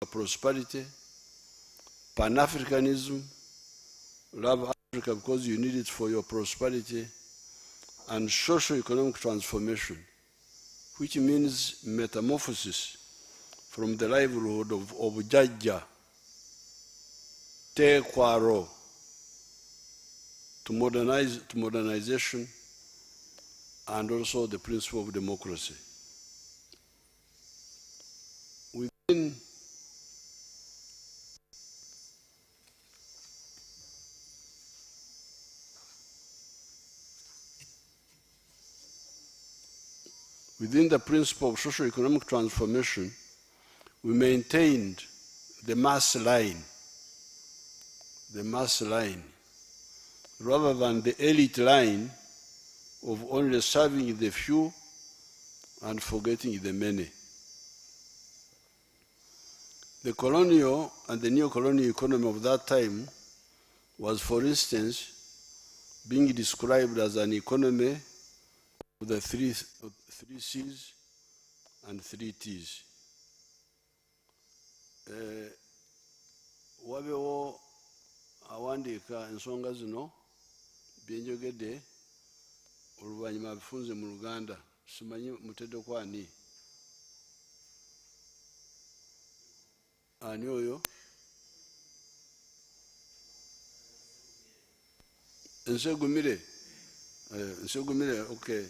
prosperity, Pan-Africanism, love Africa because you need it for your prosperity, and socio-economic transformation, which means metamorphosis from the livelihood of Jajja, Tekwaro, to modernization, and also the principle of democracy. Within the principle of socio-economic transformation, we maintained the mass line, rather than the elite line of only serving the few and forgetting the many. The colonial and the neo-colonial economy of that time was, for instance, being described as an economy of the three C's and 3 T's. Wabewo awandika ensonga zino byenjogedde oluvannyuma bifunze mu Luganda, simanyi mutedde kwani ani oyo ensegumire okay,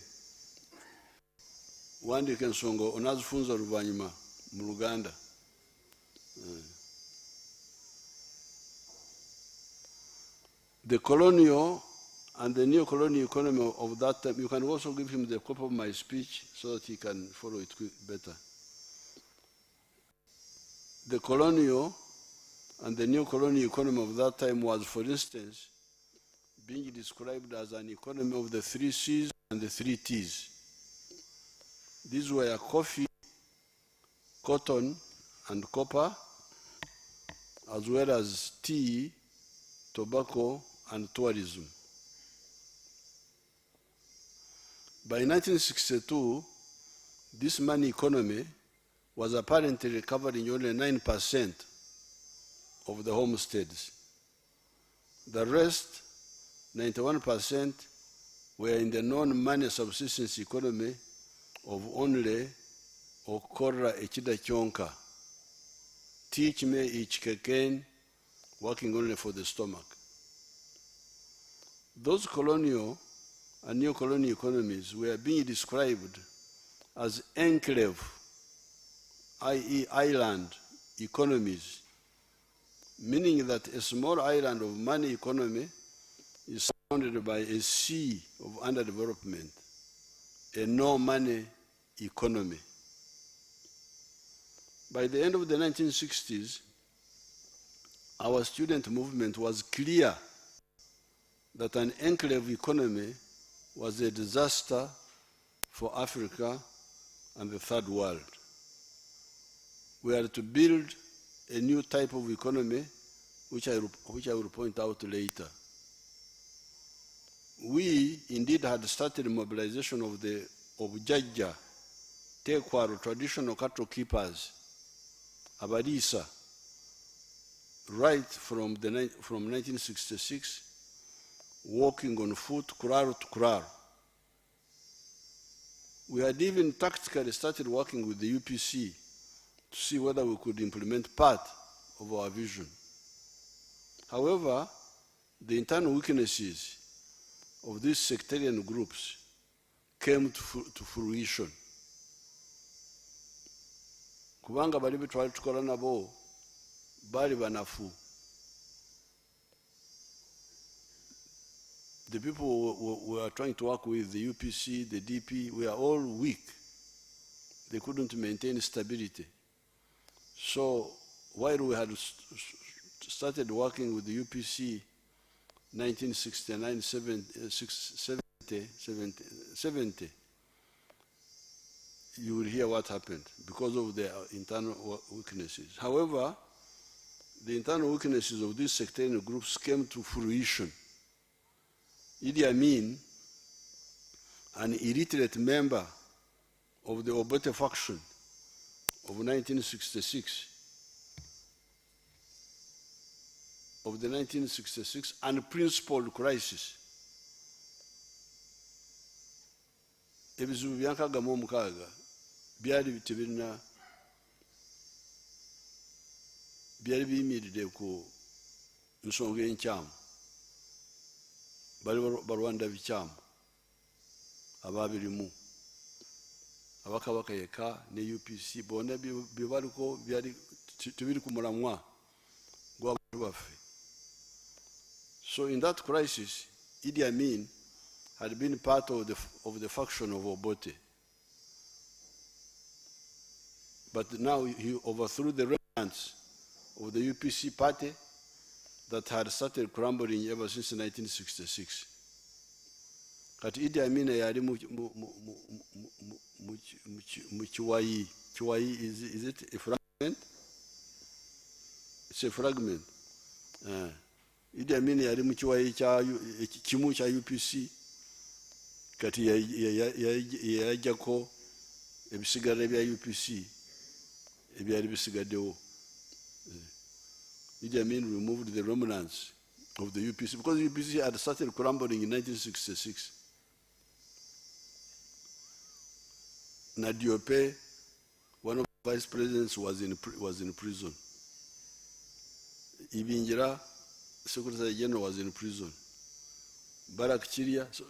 wandika ensonga onazifunza oluvannyuma mu Luganda. The colonial and the neo-colonial economy of that time, you can also give him the copy of my speech so that he can follow it better. The colonial and the neo-colonial economy of that time was, for instance, being described as an economy of the 3 C's and the 3 T's. These were coffee, cotton, and copper, as well as tea, tobacco, and tourism. By 1962, this money economy was apparently covering only 9% of the homesteads. The rest, 91%, were in the non-money subsistence economy of only okora echida chonka, teach me each keken, working only for the stomach. Those colonial and neo-colonial economies were being described as enclave, i.e. island economies, meaning that a small island of money economy is surrounded by a sea of underdevelopment, a no-money economy. By the end of the 1960s, our student movement was clear that an enclave economy was a disaster for Africa and the third world. We are to build a new type of economy, which I will point out later. We indeed had started mobilization of Jajja, Tekwaro, traditional cattle keepers, Abadisa, right from 1966, walking on foot, kurar to kurar. We had even tactically started working with the UPC to see whether we could implement part of our vision. However, the internal weaknesses of these sectarian groups came to fruition. Kubanga bali bitwali tukola nabo bali banafu. The people we were trying to work with, the UPC, the DP, were all weak. They couldn't maintain stability. So while we had started working with the UPC 1969, 70, you will hear what happened because of their internal weaknesses. However, the internal weaknesses of these sectarian groups came to fruition. Idi Amin, an illiterate member of the Obote faction of 1966, of the 1966 unprincipled crisis. Ebizibu byankaaga mu omukaaga byali biyimiridde ku nsonga enkyamu. Bali balwanda bikyamu ababirimu abakabaka yeka ne UPC bonna bye baliko tebiri ku mulamwa gw'abantu baffe. So in that crisis, Idi Amin had been part of the faction of Obote. But now he overthrew the remnants of the UPC party that had started crumbling ever since 1966. Kati Idi Amin yali mu kiwayi. Kiwayi, is it a fragment? It's a fragment. Idi Amin yali mu kiwayi kimu kya UPC. Kati yajjako ebisigara bya UPC ebyali bisigaddewo. Idi Amin removed the remnants of the UPC because UPC had started crumbling in 1966. Nadiope, one of the vice presidents, was in prison. Ibingira, Secretary General, was in prison. Barak Chiria, so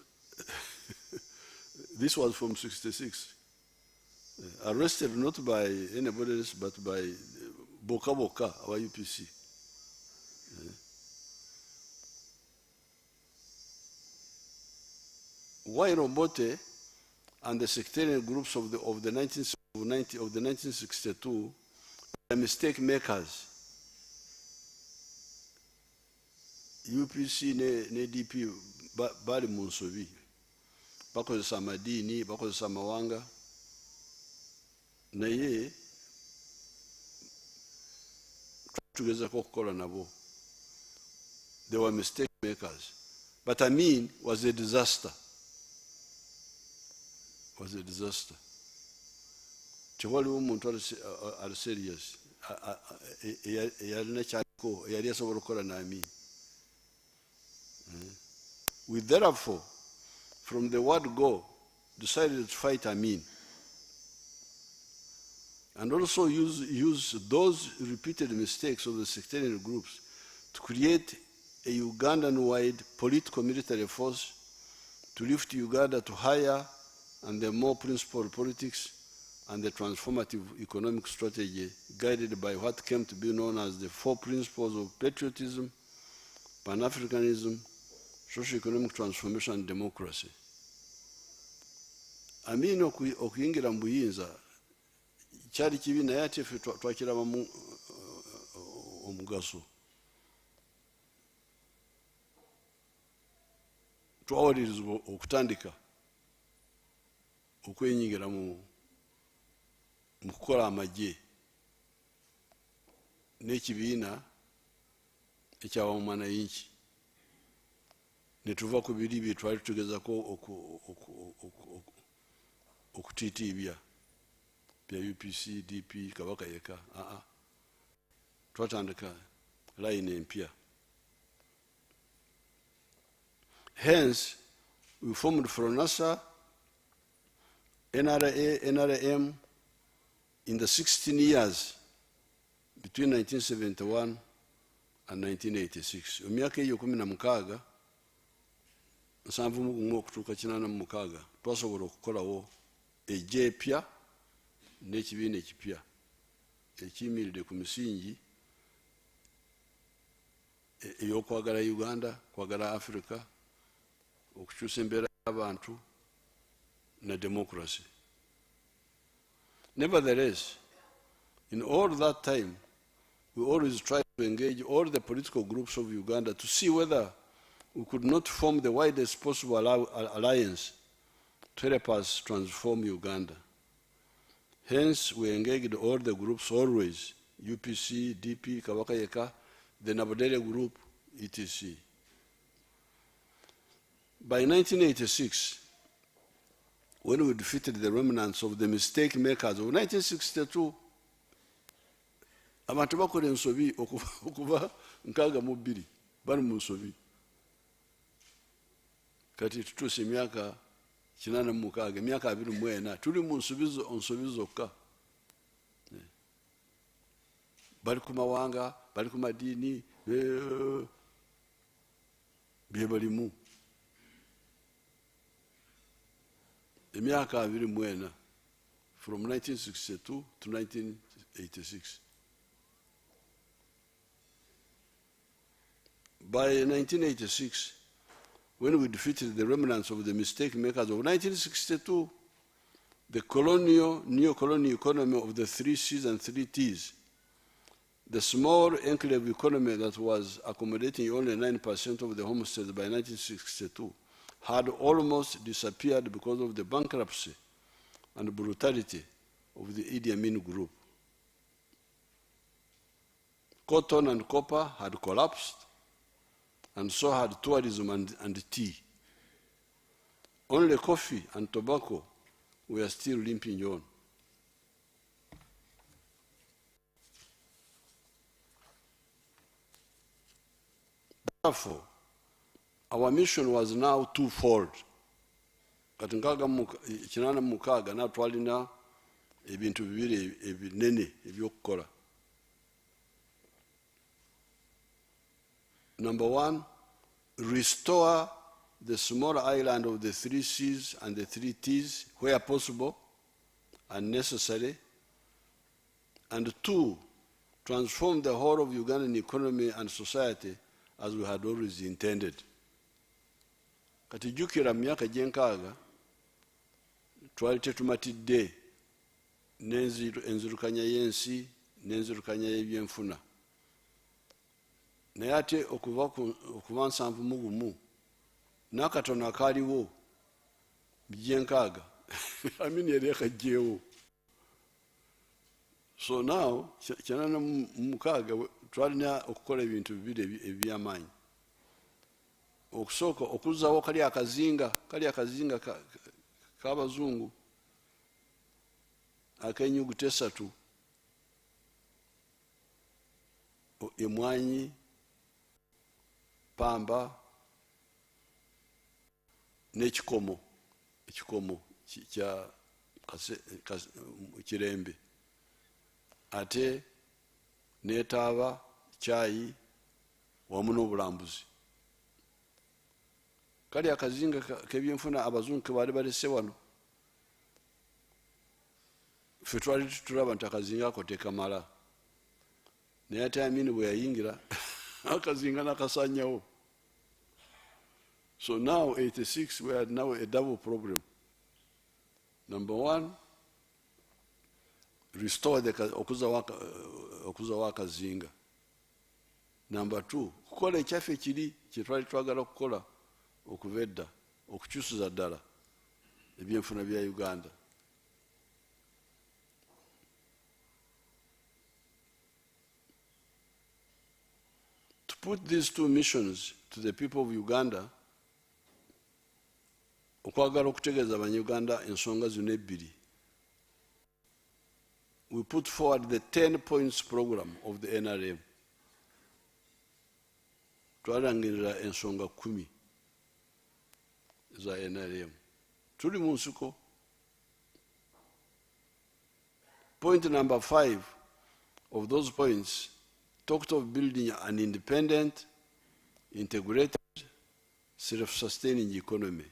this was from 66. Arrested not by anybody else but by Boka Boka, our UPC. Why Robote and the sectarian groups of the 1962 were mistake makers? UPC ne DP bali mu nsobi bakozesa amadiini bakozesa amawanga naye tugezako okukola nabo. They were mistake makers. But Amin was a disaster. Was a disaster. Tewaliwo omuntu ali serious eyalina kyako eyali asobola okukola na Amin. We therefore, from the word go, decided to fight Amin and also use those repeated mistakes of the sectarian groups to create a Ugandan-wide political military force to lift Uganda to higher and the more principled politics and the transformative economic strategy guided by what came to be known as the 4 principles of patriotism, Pan-Africanism, socio-economic transformation and democracy. Amin okuyingira mu buyinza kyali kibi naye ate ffe twakirabamu omugaso. Twawalirizibwa okutandika okwenyingira mu kukola amagye n'ekibiina eky'abamwanayinki ne tuva ku biri bye twali tugezako okutiitiibya bya UPC, DP, Kabaka yeka. Twatandika line empya. Hence, we formed FRONASA, NRA, NRM in the 16 years between 1971 and 1986. Emyaka eyo 16 nsanvu okutuuka 86 twasobola okukolawo ejje epya n'ekibiina ekipya ekiyimiridde ku misingi ey'okwagala Uganda, kwagala Africa, okukyusa embeera y'abantu na democracy. Nevertheless, in all that time, we always tried to engage all the political groups of Uganda to see whether we could not form the widest possible alliance to help us transform Uganda. Hence, we engaged all the groups always, UPC, DP, Kabaka Yeka, the Nabodere group, etc. By 1986, when we defeated the remnants of the mistake makers of 1962, abantu bakola ensobi okuva 62 bali mu nsobi kati tutuuse emyaka 86 emyaka 24 tuli mu nsobi zokka bali ku mawanga bali ku madiini bye balimu emyaka 24 from 1962 to 1986. By 1986, when we defeated the remnants of the mistake makers of 1962, the neo-colonial economy of the 3 C's and 3 T's, the small enclave economy that was accommodating only 9% of the homesteads by 1962, had almost disappeared because of the bankruptcy and brutality of the Idi Amin group. Cotton and copper had collapsed, and so had tourism and tea. Only coffee and tobacco were still limping on. Therefore, our mission was now twofold. Kati 86 natwalina ebintu bibiri ebinene ebyokukola. Number 1, restore the small island of the 3 C's and the 3 T's where possible and necessary. And 2, transform the whole of Ugandan economy and society as we had always intended. Kati jukira myaka jenkaaga twali tetumatidde n'enzirukanya y'ensi n'enzirukanya y'ebyenfuna. Naye ate okuva 71 n'akatono akaaliwo jenkaaga amini yali akajjeewo. So now 86 twalina okukola ebintu bibiri eby'amaanyi. Okusooka okuzaawo kali akazinga k'abazungu ak'ennyuguta 3, emwanyi, pamba n'ekikomo kya kirembe, ate n'etaaba caayi wamu n'obulambuzi. Kali akazinga k'ebyenfuna abazungu ke baali balese wano, ffe twali tutulaba nti akazinga ako tekamala. Naye ate Amini bwe yayingira akazinga n'akasanyawo. So now 86 we had now a double problem. Number 1, restore the okuzawo akazinga. Number 2, kukola ekyaffe kiri kye twali twagala kukola okuva edda, okukyusiza ddala ebyenfuna bya Uganda. To put these 2 missions to the people of Uganda, okwagala okutegeeza abanyuganda ensonga zino ebbiri, we put forward the 10 points program of the NRM. Twalangirira ensonga 10 za NRM. Tuli mu nsiko. Point number 5 of those points talked of building an independent, integrated, self-sustaining economy,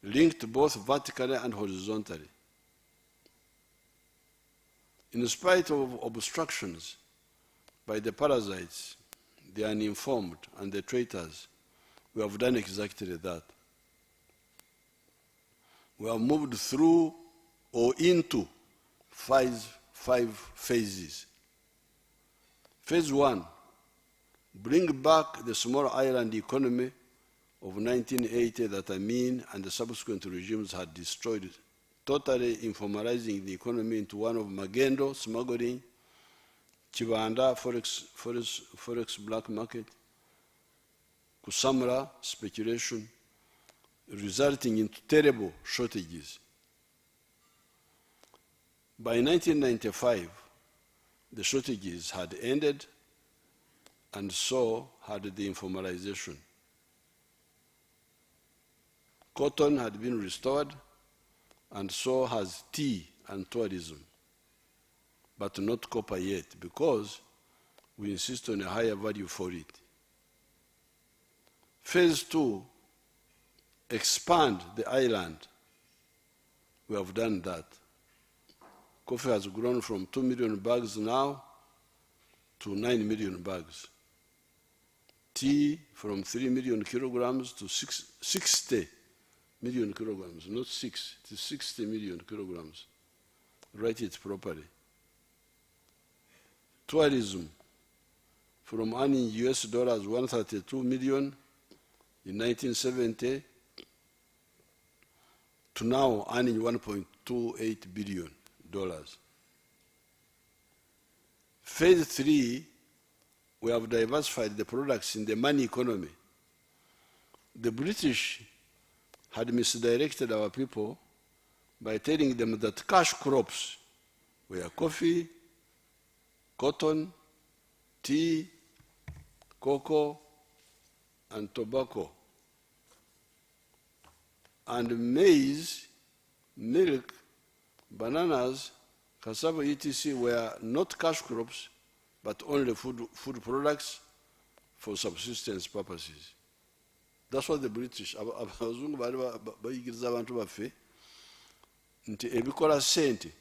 linked both vertically and horizontally. In spite of obstructions by the parasites, the uninformed, and the traitors, we have done exactly that. We have moved through or into 5 phases. Phase 1, bring back the small island economy of 1980 that Amin and the subsequent regimes had destroyed, totally informalizing the economy into one of magendo, smuggling, Chibanda, forex black market, Kusamra, speculation, resulting in terrible shortages. By 1995, the shortages had ended, and so had the informalization. Cotton had been restored, and so has tea and tourism, but not copper yet, because we insist on a higher value for it. Phase 2, expand the island. We have done that. Coffee has grown from 2 million bags now to 9 million bags. Tea from 3 million kilograms to 60 million kilograms, not 6, it is 60 million kilograms. Write it properly. Tourism, from earning US dollars 132 million in 1970 to now earning $1.28 billion. Phase 3, we have diversified the products in the money economy. The British had misdirected our people by telling them that cash crops were coffee, cotton, tea, cocoa, and tobacco. And maize, milk, bananas, cassava, etc. were not cash crops, but only food products for subsistence purposes. That's what the British, abazungu bali bayigiriza abantu baffe nti ebikola sente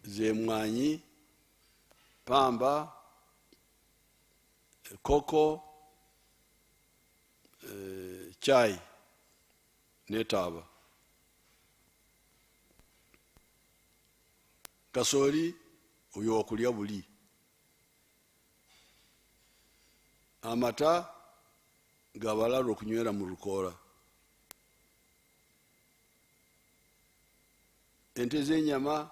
ze mwanyi, pamba, cocoa, chai, netaba. Kasoli oyo okulya buli. Amata gabalala okunywera mu lukoola. Ente z'ennyama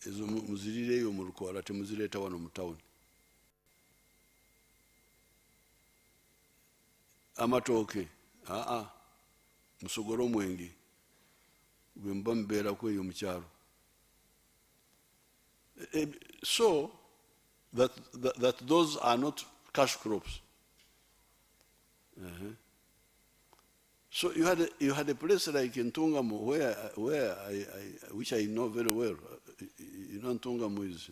ezo muzirireyo mu lukoola, temuzireeta wano mu tawuni. Amatooke, musogole omwenge bwe muba mubeerako eyo mu kyalo. So that those are not cash crops. So you had a place like in Ntungamo which I know very well. You know Ntungamo is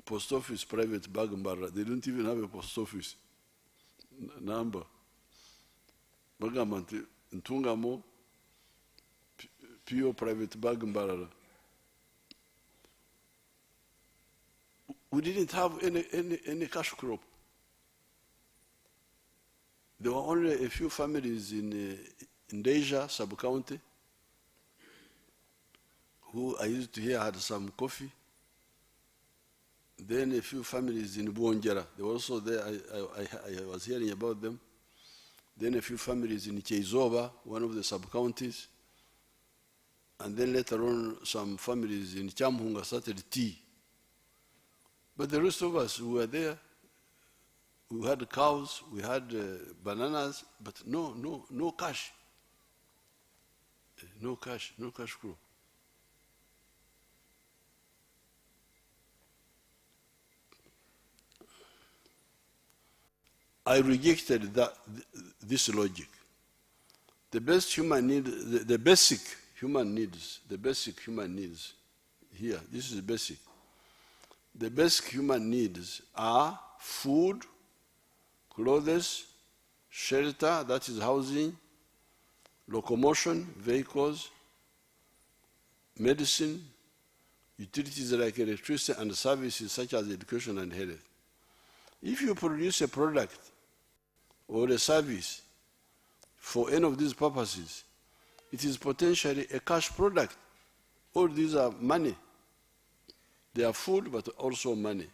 post office, private bag mbara. They don't even have a post office number. Bagamba Ntungamo pure private bag mbara. We didn't have any cash crop. There were only a few families in Deja, sub-county, who I used to hear had some coffee. Then a few families in Buonjara, they were also there, I was hearing about them. Then a few families in Cheizoba, one of the sub-counties. And then later on, some families in Chamhunga started tea. But the rest of us who were there, we had cows, we had bananas, but no cash. No cash crop. I rejected this logic. The basic human needs, here, this is basic. The basic human needs are food, clothes, shelter, that is housing, locomotion, vehicles, medicine, utilities like electricity, and services such as education and health. If you produce a product or a service for any of these purposes, it is potentially a cash product. All these are money. They are food, but also money.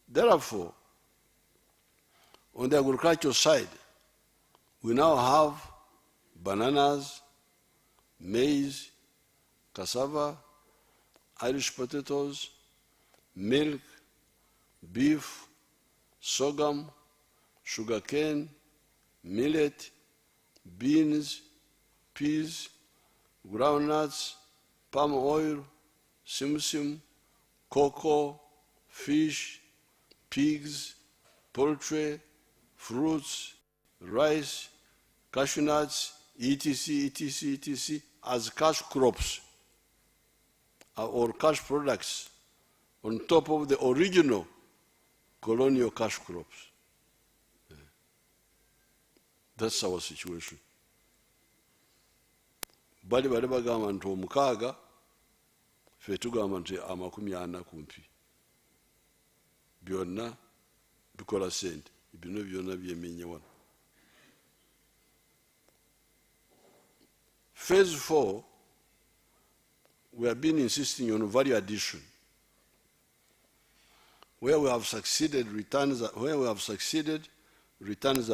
Therefore, on the agricultural side, we now have bananas, maize, cassava, Irish potatoes, milk, beef, sorghum, sugarcane, millet, beans, peas, groundnuts, palm oil, simsim, cocoa, fish, pigs, poultry, fruits, rice, cashew nuts, etc., etc., etc., as cash crops or cash products on top of the original colonial cash crops. That's our situation. Bali bagamba nti omukaaga, ffe tugamba nti 40 kumpi. Byonna bikola sente, bino byonna byemenya wano. Phase 4, we have been insisting on value addition. Where we have succeeded, returns are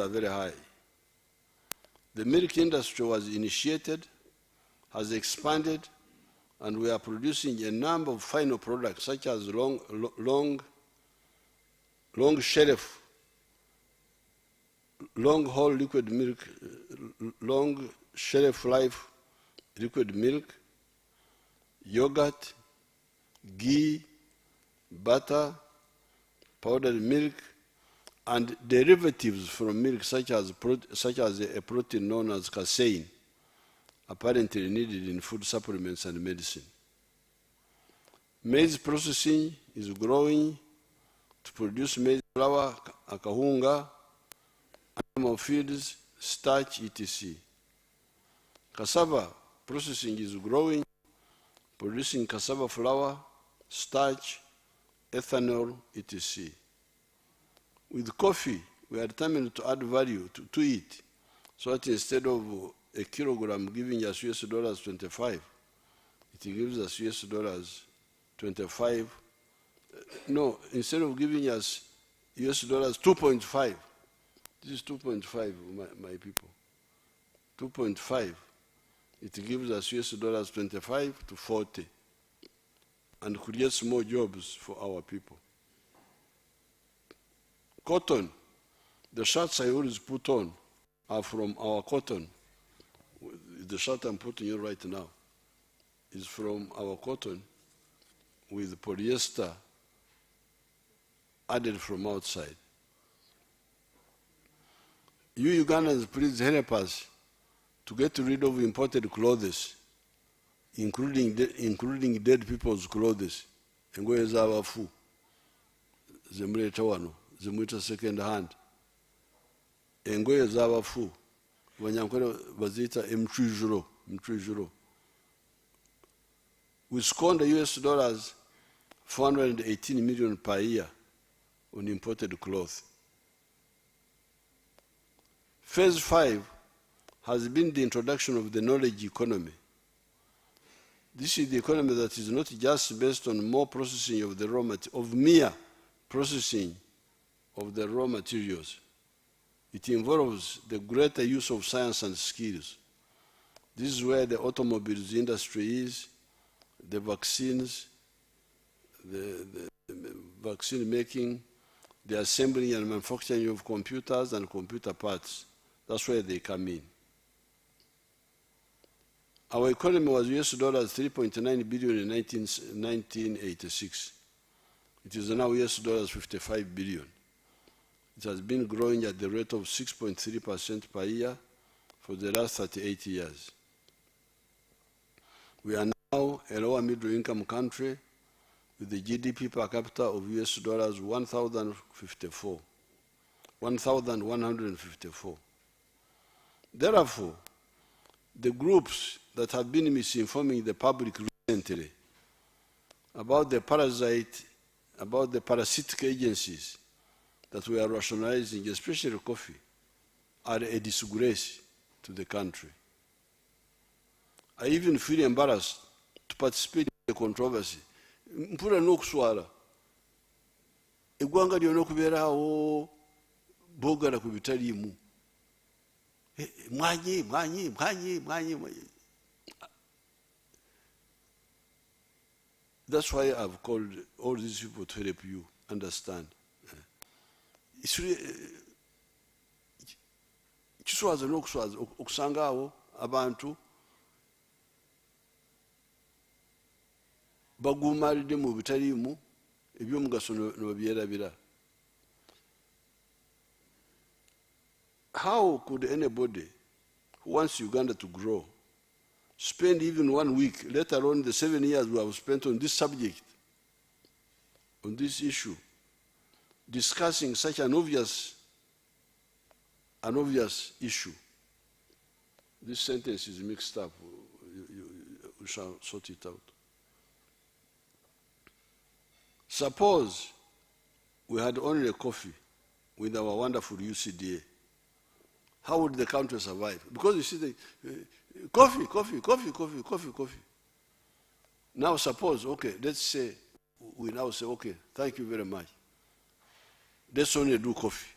very high. The milk industry was initiated, has expanded, and we are producing a number of final products such as long shelf, long haul liquid milk, long shelf life liquid milk, yogurt, ghee, butter, powdered milk, and derivatives from milk such as a protein known as casein, apparently needed in food supplements and medicine. Maize processing is growing to produce maize flour, akahunga, animal feeds, starch, etc. Cassava processing is growing, producing cassava flour, starch, ethanol, etc. With coffee, we are determined to add value to it, so that instead of a kilogram giving us $25, it gives us $25. No, instead of giving us $2.5, this is 2.5, my people. 2.5, it gives us $25 to 40, and creates more jobs for our people. Cotton, the shirts I always put on are from our cotton. The shirt I'm putting on right now is from our cotton with polyester added from outside. You Ugandans, please help us to get rid of imported clothes, including dead people's clothes. Engoye z'abafu zemuleeta wano zemuyita second hand. Engoye z'abafu Banyankole bazita mtwijuro. We squander $418 million per year on imported cloth. Phase 5 has been the introduction of the knowledge economy. This is the economy that is not just based on more processing of the mere processing of the raw materials. It involves the greater use of science and skills. This is where the automobiles industry is, the vaccines, the vaccine making, the assembling and manufacturing of computers and computer parts. That's where they come in. Our economy was $3.9 billion in 1986. It is now $55 billion. It has been growing at the rate of 6.3% per year for the last 38 years. We are now a lower middle income country with the GDP per capita of $1,154. Therefore, the groups that have been misinforming the public recently about the parasitic agencies that we are rationalizing, especially coffee, are a disgrace to the country. I even feel embarrassed to participate in the controversy. Mpura n'okuswala. Eggwanga lyonna okubeerawo boogala ku bitaliimu. Mwanyi. That's why I've called all these people to help you understand. Kiswaza n'okuswaza okusanga awo abantu bagumalidde mu bitaliimu ebyomugaso ne babyerabira. How could anybody who wants Uganda to grow spend even 1 week, let alone the 7 years we have spent on this subject, on this issue, discussing such an obvious issue? This sentence is mixed up. We shall sort it out. Suppose we had only a coffee with our wonderful UCDA. How would the country survive? Because you see, coffee. Now suppose, okay, let's say, we now say, okay, thank you very much. Let's only do coffee.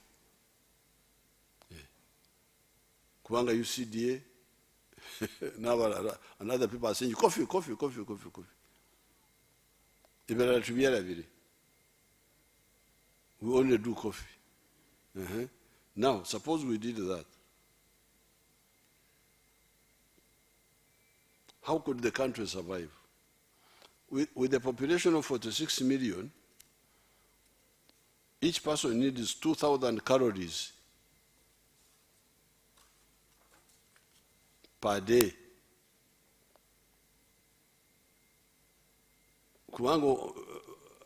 Kuanga UCDA, now another people are saying, coffee. We only do coffee. Now, suppose we did that. How could the country survive? With a population of 46 million, each person needs 2,000 calories per day. Kuwango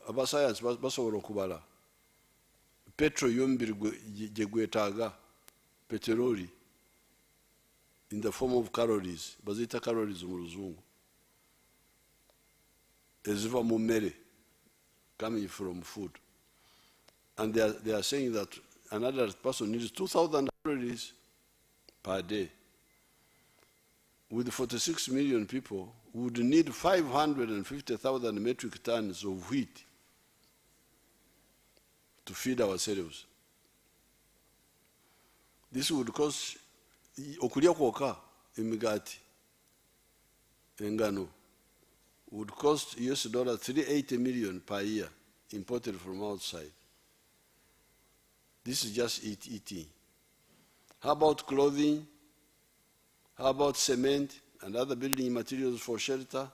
abasayansi basobola okubala petrol y'omubiri gye gwetaaga, peteroli, in the form of calories, baziyita calories mu luzungu, eziva mu mmere, coming from food. And they are saying that another person needs 2,000 calories per day. With 46 million people, we would need 550,000 metric tons of wheat to feed ourselves. This would cost, okulya kwokka emigati engano would cost US dollar 380 million per year imported from outside. This is just eating. How about clothing? How about cement and other building materials for shelter?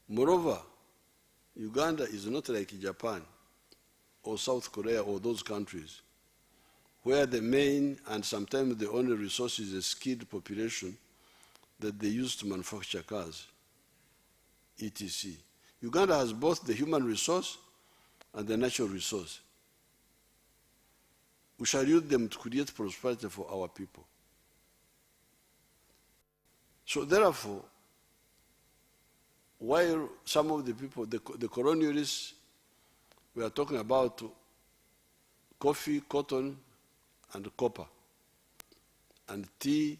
Moreover, Uganda is not like Japan or South Korea or those countries where the main and sometimes the only resource is a skilled population that they use to manufacture cars, etc. Uganda has both the human resource and the natural resource. We shall use them to create prosperity for our people. So therefore, while some of the people, the colonialists, were talking about coffee, cotton, and copper, and tea,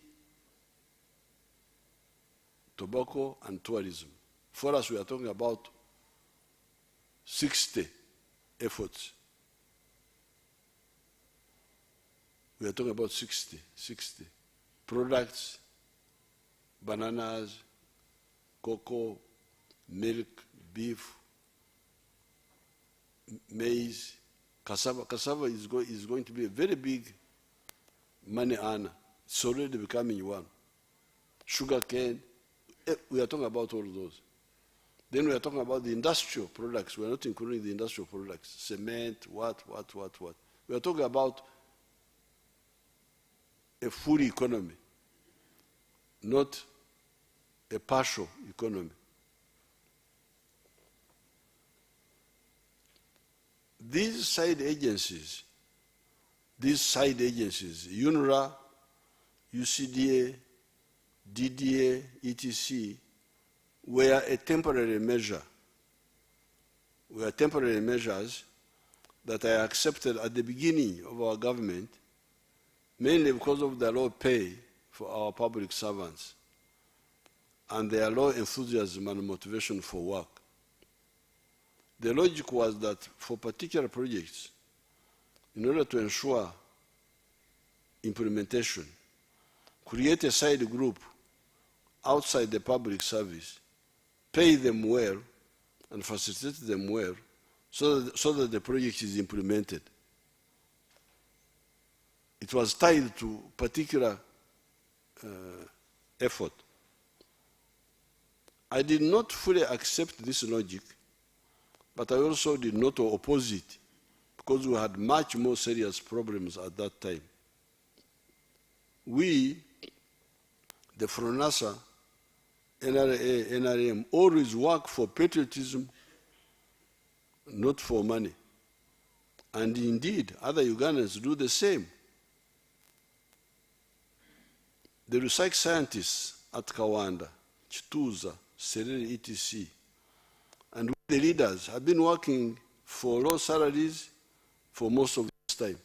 tobacco, and tourism. For us, we are talking about 60 efforts. We are talking about 60 products, bananas, cocoa, milk, beef, maize, cassava. Cassava is going to be a very big money earner. It's already becoming one. Sugar cane, we are talking about all those. Then we are talking about the industrial products. We are not including the industrial products. Cement, what. We are talking about a full economy, not a partial economy. These side agencies, UNRWA, UCDA, DDA, etc., were a temporary measure. Were temporary measures that I accepted at the beginning of our government, mainly because of the low pay for our public servants and their low enthusiasm and motivation for work. The logic was that for particular projects, in order to ensure implementation, create a side group outside the public service, pay them well, and facilitate them well, so that the project is implemented. It was tied to particular effort. I did not fully accept this logic, but I also did not oppose it, because we had much more serious problems at that time. We, the FRONASA, NRA, NRM, always work for patriotism, not for money. And indeed, other Ugandans do the same. The research scientists at Kawanda, Chituza, Serere, etc., and the leaders have been working for low salaries for most of this time.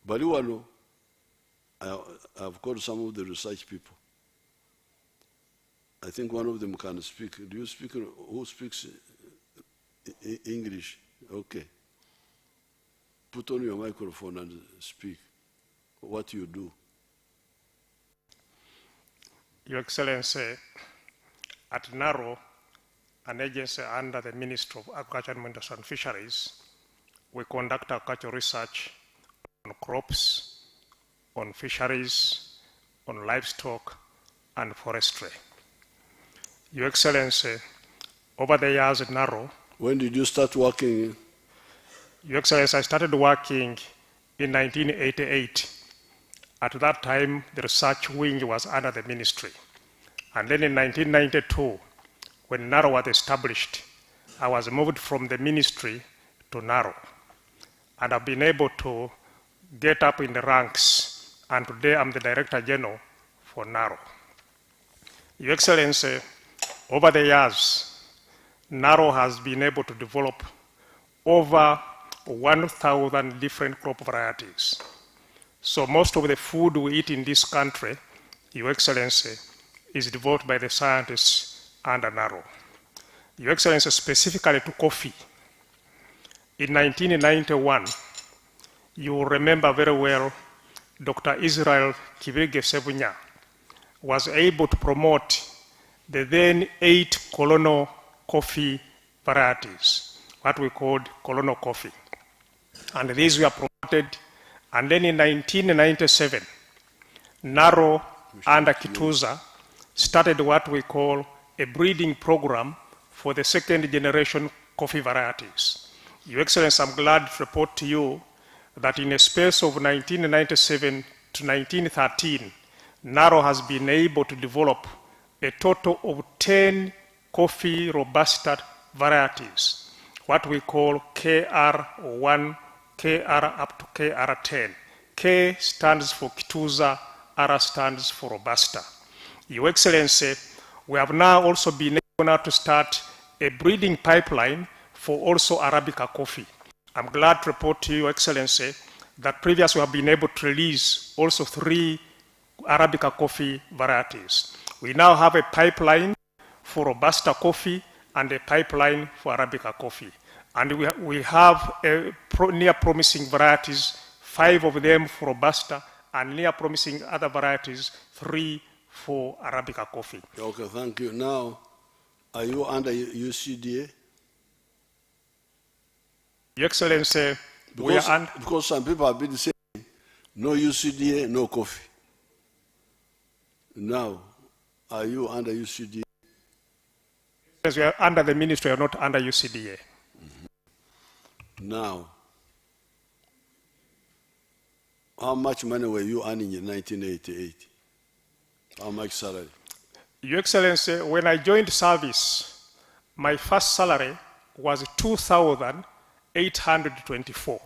Baliwano, I've called some of the research people. I think one of them can speak. Do you speak? Who speaks English? Okay. Put on your microphone and speak what you do. Your Excellency, at Naro, an agency under the Ministry of Agriculture and Industry and Fisheries, we conduct agricultural research on crops, on fisheries, on livestock, and forestry. Your Excellency, over the years at Naro. When did you start working? Your Excellency, I started working in 1988. At that time, the research wing was under the ministry. And then in 1992, when Naro was established, I was moved from the ministry to Naro. And I've been able to get up in the ranks, and today I'm the Director General for Naro. Your Excellency, over the years, Naro has been able to develop over 1,000 different crop varieties. So most of the food we eat in this country, Your Excellency, is developed by the scientists under Naro. Your Excellency, specifically to coffee. In 1991, you will remember very well, Dr. Israel Kibirige Sebunya was able to promote the then 8 colonial coffee varieties, what we called colonial coffee. And these were promoted. And then in 1997, Naro under Kituza started what we call a breeding program for the second generation coffee varieties. Your Excellency, I'm glad to report to you that in a space of 1997 to 1913, Naro has been able to develop a total of 10 coffee Robusta varieties, what we call KR1, KR up to KR10. K stands for Kituza, R stands for Robusta. Your Excellency, we have now also been able now to start a breeding pipeline for also Arabica coffee. I'm glad to report to you, Your Excellency, that previously we have been able to release also 3 Arabica coffee varieties. We now have a pipeline for Robusta coffee and a pipeline for Arabica coffee. And we have near promising varieties, 5 of them for Robusta, and near promising other varieties, 3 for Arabica coffee. Okay, thank you. Now, are you under UCDA? Your Excellency, we are under... Because some people have been saying, no UCDA, no coffee. Now, are you under UCDA? Yes, we are under the ministry, we are not under UCDA. Now, how much money were you earning in 1988? How much salary? Your Excellency, when I joined service, my first salary was 2,824.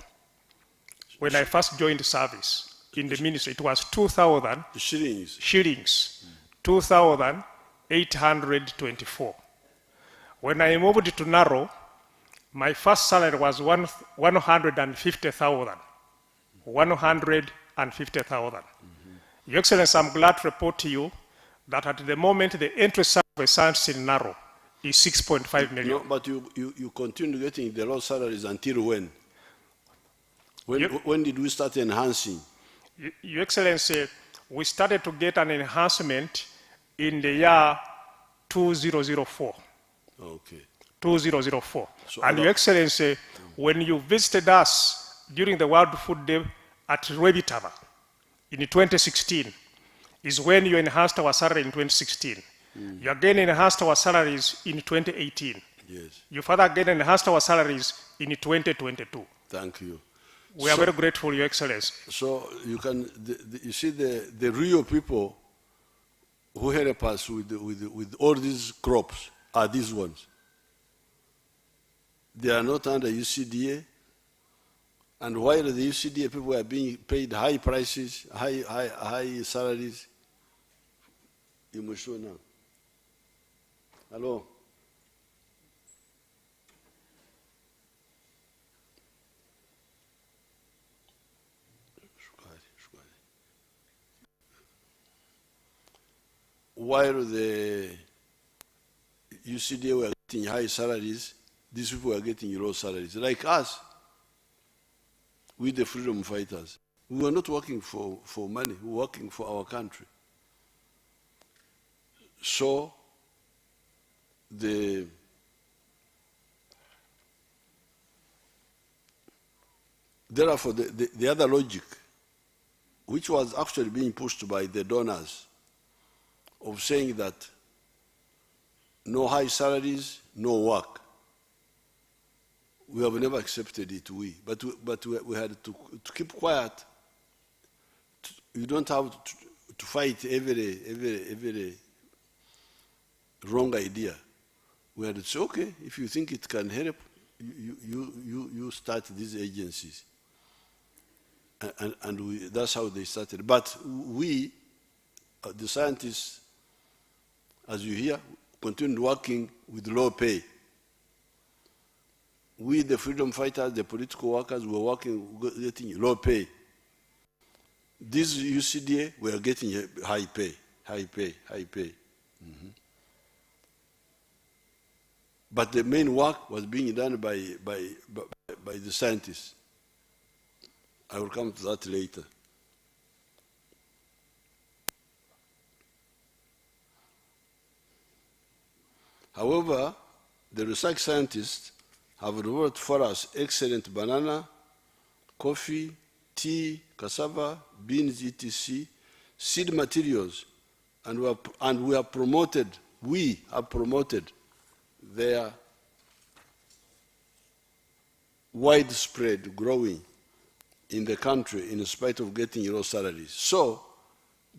When I first joined service in the ministry, it was 2,000 shillings, 2,824. When I moved to Naro, my first salary was 150,000. 150,000. Your Excellency, I'm glad to report to you that at the moment the entry salary of a scientist in Naro is 6.5 million. No, but you continue getting the low salaries until when? When did we start enhancing? Your Excellency, we started to get an enhancement in the year 2004. Okay. 2004. So and Your Excellency, when you visited us during the World Food Day at Rwebitaba in 2016, is when you enhanced our salary in 2016. You again enhanced our salaries in 2018. Yes. You further again enhanced our salaries in 2022. Thank you. We are very grateful, Your Excellency. So you can, you see the real people who help us with all these crops are these ones. They are not under UCDA, and while the UCDA people are being paid high prices, high salaries, you must show now. Hello? While the UCDA were getting high salaries, these people were getting low salaries. Like us, we the freedom fighters. We were not working for money, we were working for our country. So, therefore, the other logic, which was actually being pushed by the donors, of saying that no high salaries, no work. We have never accepted it, but we had to keep quiet. You don't have to fight every wrong idea. We had to say, okay, if you think it can help, you start these agencies. And that's how they started. But we, the scientists, as you hear, continued working with low pay. We, the freedom fighters, the political workers, were working, getting low pay. These UCDA were getting high pay. Mm-hmm. But the main work was being done by the scientists. I will come to that later. However, the research scientists have developed for us excellent banana, coffee, tea, cassava, beans, etc., seed materials, and we have promoted their widespread growing in the country in spite of getting low salaries. So,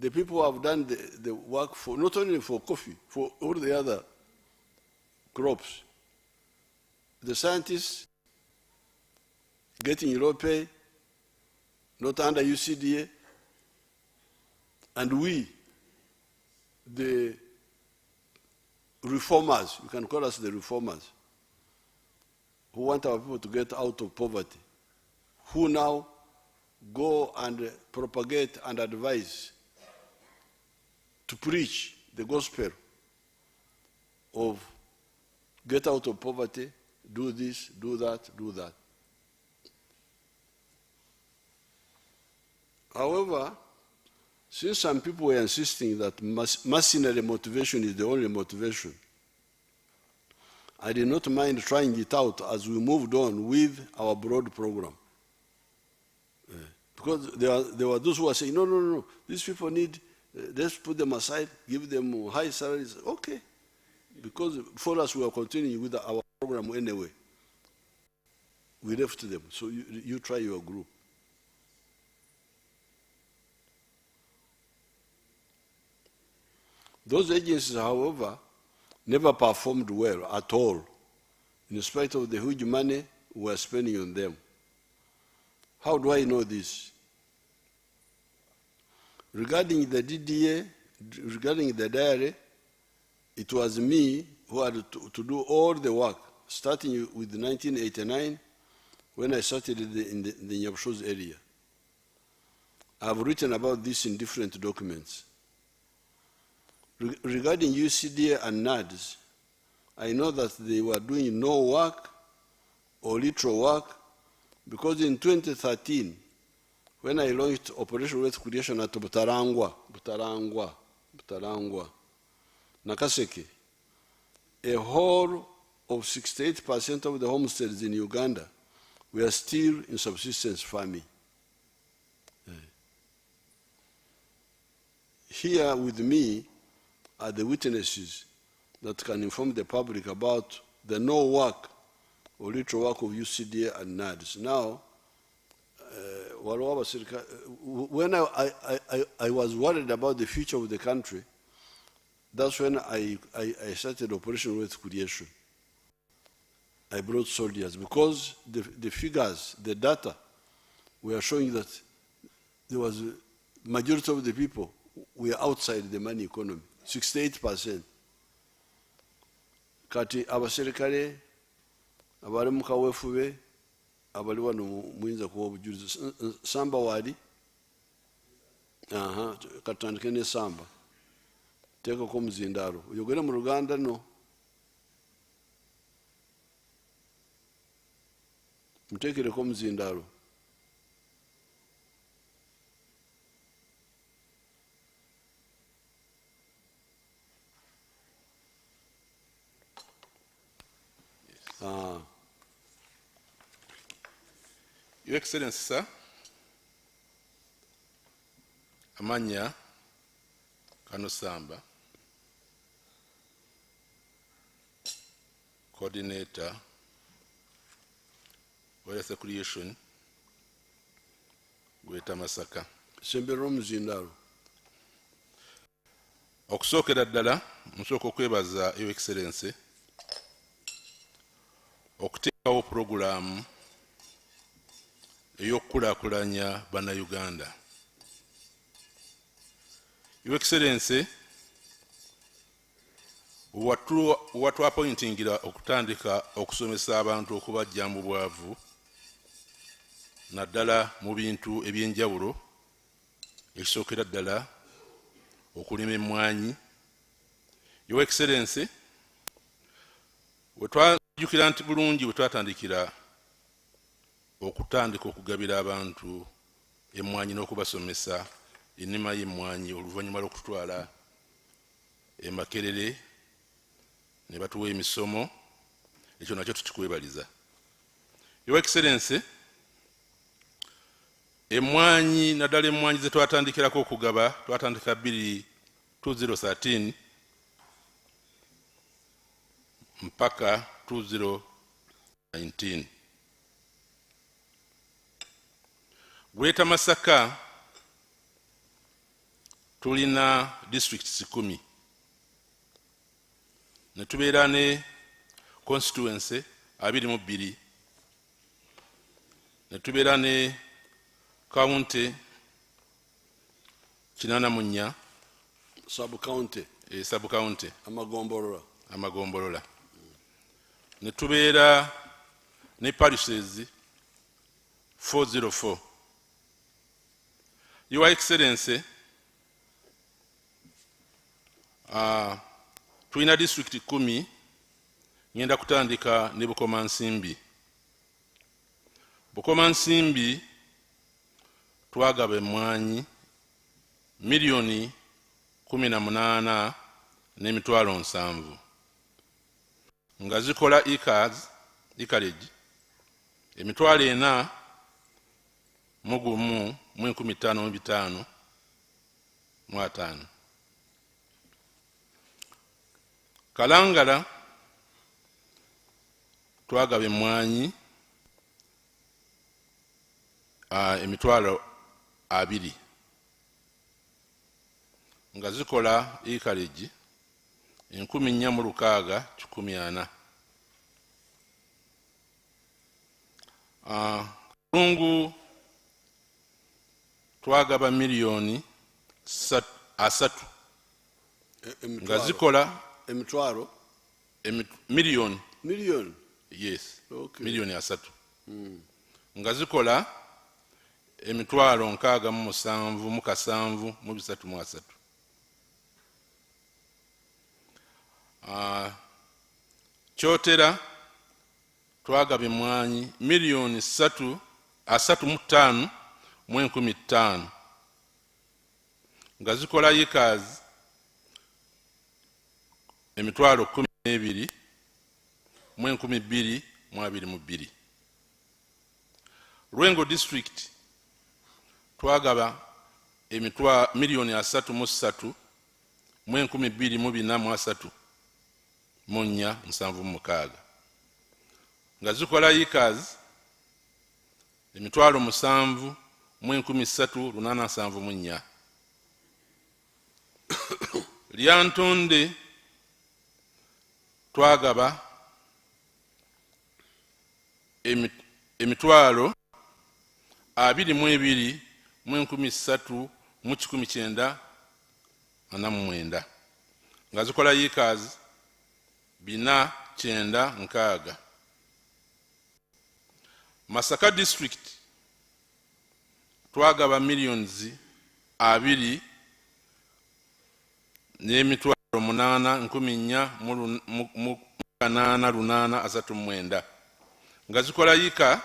the people who have done the work for, not only for coffee, for all the other crops. The scientists getting low pay, not under UCDA, and we, the reformers, you can call us the reformers, who want our people to get out of poverty, who now go and propagate and advise to preach the gospel of get out of poverty, do this, do that, do that. However, since some people were insisting that mercenary motivation is the only motivation, I did not mind trying it out as we moved on with our broad program. Because there were those who were saying, no, these people need, let's put them aside, give them high salaries. Okay. Because for us, we are continuing with our program anyway. We left them, so you try your group. Those agencies, however, never performed well at all, in spite of the huge money we were spending on them. How do I know this? Regarding the DDA, regarding the diary, it was me who had to do all the work, starting with 1989, when I started in the Nyabshoz area. I've written about this in different documents. Regarding UCDA and NADS, I know that they were doing no work or little work, because in 2013, when I launched Operation Wealth Creation at Butarangwa, Nakaseke, a whole of 68% of the homesteads in Uganda were still in subsistence farming. here with me are the witnesses that can inform the public about the no work or little work of UCDA and NADS. Now, when I was worried about the future of the country, that's when I started Operation Wealth Creation. I brought soldiers because the figures, the data, were showing that there was a majority of the people were outside the money economy, 68%. Kati abaserikale abali mu kaweefube abali wano muyinza kuwa obujulizi. Samba wali katandike ne Samba teekako omuzindaalo oyogere mu Luganda no muteekereko omuzindaalo. Your Excellency, sir, Amanya Kanosamba, Coordinator, Wealth Creation, Gweta Masaka. Sembero muzindalo. Okusookera ddala nsooka okwebaza Your Excellency okuteekawo purogulaamu ey'okukulaakulanya Bannayuganda. Your Excellency, watwapointingira okutandika okusomesa abantu okubaggya mu bwavu naddala mu bintu eby'enjawulo, ekisookera ddala okulima emmwanyi. Your Excellency, wetwajjukira nti bulungi wetwatandikira okutandika okugabira abantu emmwanyi n'okubasomesa ennima y'emmwanyi oluvannyuma lw'okutwala Makerere ne batuwa emisomo, ekyo nakyo tukikwebaliza. Your Excellency, emmwanyi naddala emmwanyi ze twatandikirako okugaba twatandika 2013 mpaka 2019. Gweta Masaka tulina districts 10 ne tubeera ne constituency 22 ne tubeera ne county 84 sub county amagombolola ne tubeera ne parishes 404. Your Excellency, tulina district 10 ngenda kutandika ne Bukomansimbi. Bukomansimbi twagaba emmwanyi miliyoni 18 n'emitwalo 7 nga zikola acreage emitwalo 4 mu gumu mu 15,500 Kalangala twagaba emmwanyi emitwalo 2 nga zikola acreage 4,640. Kalungu twagaba miliyoni 3 nga zikola emitwalo miliyoni yes okay. miliyoni 3 nga zikola emitwalo 67,733. Kyotera twagaba emmwanyi miliyoni 3.5 mu 15,000 nga zikola acres emitwalo 12 mu 12,222. Lwengo district twagaba miliyoni 33 mu 2023 mu 476 nga zikola acres 7,000 mu 3,874 lyantonde twagaba emitwalo 22 mu 3,1949 nga zikola acres 496. Masaka district twagaba millions 2 n'emitwalo 8,489 nga zikola acre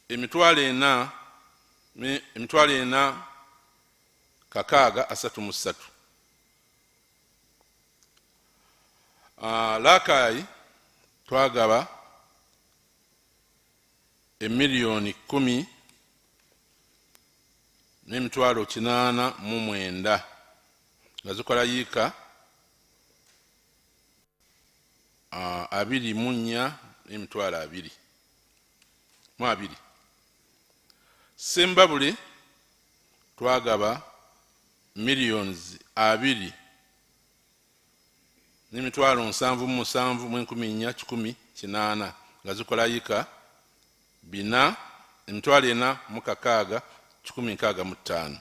emitwalo 4,633. Lakai twagaba emiliyoni 10 n'emitwalo 809 nga zikola acre 24 n'emitwalo 22. Sembabule twagaba millions 2 n'emitwalo 77 mu 4,118 nga zikola acre 4 emitwalo 4,165.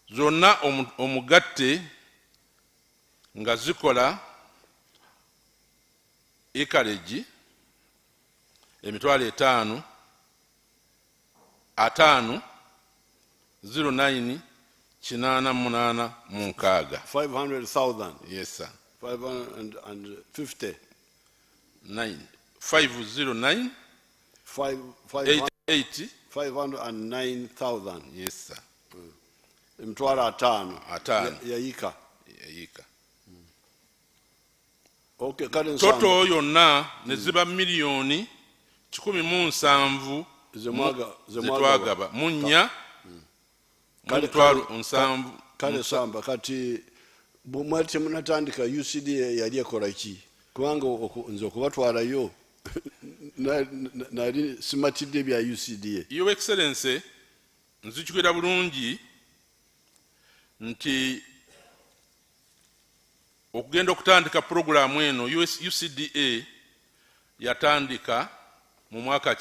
Zonna omugatte nga zikola acreage emitwalo 5 09 886 mu 6. 500,000. Yes sir. 550. 509 88 509,000. Yes sir. Emitwalo 5 ya acre. Okay, kale toto yonna ne ziba miliyoni 17 zetwagaba mu 4 kale samba kati bumwati munatandika UCDA yali ekola ki kubanga nze okubatwalayo nali simatidde bya UCDA. Your Excellency, nzijukira bulungi nti okugenda okutandika programu eno UCDA yatandika mu mwaka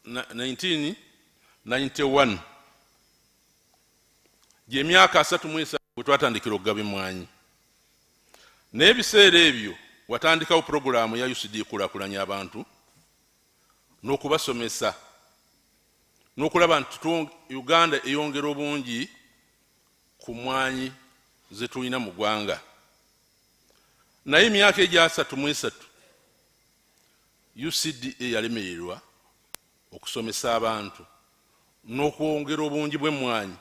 1991 gy'emyaka 3 bwe twatandikira okugaba emmwanyi. N'ebiseera ebyo watandikawo programu ya UCDA kulaakulanya abantu n'okubasomesa n'okulaba nti Uganda eyongera obungi ku mmwanyi zetulina mu ggwanga. Naye emyaka egya 3 UCDA yalemererwa okusomesa abantu n'okwongera obungi bw'emmwanyi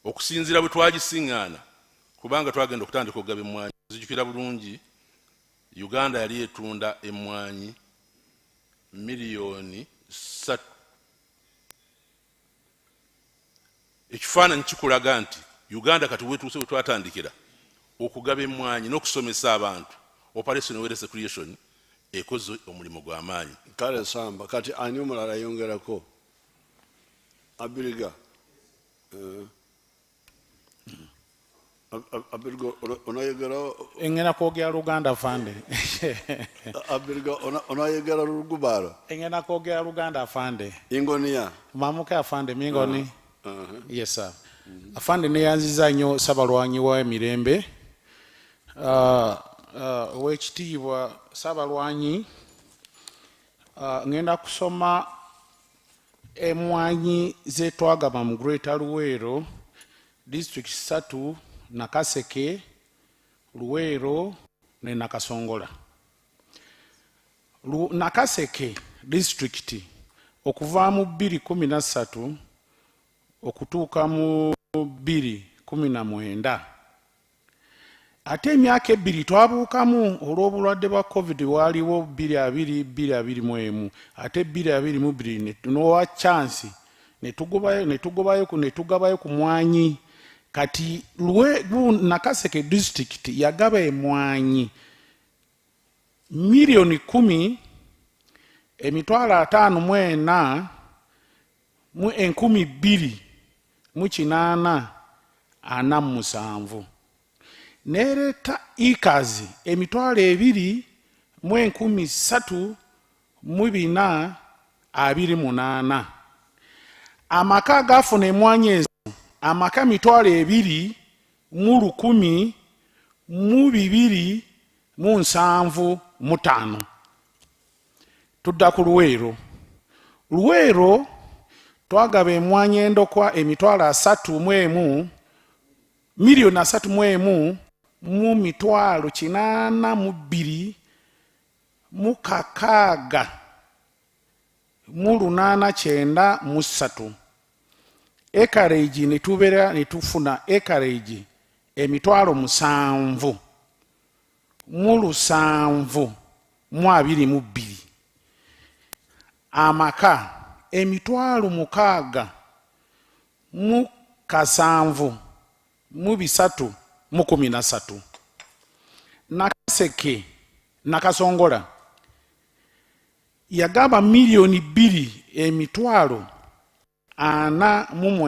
okusinziira bwe twagisiŋŋaana kubanga twagenda okutandika okugaba emmwanyi. Nzijukira bulungi Uganda yali etunda emmwanyi miliyoni 3. Ekifaananyi kikulaga nti Uganda kati wetuuse we twatandikira okugaba emmwanyi n'okusomesa abantu. Operation Awareness Creation ekoze omulimu gw'amaanyi. Kale samba kati ani omulala yongerako Abiriga. Abiriga onayegera engena kwogera Luganda afande. Abiriga onayegera Lugubara. Engena kwogera Luganda afande. Ingonia Mamuke afande mingoni. Yes sir. Afande neyanziza nnyo Ssabalwanyi wa Mirembe. Owekitiibwa Ssabalwanyi ngenda kusoma emmwanyi zetwagaba mu Greater Luweero district 3 Nakaseke, Luweero ne Nakasongola. Nakaseke district okuva mu 2013 okutuuka mu 2019 ate emyaka 2 twabuukamu olw'obulwadde bwa covid waliwo 2021 ate 2022 nowa chance netugabayo ku mwanyi kati Nakaseke district yagaba emwanyi milioni 10 emitwalo 54 mu 2,847 nereta ikazi emitwalo 2 mu 3,428 amaka gafuna emwanyi ezo amaka mitwalo 2 mu 1,275 tudda ku Luweero twagaba emwanyi endokwa emitwalo 3 milioni 3 mu mitwalo 82 mu 6 mu 893 acreage netufuna acreage emitwalo 7 mu 722 amaka emitwalo 6 mu 7 mu 313 Nakaseke Nakasongola yagaba milioni 2 emitwalo 49 mu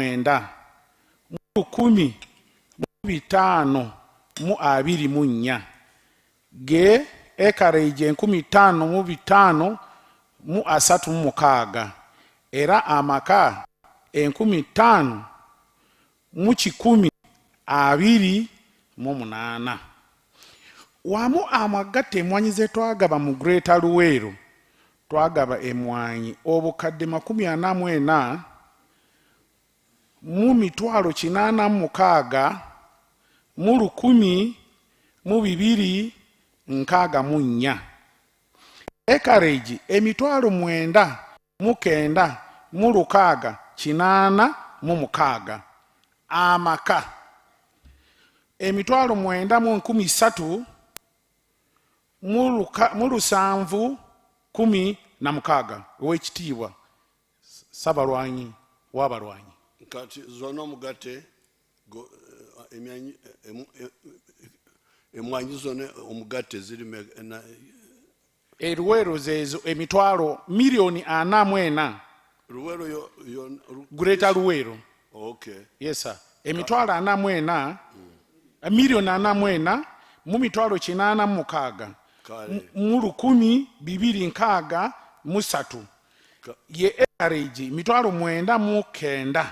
10,524 ge acreage 15,500 mu 36 era amaka 15,000 mu 128 wamu amagatte emwanyi ze twagaba mu Greater Luweero twagaba emwanyi obukadde 44 mu mitwalo 86 mu 1,264 acreage emitwalo 9 mu 9 mu 686 amaka emitwalo 9 mu 13 mu 716 owekitiibwa Ssabalwanyi w'abalwanyi kati zona omugate emwanyi zona omugate ziri Luweero zezo emitwalo milioni 44 Luweero Greater Luweero okay yes sir emitwalo 44 milioni 44 mu mitwalo 86 mu 1,263 ye acreage mitwalo 9 mu 9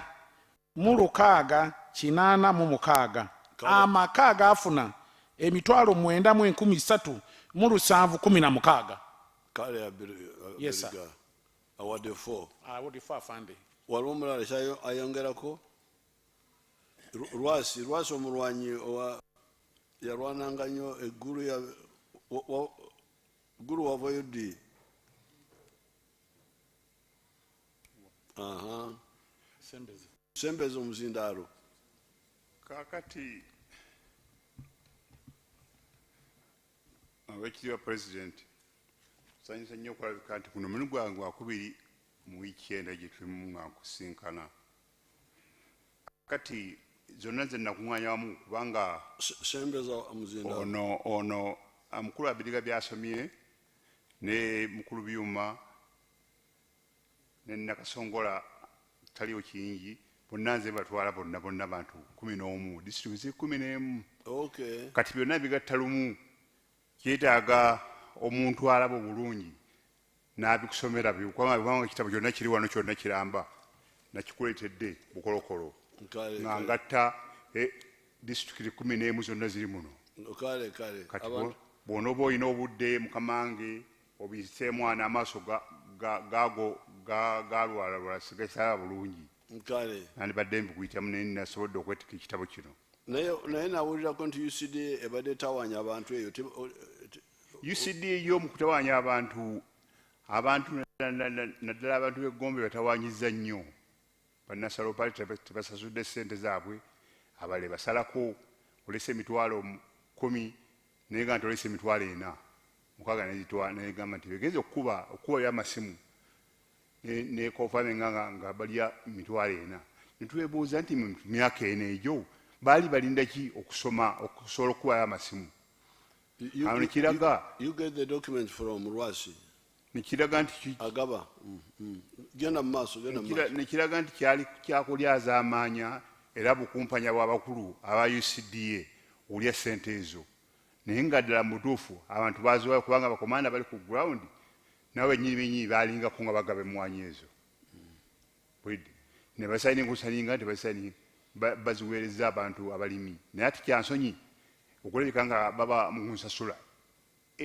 mu 686 amaka gafuna emitwalo 9 mu 13 mu 716 kale yes sir award 4 afande waliwo omulala ayongerako Lwasi omulwanyi yarwananga nnyo eggulu wavayo ddi Sembeze omuzindaalo kakati Oweekitiibwa President nsanyusa nnyo okulabika nti guno mulimu gwange gwakubiri mu wiiki enda gye tulimu nga nkusinkana kati zonna ze nakuŋŋaanya wamu kubanga Sembeza omuzindaalo ono mukulu abiriga byasomye ne mukulu byuma ne Nakasongola taliyo kingi bonna nze batwala bonna bantu 11 disitulikiti 11 okay kati byonna bigatta lumu kyetaaga omuntu alaba obulungi n'abikusomera kubanga ekitabo kyonna kiri wano kyonna kiramba nakikuleetedde bukolokolo nga ngatta disitulikiti 11 zonna ziri muno kati bw'onooba olina obudde mukamange obiyise mwana amaaso gaago galwalalwala sigasaba bulungi nandibadde mbikuyitamu naye nasobodde okwetika ekitabo kino naye nawulirako nti UCD ebadde etawanya abantu eyo UCD yo mu kutawanya abantu naddala abantu b'eggombe batawanyiza nnyo bannasalo pale tebasasudde ssente zaabwe abale basalako olese emitwalo 10 naye nga ntolese emitwalo 4 mukaaga negamba nti begenze okuba byamasimu nekofaame nga balya emitwalo 4 netwebuuza nti mu myaka eno egyo baali balinda ki okusoma okusobola okubayo amasimu nekiraga nekiraga nti nekiraga nti kyali kyakulyaza amaanya era bukumpanya bw'abakulu aba UCDA olya ssente ezo naye nga ddala mutuufu abantu baziwayo kubanga bakomanda bali ku ground nawe bennyini balingako nga bagaba emmwanyi ezo ne basayininga nti baziweereza abantu abalimi naye ati kyansonyi okulabika nga baba mu nsasula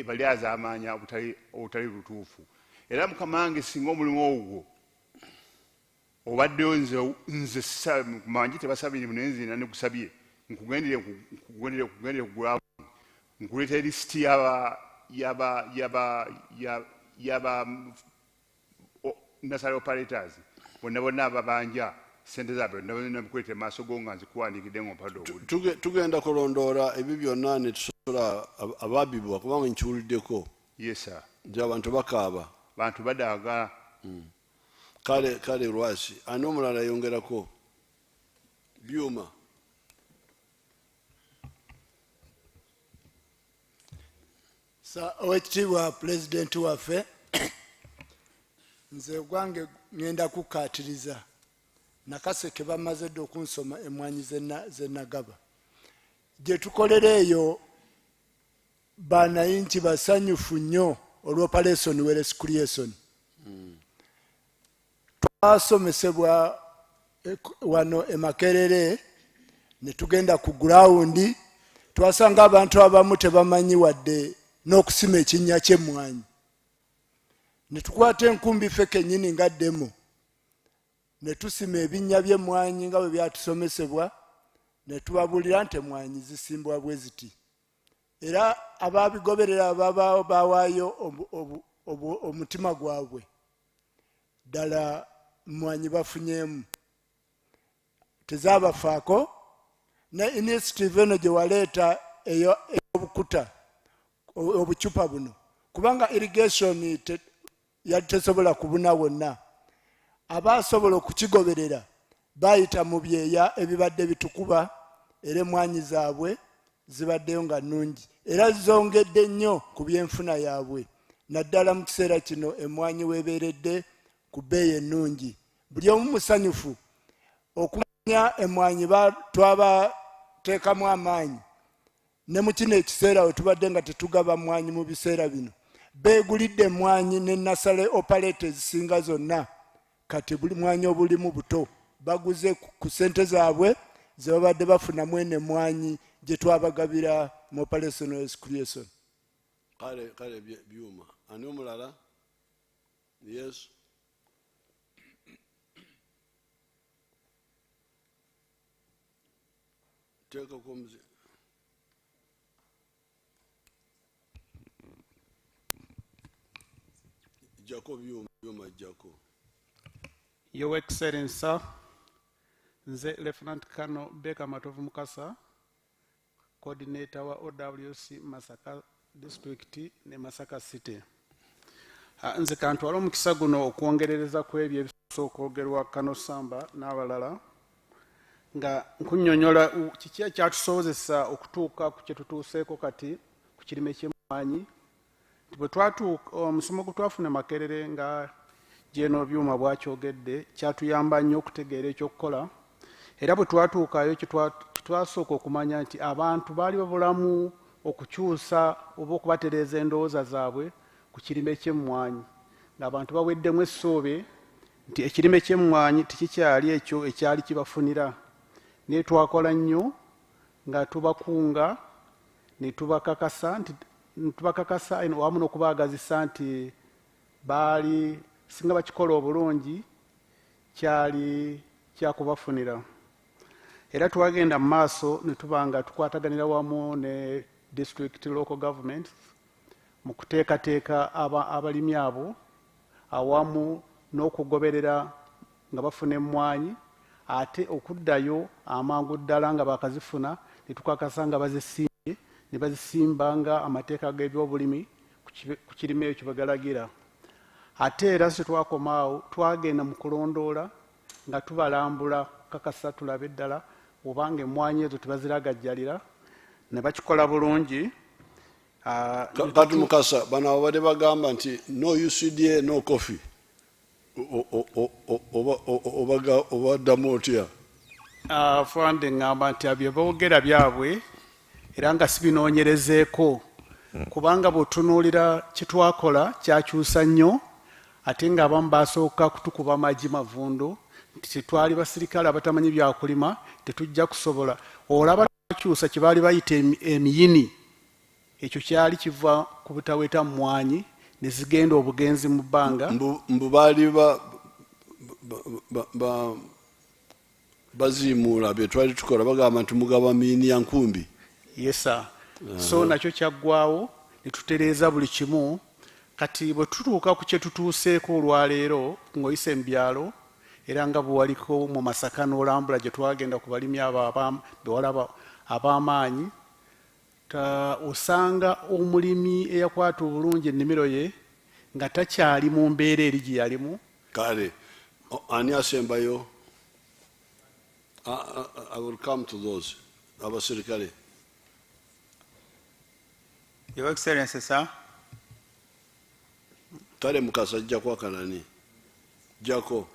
balyaza amaanya obutali lutuufu era mukama wange singa omulimu ogwo obaddeyo nze manji tebasabirimu naye nze nagusabye nkugendere kugulawo nkuleeta lisiti yaba nasale operators bonna ababanja sente zaabwe nabikuleeta maaso go nga nzikuwandiikidde ng'ompadde obudde tugenda kulondoola ebyo byonna ne tusobola ababibwa kubanga nkiwuliddeko yesa nti abantu bakaaba bantu badaaga kale lwasi ani omulala yongerako byuma owekitiibwa pulezidenti waffe nze gwange ngenda kukaatiriza nakaseke bamaze dde okunsoma emmwanyi zenagaba gye tukolera eyo banayinki basanyufu nnyo olw'operation werescreation twasomesebwa wano emakerere ne tugenda ku gurawundi twasanga abantu abamu tebamanyi wadde n'okusima ekinnya ky'emmwanyi ne tukwata enkumbi ffe kennyini nga ddemo ne tusima ebinnya by'emmwanyi nga bwe byatusomesebwa ne tubabuulira nti emmwanyi zisimbwa bwe ziti era ababigoberera bawaayo omutima gwabwe ddala mmwanyi bafunyemu tezaabafaako ne initiative eno gye waleeta ey'obukuta obucupa buno kubanga irrigation yali tesobola kubuna wonna abaasobola okukigoberera bayita mu byeya ebibadde bitukuba era emmwanyi zaabwe zibaddeyo nga nnungi era zongedde nnyo ku byenfuna yaabwe naddala mu kiseera kino emmwanyi weebeeredde ku bbeeyi ennungi buli omu musanyufu okumanya emmwanyi twabateekamu amaanyi ne mu kino ekiseera we tubadde nga tetugaba mmwanyi mu biseera bino beegulidde emmwanyi ne nasale opalete ezisinga zonna kati buli mwanya obulimu buto baguze ku ssente zaabwe ze babadde bafunamu eno emmwanyi gye twabagabira mu operation werescreation. kale byuma ani omulala yes teekako omuze jako byuma jako Your Excellency, sir, nze Lieutenant Colonel Beka Matovu Mukasa, coordinator wa OWC Masaka District ne Masaka City. Nze kantwala omukisa guno okwongerereza ku ebyo ebisooka okwogerwa Kano Samba n'abalala nga nkunnyonnyola kiki ekyatusobozesa okutuuka ku kye tutuuseeko kati ku kirime ky'emmwanyi bwe twatuuka omusomo gwe twafuna Makerere nga gyeno byuma bwakyogedde kyatuyamba nnyo okutegeera ekyokukola era bwe twatuukayo kitwasooka okumanya nti abantu baali babulamu okukyusa oba okubatereeza endowooza zaabwe ku kirime ky'emmwanyi ng'abantu baweddemu essuubi nti ekirime ky'emmwanyi tekikyali ekyo ekyali kibafunira naye twakola nnyo nga tubakunga ne tubakakasa wamu n'okubaagazisa nti baali singa bakikola obulungi kyali kyakubafunira era twagenda mu maaso ne tuba nga tukwataganira wamu ne district local government mu kuteekateeka abalimi abo awamu n'okugoberera nga bafuna emmwanyi ate okuddayo amangu ddala nga bakazifuna ne tukakasa nga bazisimbye ne bazisimbanga amateeka g'ebyobulimi ku kirime ekyo bagalagira. Ate era se twakomaawo twagenda mu kulondoola nga tubalambula kakasa tulabe eddala obanga emmwanyi ezo tebaziragajjalira ne bakikola bulungi. Kati Mukasa bano abadde bagamba nti no UCDA no coffee obaddamu otya? Fande ngamba nti abyo boogera byabwe era nga sibinoonyerezeeko kubanga bw'otunuulira kye twakola kyakyusa nnyo ate ng'abamu basooka kutukuba amagi mavundu nti tetwali basirikale abatamanyi byakulima tetujja kusobola. Olaba bakyusa kye baali bayita emiyini, ekyo kyali kiva ku butaweta mmwanyi ne zigenda obugenzi mu bbanga. Mbu baali baziimuula bye twali tukola bagamba nti mugaba miyini ya nkumbi. Yesa. So nakyo kyaggwaawo ne tutereeza buli kimu. Kati bwe tutuuka ku kye tutuuseeko olwaleero ng'oyise mu byalo era nga bwe waliko mu Masaka n'olambula gye twagenda ku balimi abo bewalaba ab'amaanyi, osanga omulimi eyakwata obulungi ennimiro ye nga takyali mu mbeera eri gye yalimu. Kale ani asembayo? I will come to those. Abasirikale. Your Excellency, sir. Tale Mukasa jako akanani. Jako.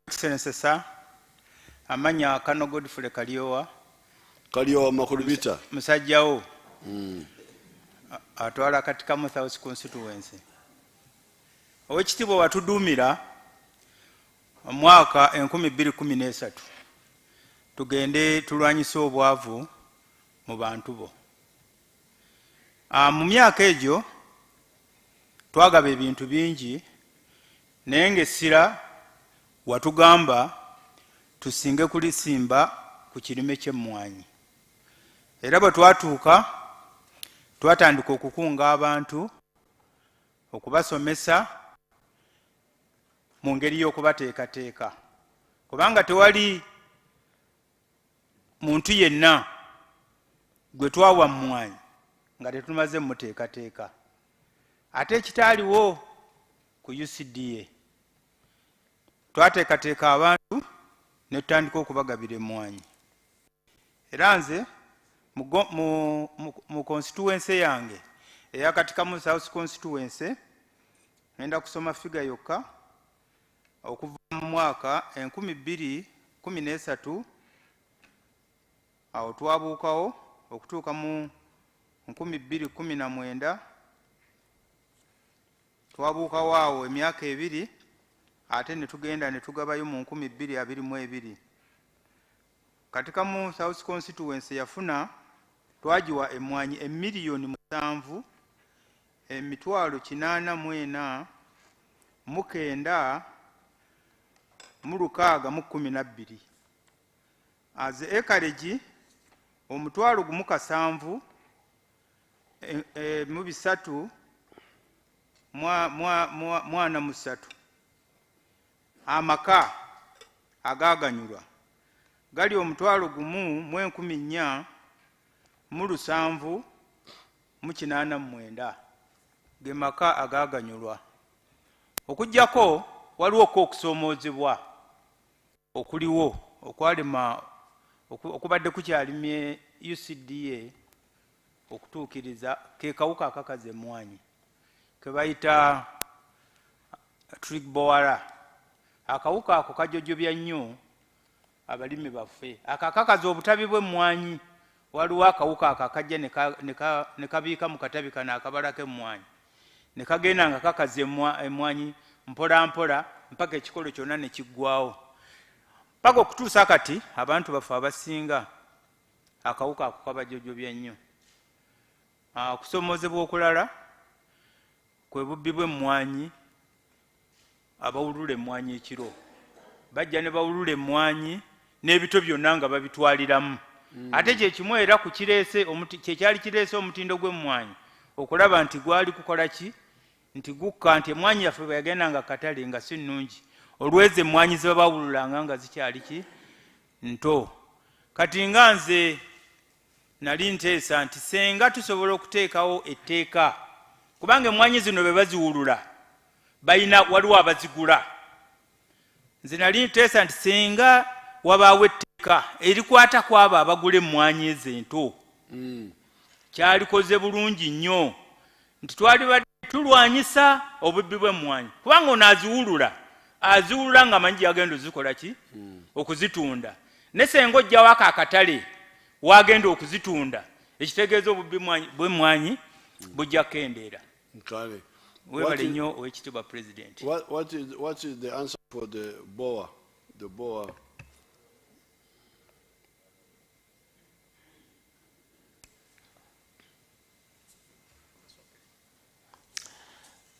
Excellency, sir. Amanya Kano Godfrey Kaliowa. Kaliowa Makulubita. Musajjao. Atwala katika South constituency. Owekitiibwa watudumira mwaka 2013 tugende tulwanyisa obwavu mu bantu bo. Mu myaka egyo twagaba ebintu bingi naye ng'essira watugamba tusinge kulisimba ku kirime ky'emmwanyi. Era bwe twatuuka twatandika okukunga abantu okubasomesa mu ngeri y'okubateekateeka kubanga tewali muntu yenna gwe twawa mmwanyi nga tetumaze muteekateeka. Ate ekitaaliwo ku UCDA twateekateeka abantu ne tutandika okubagabira emmwanyi. Era nze mu constituency yange eyakatikamu South constituency ngenda kusoma figa yokka okuva mu mwaka 2013 awo twabuukawo okutuuka mu 2019 twabuukawo awo emyaka ebiri ate ne tugenda ne tugabayo mu 2022. Katika mu South constituency yafuna twagiwa emmwanyi 1,889,612 as acreage omutwalo gumu 7 mu 3 mwana 3 amaka agaganyulwa gali omutwalo gumu 1,479 ge maka agaganyulwa. Okujjako waliwo okusoomoozebwa okuliwo okwalema okubadde kukyalimye UCDA okutuukiriza ke kawuka akakaza emmwanyi ke bayita trigbowara. Akawuka ako kajojobya nnyo abalimi baffe. Akakakaza obutabi bw'emmwanyi. Waliwo akawuka akakajja ne kabiika mu katabi kano akabalako emmwanyi ne kagenda nga kakaza emmwanyi mpola mpola mpaka ekikolo kyonna ne kiggwawo. Paka okutuusa kati abantu baffe abasinga akawuka ako kabajojobya nnyo. Okusoomoozebwa okulala kwe bubbi bw'emmwanyi. Abawulula emmwanyi ekiro bajja ne bawulula emmwanyi n'ebito byonna nga babitwaliramu. Ate kyekimu era kyekyali kireese omutindo gw'emmwanyi okulaba nti gwali kukola ki nti gukka nti emmwanyi yaffe bwe yagendanga katale nga si nnungi olw'ezo emmwanyi ze babawululanga nga zikyali ki nto. kati nga nze nali nteesa nti senga tusobola okuteekawo etteeka kubanga emmwanyi zino be baziwulula balina waliwo abazigula nze nali nteesa nti senga wabaawo etteeka erikwata ku abo abagula emmwanyi ez'ento kyalikoze bulungi nnyo nti twali badde tulwanyisa obubbi bw'emmwanyi kubanga ono aziwulula nga manyi yagenda ozikola ki okuzitunda ne senga ojjawo ako akatale wagenda okuzitunda ekitegeeza obubbi bw'emmwanyi bujja kukendeera. Webale nnyo owekitiibwa president. What is the answer for the BOA? The BOA.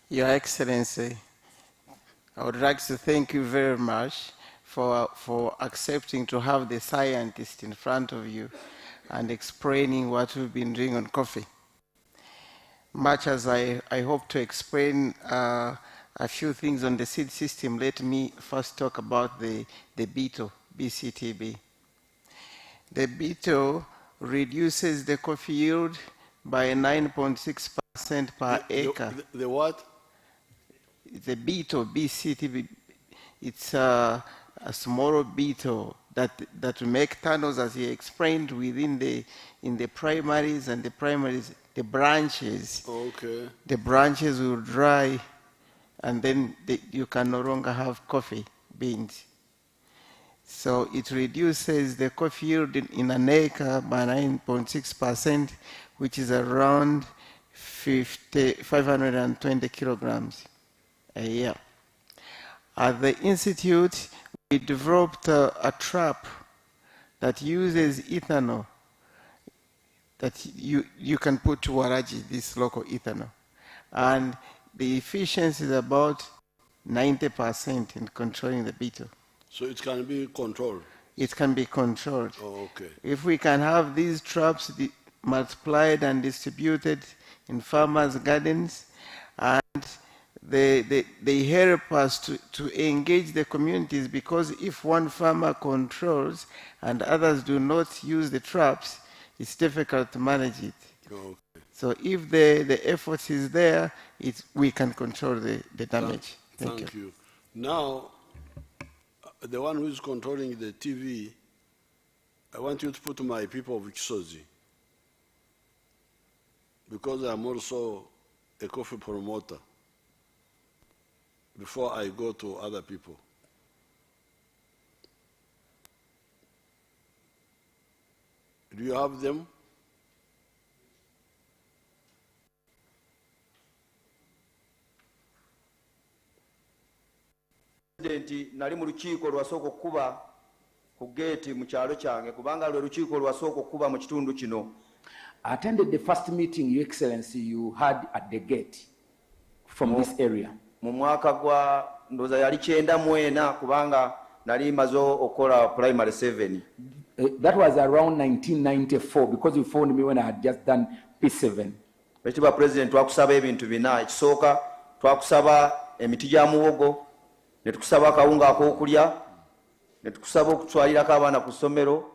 Your Excellency, I would like to thank you very much for accepting to have the scientist in front of you and explaining what we've been doing on coffee. Much as I hope to explain a few things on the seed system, let me first talk about the beetle, BCTB. The beetle reduces the coffee yield by 9.6% per acre. The what? The beetle, BCTB, it's a small beetle that make tunnels, as he explained, within in the primaries, and the branches. Okay. The branches will dry, and then you can no longer have coffee beans. So it reduces the coffee yield in an acre by 9.6%, which is around 520 kilograms a year. At the Institute, we developed a trap that uses ethanol that you can put to waraji, this local ethanol. And the efficiency is about 90% in controlling the beetle. So it can be controlled? It can be controlled. Oh, okay. If we can have these traps multiplied and distributed in farmers' gardens, and they help us to engage the communities, because if one farmer controls and others do not use the traps, it's difficult to manage it. Okay. So if the effort is there, we can control the damage. Thank you. Now, the one who is controlling the TV, I want you to put my people of Kisozi, because I'm also a coffee promoter, before I go to other people. Do you have them? Nali mu lukiiko lwasooka okukuba ku geeti mu kyalo kyange kubanga lwe lukiiko lwasooka okukuba mu kitundu kino. I attended the first meeting, Your Excellency, you had at the gate from this area. Mu mwaka gwa ndowooza yali 94 kubanga nali maze okola primary 7. That was around 1994 because you phoned me when I had just done P7. Ekitiibwa President, twakusaba ebintu bina. Ekisooka twakusaba emiti gya muwogo, ne tukusaba akawunga ak'okulya, ne tukusaba okutwalirako abaana ku ssomero,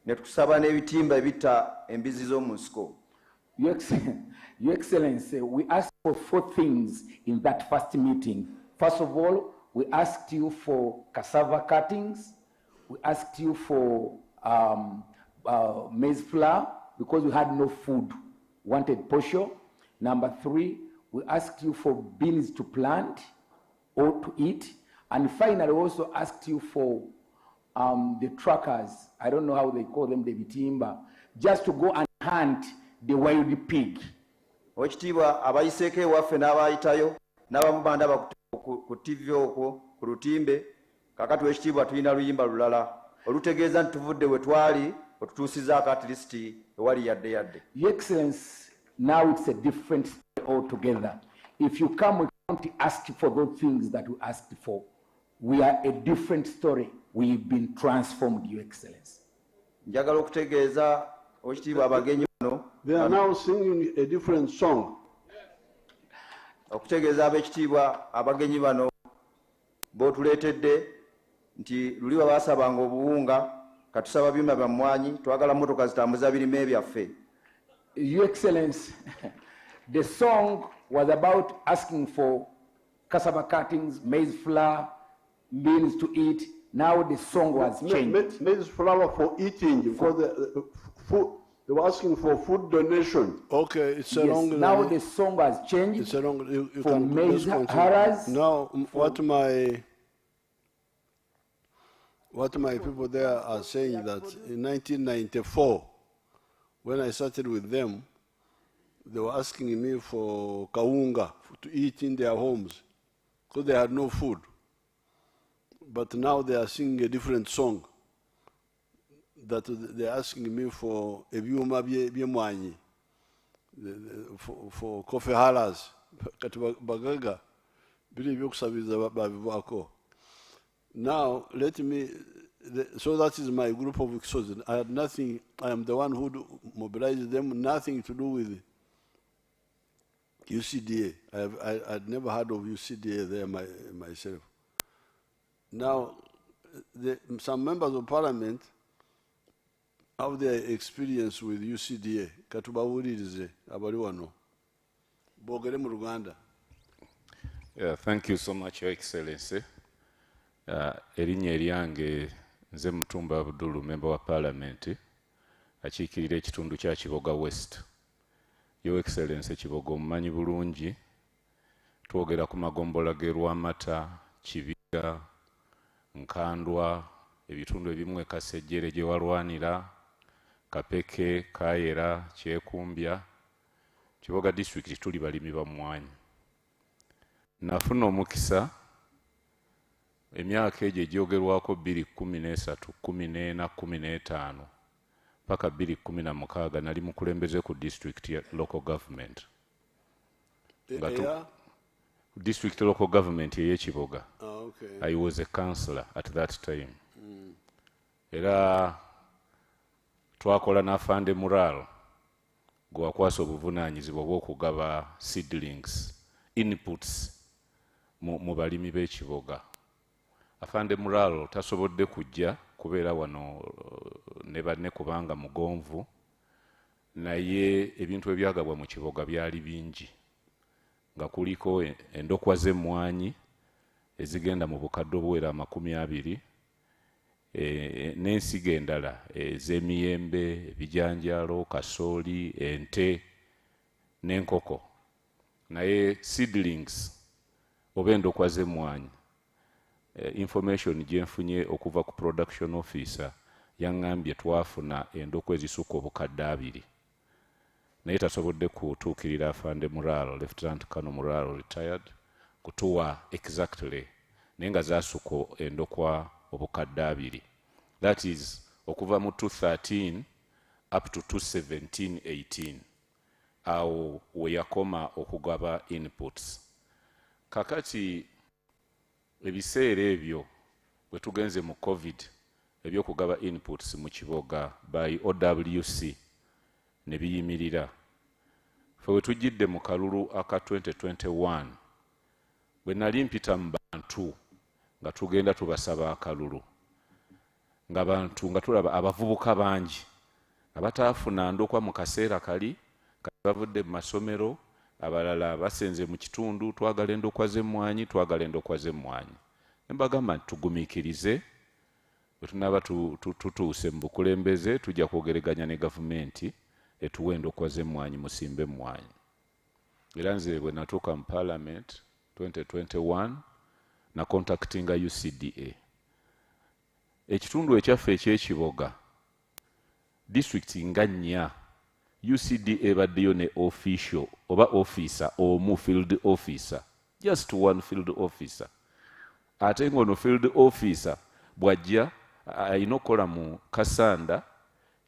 ne tukusaba n'ebitimba ebitta embizi z'omu nsiko. Your Excellency, we asked for 4 things in that first meeting. First of all, we asked you for cassava cuttings. We asked you for maize flour because we had no food, wanted posho. Number 3, we asked you for beans to plant or to eat. And finally, we also asked you for the truckers, I don't know how they call them, the bitimba, just to go and hunt the wild pig. Ekitiibwa abayiseeko ewaffe n'abayitayo n'abamubanda ku TV okwo ku lutimbe, kakati w'ekitiibwa tulina luyimba lulala olutegeeza nti tuvudde we twali otutuusizaako at least ewali yadde. Your Excellency, now it's a different story altogether. If you come, we can't ask for those things that we asked for. We are a different story. We've been transformed, Your Excellency. Njagala okutegeeza ekitiibwa abagenyi bano. They are now singing a different song. Okutegeeza ab'ekitiibwa abagenyi bano b'otuleetedde nti luli bwe baasabanga obuwunga katusaba byuma bya mmwanyi twagala motoka zitambuza birime byaffe. Your Excellency, the song was about asking for cassava cuttings, maize flour, beans to eat. Now the song was changed. Maize flour for eating, for the food. They were asking for food donation. Okay, it's a long. Now the song has changed. It's a long. You for can maize harras. Now, what my people there are saying that in 1994, when I started with them, they were asking me for kaunga to eat in their homes because they had no food. But now they are singing a different song. That they're asking me for ebyuma byemwanyi, for coffee halas, bagaga, bili byokusabiza babivako. Now let me. So that is my group of exorcists. I had nothing. I am the one who mobilized them. Nothing to do with UCDA. I'd never heard of UCDA there myself. Now, some members of parliament have their experience with UCDA. Katubawulirize abali wano. Bogere mu Ruganda. Yeah, thank you so much, Your Excellency. Erinnya eryange nze Mutumba Abdul, member wa parliament, akiikirira ekitundu kya Kiboga West. Your Excellency, Kiboga omumanyi bulungi, twogera ku magombola ge Lwamata, Kibiga, Nkandwa, ebitundu ebimu Kasejjere gye walwanira, Kapeke, Kayera, Kyekumbya, Kiboga district tuli balimi ba mmwanyi. Nafuna omukisa emyaka egyo egyogerwako 2013, 14, 15 paka 2016 nali mukulembeze ku district ya local government. District local government ye Kiboga. Okay. I was a councillor at that time. Era twakola na Afande Mural gwakwasa obuvunaanyizibwa bw'okugaba seedlings, inputs mu balimi b'e Kiboga. Afande Mural tasobodde kujja kubeera wano ne banne kubanga mugonvu, naye ebintu ebyagabwa mu Kiboga byali bingi, nga kuliko endokwa z'emmwanyi ezigenda mu bukadde obuwera 20, n'ensigo endala ez'emiyembe, ebijanjaalo, kasooli, ente n'enkoko. Naye seedlings oba endokwa z'emmwanyi, information gyenfunye okuva ku production officer yaŋŋambye twafuna endokwa ezisukka obukadde 2, naye tasobodde kutuukirira Afande Mural, Lieutenant Colonel Mural retired, kutuwa exactly naye nga zaasukka endokwa obukadde 2. That is okuva mu 2013 up to 2017-18 awo we yakoma okugaba inputs. Kakati ebiseera ebyo bwe tugenze mu COVID ebyokugaba inputs mu Kiboga by OWC ne biyimirira. Fe we tujjidde mu kalulu aka 2021 bwe nali mpita mu bantu nga tugenda tubasaba akalulu, nga bantu nga tulaba abavubuka bangi abataafuna ndokwa mu kaseera kali bavudde mu masomero, abalala basenze mu kitundu, twagala endokwa z'emmwanyi, twagala endokwa z'emmwanyi. Embagamba nti tugumiikirize, bwe tunaaba tutuuse mu bukulembeze tujja kwogeraganya ne gavumenti etuwa endokwa z'emmwanyi, musimbe emmwanyi. Era nze bwe natuuka mu parliament 2021 na contactinga UCDA. Ekitundu ekyaffe eky'Ekiboga district nga 4 UCDA baddeyo ne official oba officer omu, field officer, just one field officer. Ate ngono field officer bwajja ayina okukola mu Kasanda,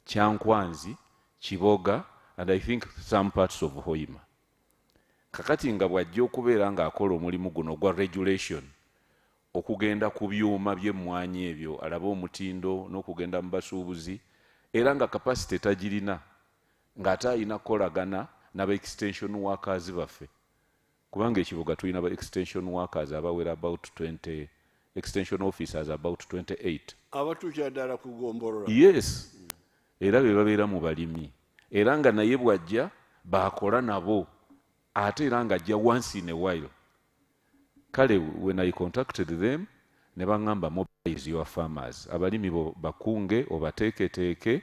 Kyankwanzi, Kiboga and I think some parts of Hoima. Kakati nga bwajja okubeera ng'akola omulimu guno gwa regulation, okugenda ku byuma by'emmwanyi ebyo, alaba omutindo n'okugenda mu basuubuzi, era nga capacity tagirina, ng'ate ayina kukolagana n'aba extension workers baffe. Kubanga ekibuga tulina ba extension workers abawera about 20, extension officers about 28 abatuukira ddala kugombolola. Yes. Era be babeera mu balimi. Era nga naye bw'ajja baakola nabo. Ate era ng'ajja once in a while. Kale, when I contacted them, ne baŋŋamba mobilize your farmers. Abalimi bakunge obateeketeeke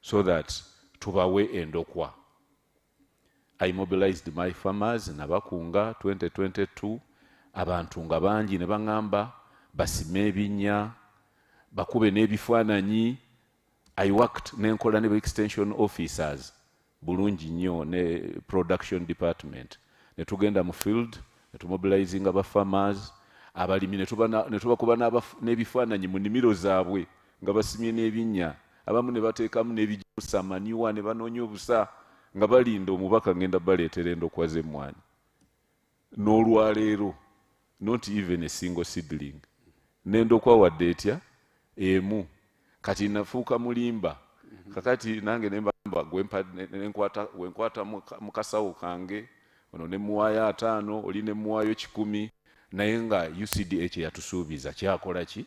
so that tubawe endokwa. I mobilized my farmers nabakunga 2022. Abantu nga bangi ne baŋŋamba basime ebinnya, bakube n'ebifaananyi. I worked n'enkola ne extension officers bulungi nnyo ne production department. Ne tugenda mu field, ne tumobilizing aba farmers, abalimi ne tubakuba n'ebifaananyi mu nnimiro zaabwe nga basimye n'ebinnya. Abamu ne bateekamu n'ebijimusa manure ne banoonya obusa nga balinda omubaka ngenda baleetera endokwa z'emmwanyi. N'olwaleero, not even a single seedling. N'endokwa wadde etya emu. Kati nafuuka mulimba. Kakati nange nembamba wenkwata mu kasawo kange, ono ne muwaayo 5, oli ne muwaayo 10, naye nga UCDA kye yatusuubiza kyakola ki?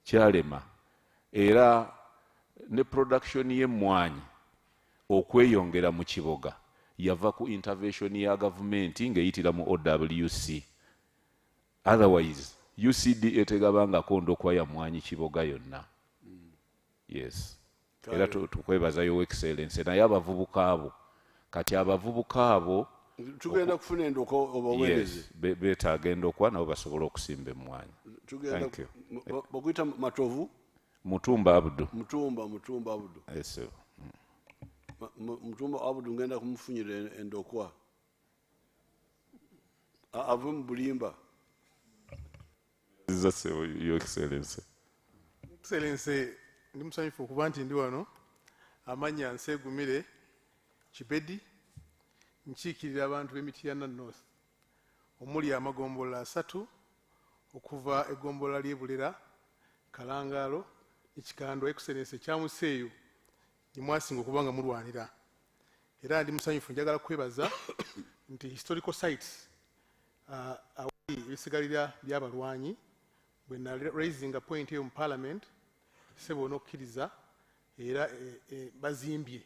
Kyalema. Era ne production y'emmwanyi okweyongera mu kiboga yava ku intervention ya gavumenti ng'eyitira mu OWC. Otherwise, UCDA tegabangako ndokwa ya mmwanyi kiboga yonna. Yes. Era tukwebaza yo excellence naye abavubuka abo. Kati abavubuka abo tugenda kufuna endokwa obaweereze. Yes, beetaaga endokwa nabo basobola okusimba emmwanyi. Tugenda bakuyita Matovu? Mutumba Abdu. Mutumba Abdu. Yes, sir. Mutumba Abdu ngenda kumufunyira endokwa. Ave mu Bulimba. That's your excellence. Excellence, ndi musanyufu okuba nti ndi wano. Amanya Nsegumire Kibedi, nkiikirira abantu b'Emityana North. Omuli amagombola 3 okuva egombola ly'e Bulera, Kalangalo, ekikando excellence kyamuseeyo nimwasinga okuba nga mulwanira. Era ndi musanyufu njagala kwebaza nti historical sites awali ebisigalira by'abalwanyi when raising a point in parliament sebo nokkiriza era bazimbye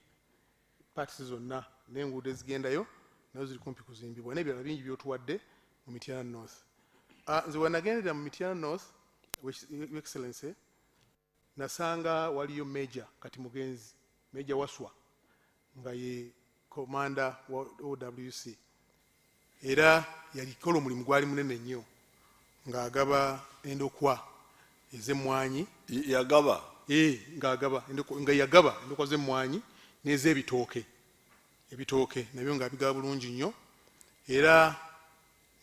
parties zonna n'enguudo ezigendayo nazo ziri kumpi kuzimbibwa n'ebirala bingi byotuwadde mu Mityana North. Nze wanagendera mu Mityana North, Your Excellency, nasanga waliyo Major kati mugenzi, Major Waswa nga ye komanda wa OWC. Era yalikola omulimu gwali munene nnyo ng'agaba endokwa ez'emmwanyi. Yagaba? Nga yagaba endokwa z'emmwanyi n'ez'ebitooke. Ebitooke nabyo nga bigaba bulungi nnyo. Era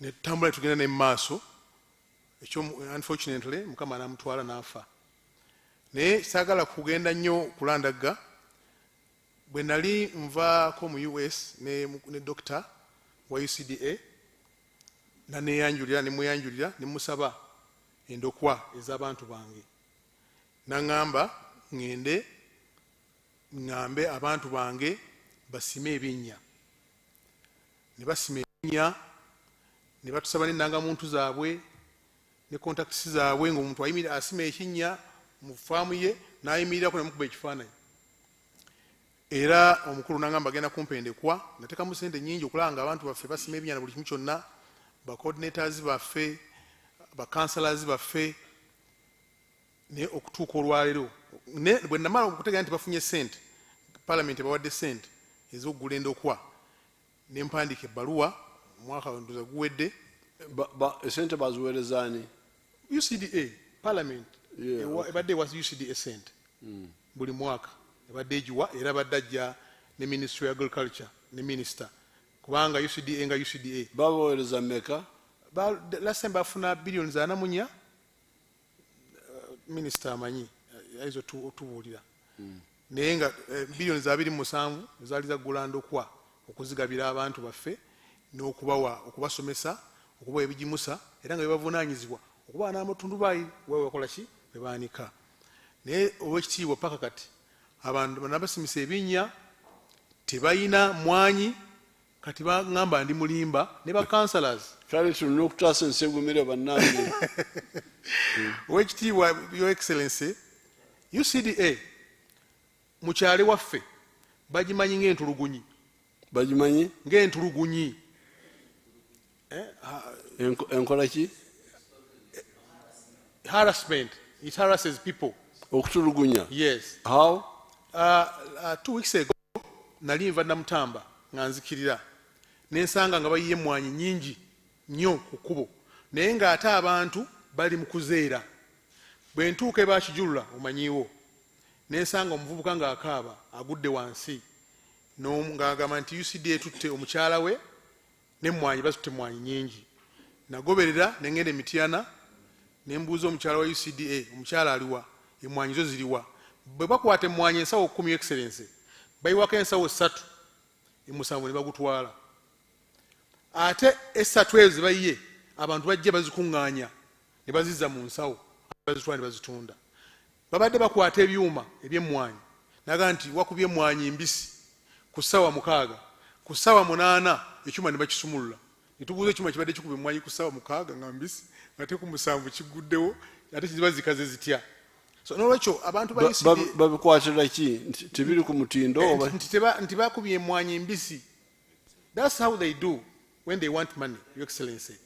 ne tambula tugenda ne maaso. Ekyo unfortunately Mukama n'amutwala n'afa. Naye saagala kugenda nnyo kulandagga. Bwe nali nvaako mu US ne doctor wa UCDA naneyanjulira nemuyanjulira nemusaba endokwa ez'abantu bange. Naŋŋamba ŋŋende ŋŋambe abantu bange basime ebinnya. Ne basima ebinnya ne batusaba n'ennangamuntu zaabwe ne contacts zaabwe ng'omuntu ayimirira asima ekinnya mu faamu ye n'ayimirirako ne mukuba ekifaananyi. Era omukulu n'agamba agenda kumpendekwa, nateekamu ssente nnyingi okulaba nga abantu baffe basima ebinnya na buli kimu kyonna, ba coordinators baffe, ba councillors baffe, ne okutuuka olwaleero. Bwe namala okutegeera nti bafunye ssente, parliament bawadde ssente ez'okugula endokwa, ne mpandiika ebbaluwa omwaka ndoza guwedde. Ssente baziweerezaani? UCDA, parliament ebadde ewa UCDA ssente buli mwaka. Ebadde egiwa era badde ajja ne Ministry of Agriculture ne Minister. Kubanga UCDA nga UCDA. Babaweereza mmeka? Last time bafuna billions 4. Minister amanyi aizo tubuulira. Naye nga billions 27 zaali zaggula ndokwa okuzigabira abantu baffe n'okubawa okubasomesa okubawa ebijimusa era nga bebavunaanyizibwa okubawa n'amatundubaali wewe wakola ki bebaanika. Naye ow'ekitiibwa paka kati abantu nabasimisa ebinnya tebayina mwanyi kati baŋŋamba ndi mulimba ne ba councillors. Kale tulina okutaasa Nsegumire bannange. Ow'ekitiibwa Your Excellency, UCDA mukyale waffe bagimanyi ng'entulugunyi. Bagimanyi ng'entulugunyi. Enkola ki? Harassment. It harasses people. Okutulugunya. Yes. How? 2 weeks ago nali nva Namutamba nga nzikirira nensanga nga bayiye emmwanyi nnyingi nnyo ku kkubo naye ng'ate abantu bali mu kuzeera. Bwe ntuuka bakijulula omanyiiwo nensanga omuvubuka ng'akaaba agudde wansi ng'agamba nti UCDA tutte omukyala we n'emmwanyi basutte emmwanyi nnyingi. Nagoberera ne ngenda Mityana ne mbuuza omukyala wa UCDA, omukyala aliwa, emmwanyi zo ziriwa? Bwe bakwata emmwanyi ensawo 10 excellence bayiwako ensawo 3 emusanvu ne bagutwala. Ate esatu ezo ze bayiye abantu bajja bazikuŋŋaanya ne bazizza mu nsawo bazitwala ne bazitunda. Babadde bakwata ebyuma eby'emmwanyi naga nti wakubye emmwanyi mbisi ku ssaawa 6 ku ssaawa 8 ekyuma ne bakisumulula. Ne tubuuza ekyuma kibadde kikuba emmwanyi ku ssaawa 6 nga mbisi ate ku 7 kiguddewo ate kiziba zikaze zitya. So n'olwekyo abantu babikwatira ki tebiri ku mutindo oba nti bakubye emmwanyi mbisi. That's how they do when they want money, Your Excellency.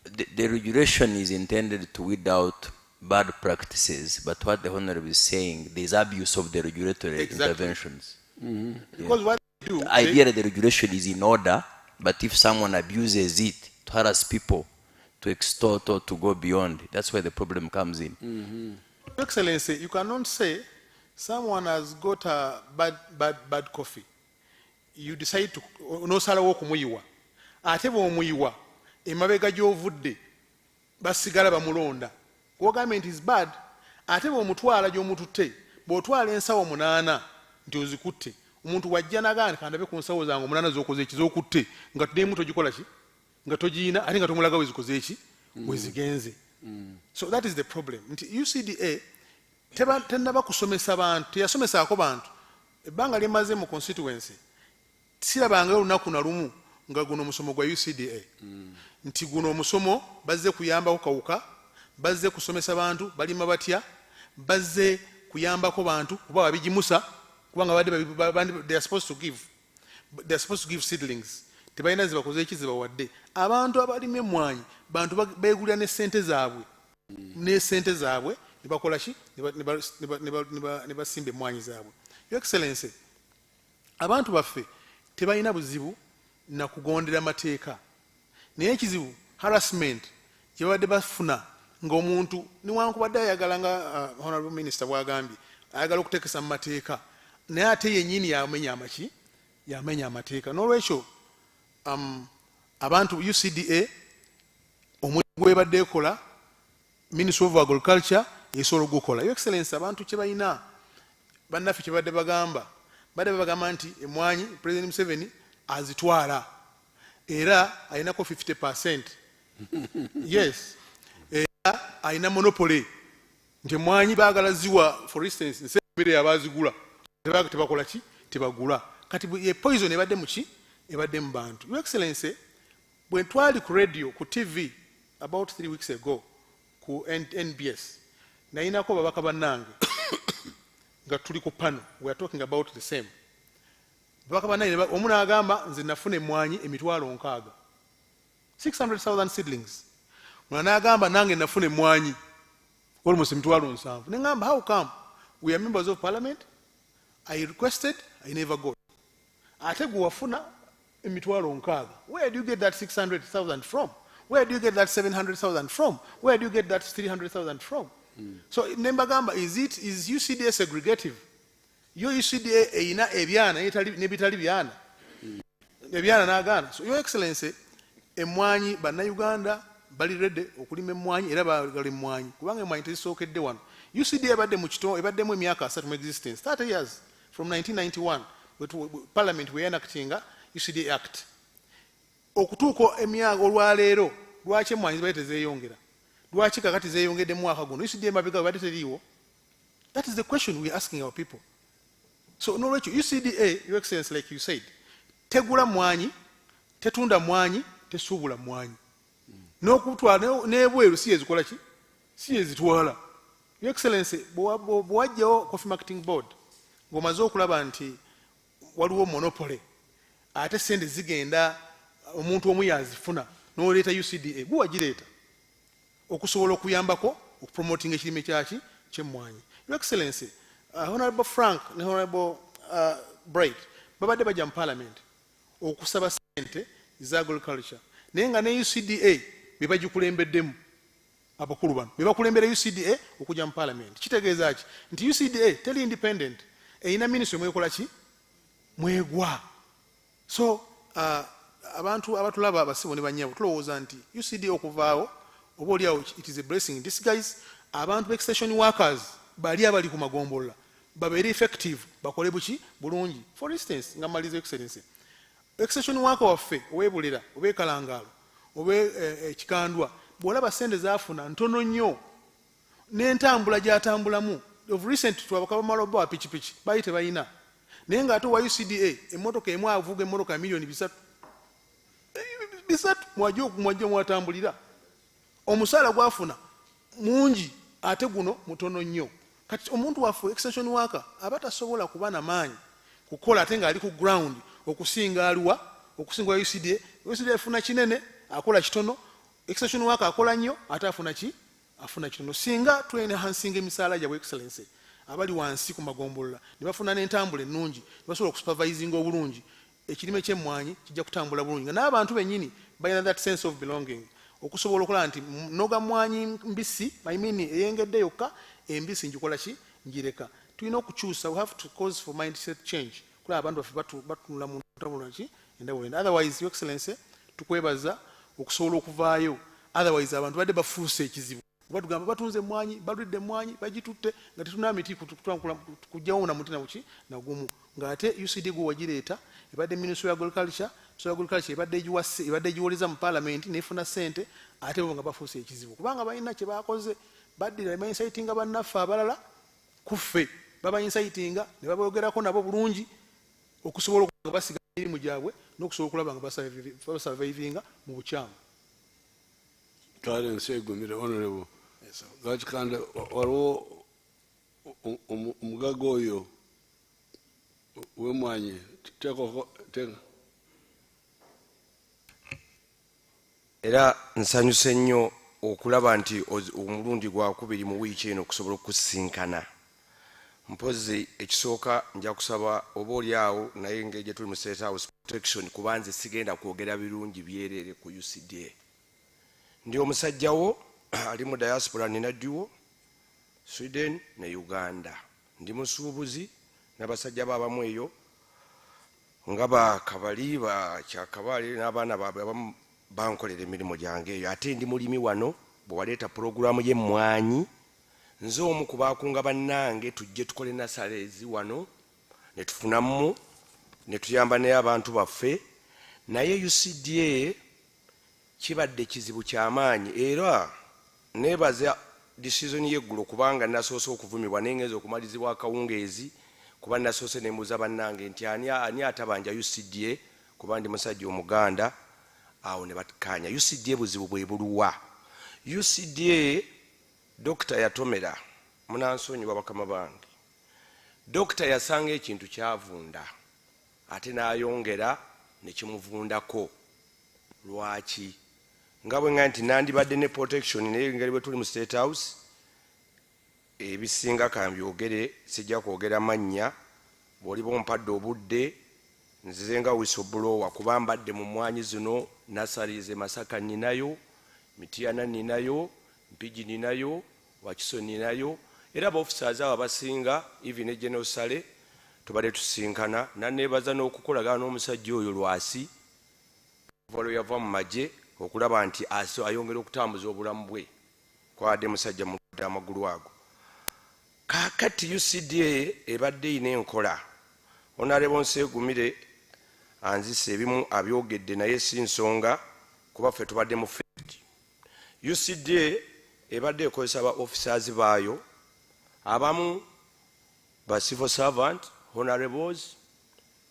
The regulation is intended to weed out bad practices, but what the Honorable is saying, there is abuse of the regulatory interventions. Because what they do, ideally the regulation is in order, but if someone abuses it to harass people, to extort or to go beyond, that's where the problem comes in. Your Excellency, you cannot say someone has got a bad coffee. You decide to nosalawo okumuyiwa. Ate bw'omuyiwa emabega gy'ovudde basigala bamulonda. Government is bad. Ate bw'omutwala gy'omututte bw'otwala ensawo 8 nti ozikutte omuntu wajja nagana kandabe ku nsawo zange 8 z'okoze ekizookutte nga tudemu togikola ki nga togiina ate nga tomulaga wezikoze eki wezigenze. So that is the problem. Nti UCDA tennaba kusomesa bantu, teyasomesaako bantu. Ebbanga lyemaze mu constituency sirabanga olunaku na lumu nga guno omusomo gwa UCDA nti guno omusomo bazze kuyambako kawuka, bazze kusomesa bantu balima batya, bazze kuyambako bantu kuba babigimusa kubanga they are supposed to give seedlings. Tebalina zibakoze eki zibawadde. Abantu abalima emmwanyi bantu beegulira ne ssente zaabwe ne bakola ki ne basimba emmwanyi zaabwe. Your Excellency, abantu baffe tebalina buzibu na kugondera mateeka naye ekizibu harassment gye babadde bafuna ng'omuntu niwankubadde ayagala nga Honorable Minister bw'agambye ayagala okuteekesa mu mateeka naye ate yennyini yamenya amateeka. N'olwekyo abantu UCDA omulimu gwebadde ekola Ministry of Agriculture esobola ogukola. Your Excellency, abantu kye balina bannaffe kye badde bagamba nti emmwanyi President Museveni azitwala era alinako 50%. Yes. Era alina monopoly nti emmwanyi baagala ziwa for instance nsembere abazigula tebakola ki tebagula kati ye poison ebadde muki ebadde mu bantu. Your Excellency, bwe twali ku radio ku TV about 3 weeks ago ku NBS nayinako babaka bannange nga tuli ku pano, we are talking about the same. Babaka bannange omu n'agamba nze nafuna emmwanyi emitwalo 600, 600,000 seedlings. Mwana n'agamba nange nafuna emmwanyi almost emitwalo 7. Ne ngamba how come we are members of parliament, I requested, I never got. Ate gwe wafuna emitwalo 600, where do you get that 600,000 from? Where do you get that 700,000 from? Where do you get that 300,000 from? So nembagamba, is UCDA segregative? Yo UCDA eina ebyana nebitali byana ebyana n'agaana. So Your Excellency, emmwanyi bannayuganda bali redde okulima emmwanyi era bagala emmwanyi kubanga emmwanyi tezisookedde wano. UCDA ebaddemu emyaka 3 mu existence, 30 years from 1991 Parliament we enactinga UCDA Act. Okutuuka emyaka olwaleero lwaki emmwanyi zibadde tezeeyongera? Lwaki kakati zeeyongedde mu mwaka guno? UCDA mabega badde teriiwo? That is the question we are asking our people. So n'olwekyo UCDA, Your Excellency, like you said, tegula mmwanyi, tetunda mmwanyi, tesuubula mmwanyi. N'okutwala n'ebweru si ezikola ki? si ezitwala. Your Excellency, bw'wajjawo coffee marketing board ng'omaze okulaba nti waliwo monopoly ate sente zigenda omuntu omu yazifuna n'oleeta UCDA buwagireeta okusobola okuyambako okupromotinga ekirime ky'emmwanyi. Your Excellency, Honorable Frank ne Honorable Bright babadde bajja mu Parliament okusaba sente za agriculture naye nga ne UCDA be bagikulembeddemu abakulu bano be bakulembera UCDA okujja mu Parliament. Kitegeeza ki nti UCDA teri independent eyina ministry mwekola ki mwegwa. So abantu abatulaba abasibo ne banyabo tulowooza nti UCDA okuvaawo oba oliawo it is a blessing in disguise. Abantu extension workers bali abali ku magombola babeere effective bakole buki bulungi. For instance nga maliza Excellency, extension worker waffe owebulira obeekalangaalo obekikandwa bw'olaba sente zaafuna ntono nnyo n'entambula gy'atambulamu. Of recent twabaka bamala oba pikipiki baali tebalina naye ng'ate wa UCDA emmotoka emu avuga emmotoka miliyoni 3 mwajja mwatambulira omusaala gwafuna mungi ate guno mutono nnyo. Kati omuntu waffe extension worker aba tasobola kuba na maanyi kukola ate ng'ali ku ground okusinga aliwa okusinga UCDA. UCDA afuna kinene akola kitono, extension worker akola nnyo ate afuna kitono. Singa twenehansinga emisaala gyabwe Excellency abali wansi ku magombolola ne bafuna n'entambula ennungi ne basobola okusupervisinga obulungi ekirime ky'emmwanyi kijja kutambula bulungi nga n'abantu bennyini balina that sense of belonging okusobola okulaba nti noga mmwanyi mbisi eyengedde yokka embisi njikola ki njireka. Tulina okukyusa, we have to cause for mindset change kulaba abantu baffe batunula mu ntambula ki endawula. Otherwise Your Excellency tukwebaza okusobola okuvaayo, otherwise abantu badde bafuuse ekizibu batugamba batunze emmwanyi baludde emmwanyi bagitutte nga tetuna miti kujjawo na muti na gumu ng'ate UCD gwe wagireeta ebadde Ministry of Agriculture ebadde egiwoleza mu Parliament nefuna ssente ate bo nga bafuuse ekizibu kubanga balina kye baakoze baddira bainsightinga bannaffe abalala kuffe babainsightinga ne babogerako nabo bulungi okusobola okuba nga basiga emirimu gyabwe n'okusobola okulaba nga basurvivinga mu bukyamu. Kale nsegumire honorable lwaki kandi waliwo omugaga oyo w'emmwanyi teka. Era nsanyuse nnyo okulaba nti omulundi gwakubiri mu wiiki eno okusobola okusinkana. Mpozi ekisooka nja kusaba oba oliawo naye ngeri gye tuli mu State House protection kubanze sigenda kwogera birungi byerere ku UCDA. Ndi omusajjawo ali mu diaspora nina dduwo Sweden ne Uganda. Ndi musuubuzi n'abasajja baabamu eyo nga bakabali bakyakabali n'abaana baabwe abamu bankolera emirimu gyange eyo. Ate ndi mulimi wano bwe waleeta puroguramu y'emmwanyi nze omu ku baakunga bannange tujje tukole na salaries wano ne tufunamu ne tuyamba naye abantu baffe naye UCDA kibadde kizibu ky'amaanyi era nebaza decision y'eggulu kubanga nasoose okuvumibwa n'engeza okumalizibwa akawungeezi kuba nasoose nembuuza bannange nti ani atabanja UCDA kuba ndi musajja Omuganda awo ne batkanya. UCDA buzibu bwe buluwa. UCDA Dr. Yatomera munansonyiwa bakama bange. Dr. yasanga ekintu kyavunda ate n'ayongera ne kimuvundako. Lwaki? Nga bwe nga nti nandibadde ne protection naye ngeri bwe tuli mu State House ebisinga kambyogere sijja kwogera mannya bw'oliba ompadde obudde nzize nga whistleblower kuba mbadde mu mmwanyi zino salaries Masaka ninayo, Mityana ninayo, Mpigi ninayo, Wakiso ninayo era officers abo abasinga even General Sale tubadde tusinkana nanebaza n'okukolagana n'omusajja oyo Lwasi volo yava mu magye okulaba nti ayongera okutambuza obulamu bwe kwadde musajja mu amagulu ago. Kaakati UCDA ebadde ine enkola Honorable Nsegumire anzise ebimu abyogedde naye si nsonga kuba ffe tubadde mu field. UCDA ebadde ekozesa ba officers baayo abamu ba civil servant honorables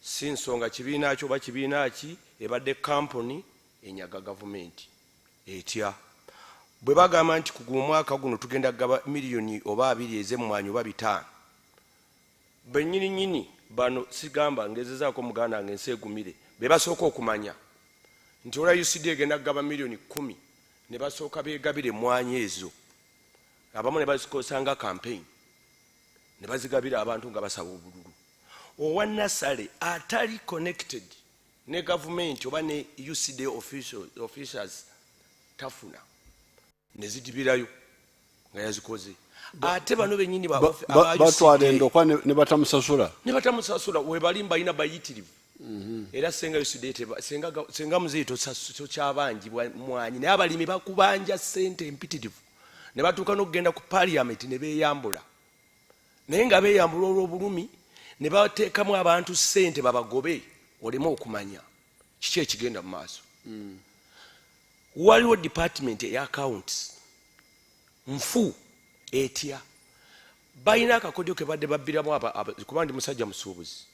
si nsonga kibiina kyo ba kibiina ki ebadde company enyaga government etya bwe bagamba nti ku mwaka guno tugenda gaba miliyoni oba 2 ez'emmwanyi oba 5 bennyini bano sigamba ngezezaako muganda nga ensi egumire be basooka okumanya nti olwa UCD egenda gaba miliyoni 10 ne basooka beegabira emmwanyi ezo abamu ne bazikozesanga campaign ne bazigabira abantu nga basaba obululu owa nasale atali connected ne government oba ne UCD officials tafuna ne zidibirayo nga yazikoze ate bano bennyini batwala endokwa ne batamusasula webali mbalina bayitirivu era senga UCD senga muzeeto kyabangi mwanyi naye abalimi bakubanja ssente empitirivu ne batuuka n'okugenda ku parliament ne beeyambula naye nga beeyambula olw'obulumi ne bateekamu abantu ssente babagobe oleme okumanya kiki ekigenda mu maaso waliwo department eya accounts nfu etya balina akakodyo ke badde babbiramu kuba ndi musajja musuubuzi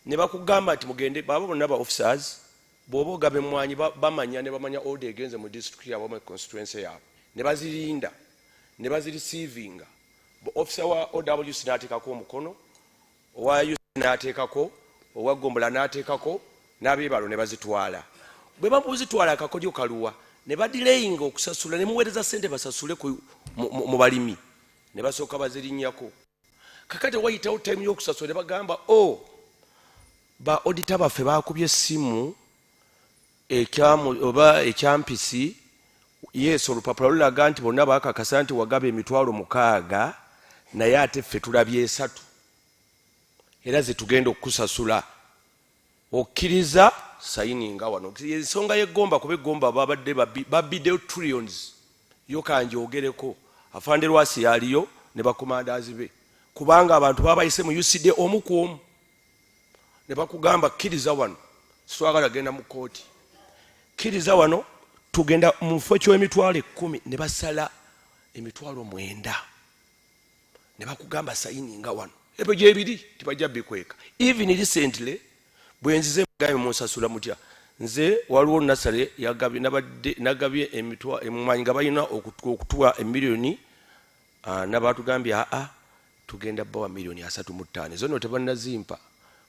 ne bakugamba nti mugende baba bonna ba officers bw'oba ogaba emmwanyi bamanya ne bamanya order egenze mu district yaabwe mu constituency yaabwe ne bazirinda ne bazirecevinga officer wa OWC n'ateekako omukono owa UC n'ateekako owa Gombola n'ateekako n'abeebalo ne bazitwala bwe bamuzitwala akakodyo kaluwa ne badireyinga okusasula ne muweereza ssente basasule mu balimi ne basooka bazirinnyako kakati wayitawo time y'okusasula ne bagamba ba auditor baffe baakubye essimu oba ekyampisi yes olupapula lulaga nti bonna baakakasa nti wagaba emitwalo 6 naye ate ffe tulabye 3 era zetugenda okukusasula okkiriza sayininga wano ensonga y'eggomba kuba eggomba babadde babiddeyo trillions yokanje ogereko afande Lwasi yaliyo ne bakomandazi be kubanga abantu babayise mu UCD omu ku omu ne bakugamba kkiriza wano sitwagala genda mu kooti kkiriza wano tugenda mu kifo ky'emitwalo 10 ne basala emitwalo 9 ne bakugamba sayininga wano ebyo gyebiri tibajja bikweka even recently bwenzize mugabe munsasula mutya nze waliwo nasale nagabye emmwanyi nga balina okutuwa emiliyoni nabatugambye tugenda bawa miliyoni 35 zono tebanazimpa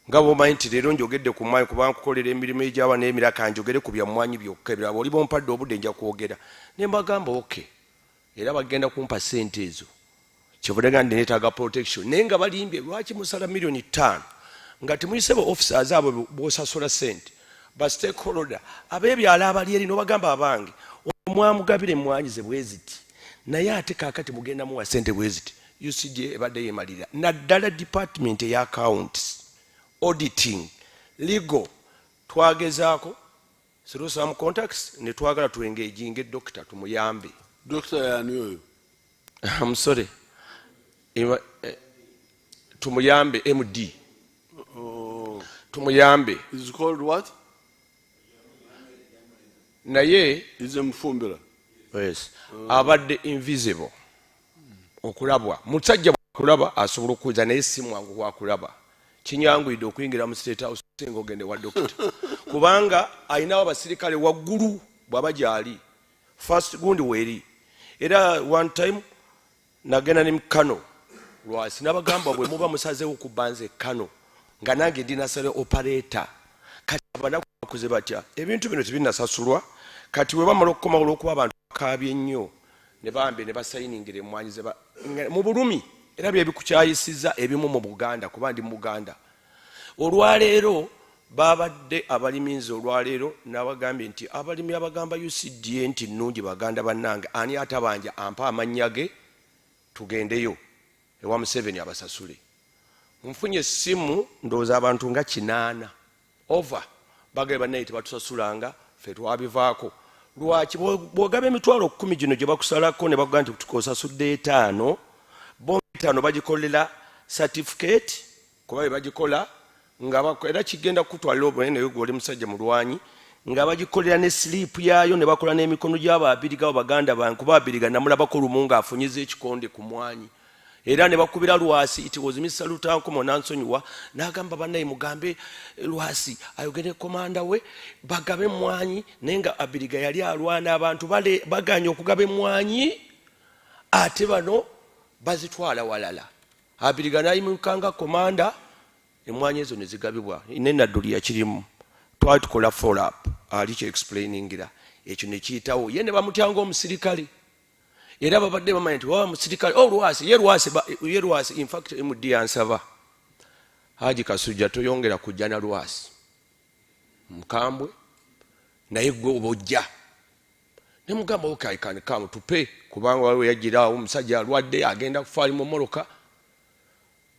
nga bwomanyi nti leero njogedde ku mwanyi kubanga nkukolera emirimu egyawa n'emiraka njogere ku bya mwanyi byokka ebirala oli bompadde obudde nja kwogera ne mbagamba okay era bagenda kumpa ssente ezo kyevudde nga neetaaga protection naye nga balimbye lwaki musala miliyoni 5 nga temuyise ba officers abo bosasula ssente ba stakeholder abeebyala abali eri n'obagamba abange omwamugabire emmwanyi ze bweziti naye ate kaakati mugenda muwa ssente bweziti UCD ebadde yeemalira naddala department eya accounts auditing legal twagezaako through some contacts ne twagala tuengaging doctor tumuyambe doctor yani oyo I'm sorry tumuyambe MD tumuyambe is called what naye is mfumbira yes abadde invisible okulabwa musajja kulaba asobola okuza naye si mwangu wakulaba kinyanguyidde okuyingira mu state house singa ogende wa doctor kubanga ayinawo abasirikale waggulu bw'aba gyali first gundi weeri era one time nagenda ne mukano Lwasi nabagamba bwe muba musazeewo kubanze Kano nga nange ndi nasale operator kati abanaku bakuze batya ebintu bino tebinasasulwa kati we bamala okukoma olw'okuba abantu bakabye nnyo ne bambe ne basayiningire emmwanyi ze mu bulumi era bye bikukyayisiza ebimu mu Buganda kuba ndi mu Buganda olwaleero babadde abaliminzi olwaleero n'abagambye nti abalimi abagamba UCDA nti nnungi baganda bannange ani atabanja ampa amannya ge tugendeyo ewa Museveni abasasule nfunye essimu ndowooza abantu nga 8 over bagabe bannaye tebatusasulanga ffe twabivaako lwaki bw'ogaba emitwalo 10 gino gye bakusalako ne bakuga nti tukosasudde 5 bo 5 bagikolera certificate kuba bye bagikola nga era kigenda kutwalira obweneyo gwoli musajja mulwanyi nga bagikolera ne slip yaayo ne bakola n'emikono gy'abaabiriga baganda banku baabiriga namulabako lumu ng'afunyiza ekikonde ku mwanyi era ne bakubira Lwasi, it was Mr. Lutankomo nansonyiwa n'agamba bannaye mugambe Lwasi ayogere komanda we bagabe emmwanyi naye nga Abiriga yali alwana abantu baganya okugaba emmwanyi ate bano bazitwala walala. Abiriga n'ayimukanga komanda emmwanyi ezo ne zigabibwa Nadduli yakirimu. Twali tukola follow up ali kye explainingira ekyo ne kiyitawo ye ne bamutyanga omusirikale era babadde bamanyi nti wa musirikale Lwasi ye Lwasi in fact MD yansaba Haji Kasujja toyongera kujja na Lwasi mukambwe naye gwe obojja ne mugamba okay can come tupe kubanga waliwo yajjiraawo omusajja alwadde agenda kufaali mu moroka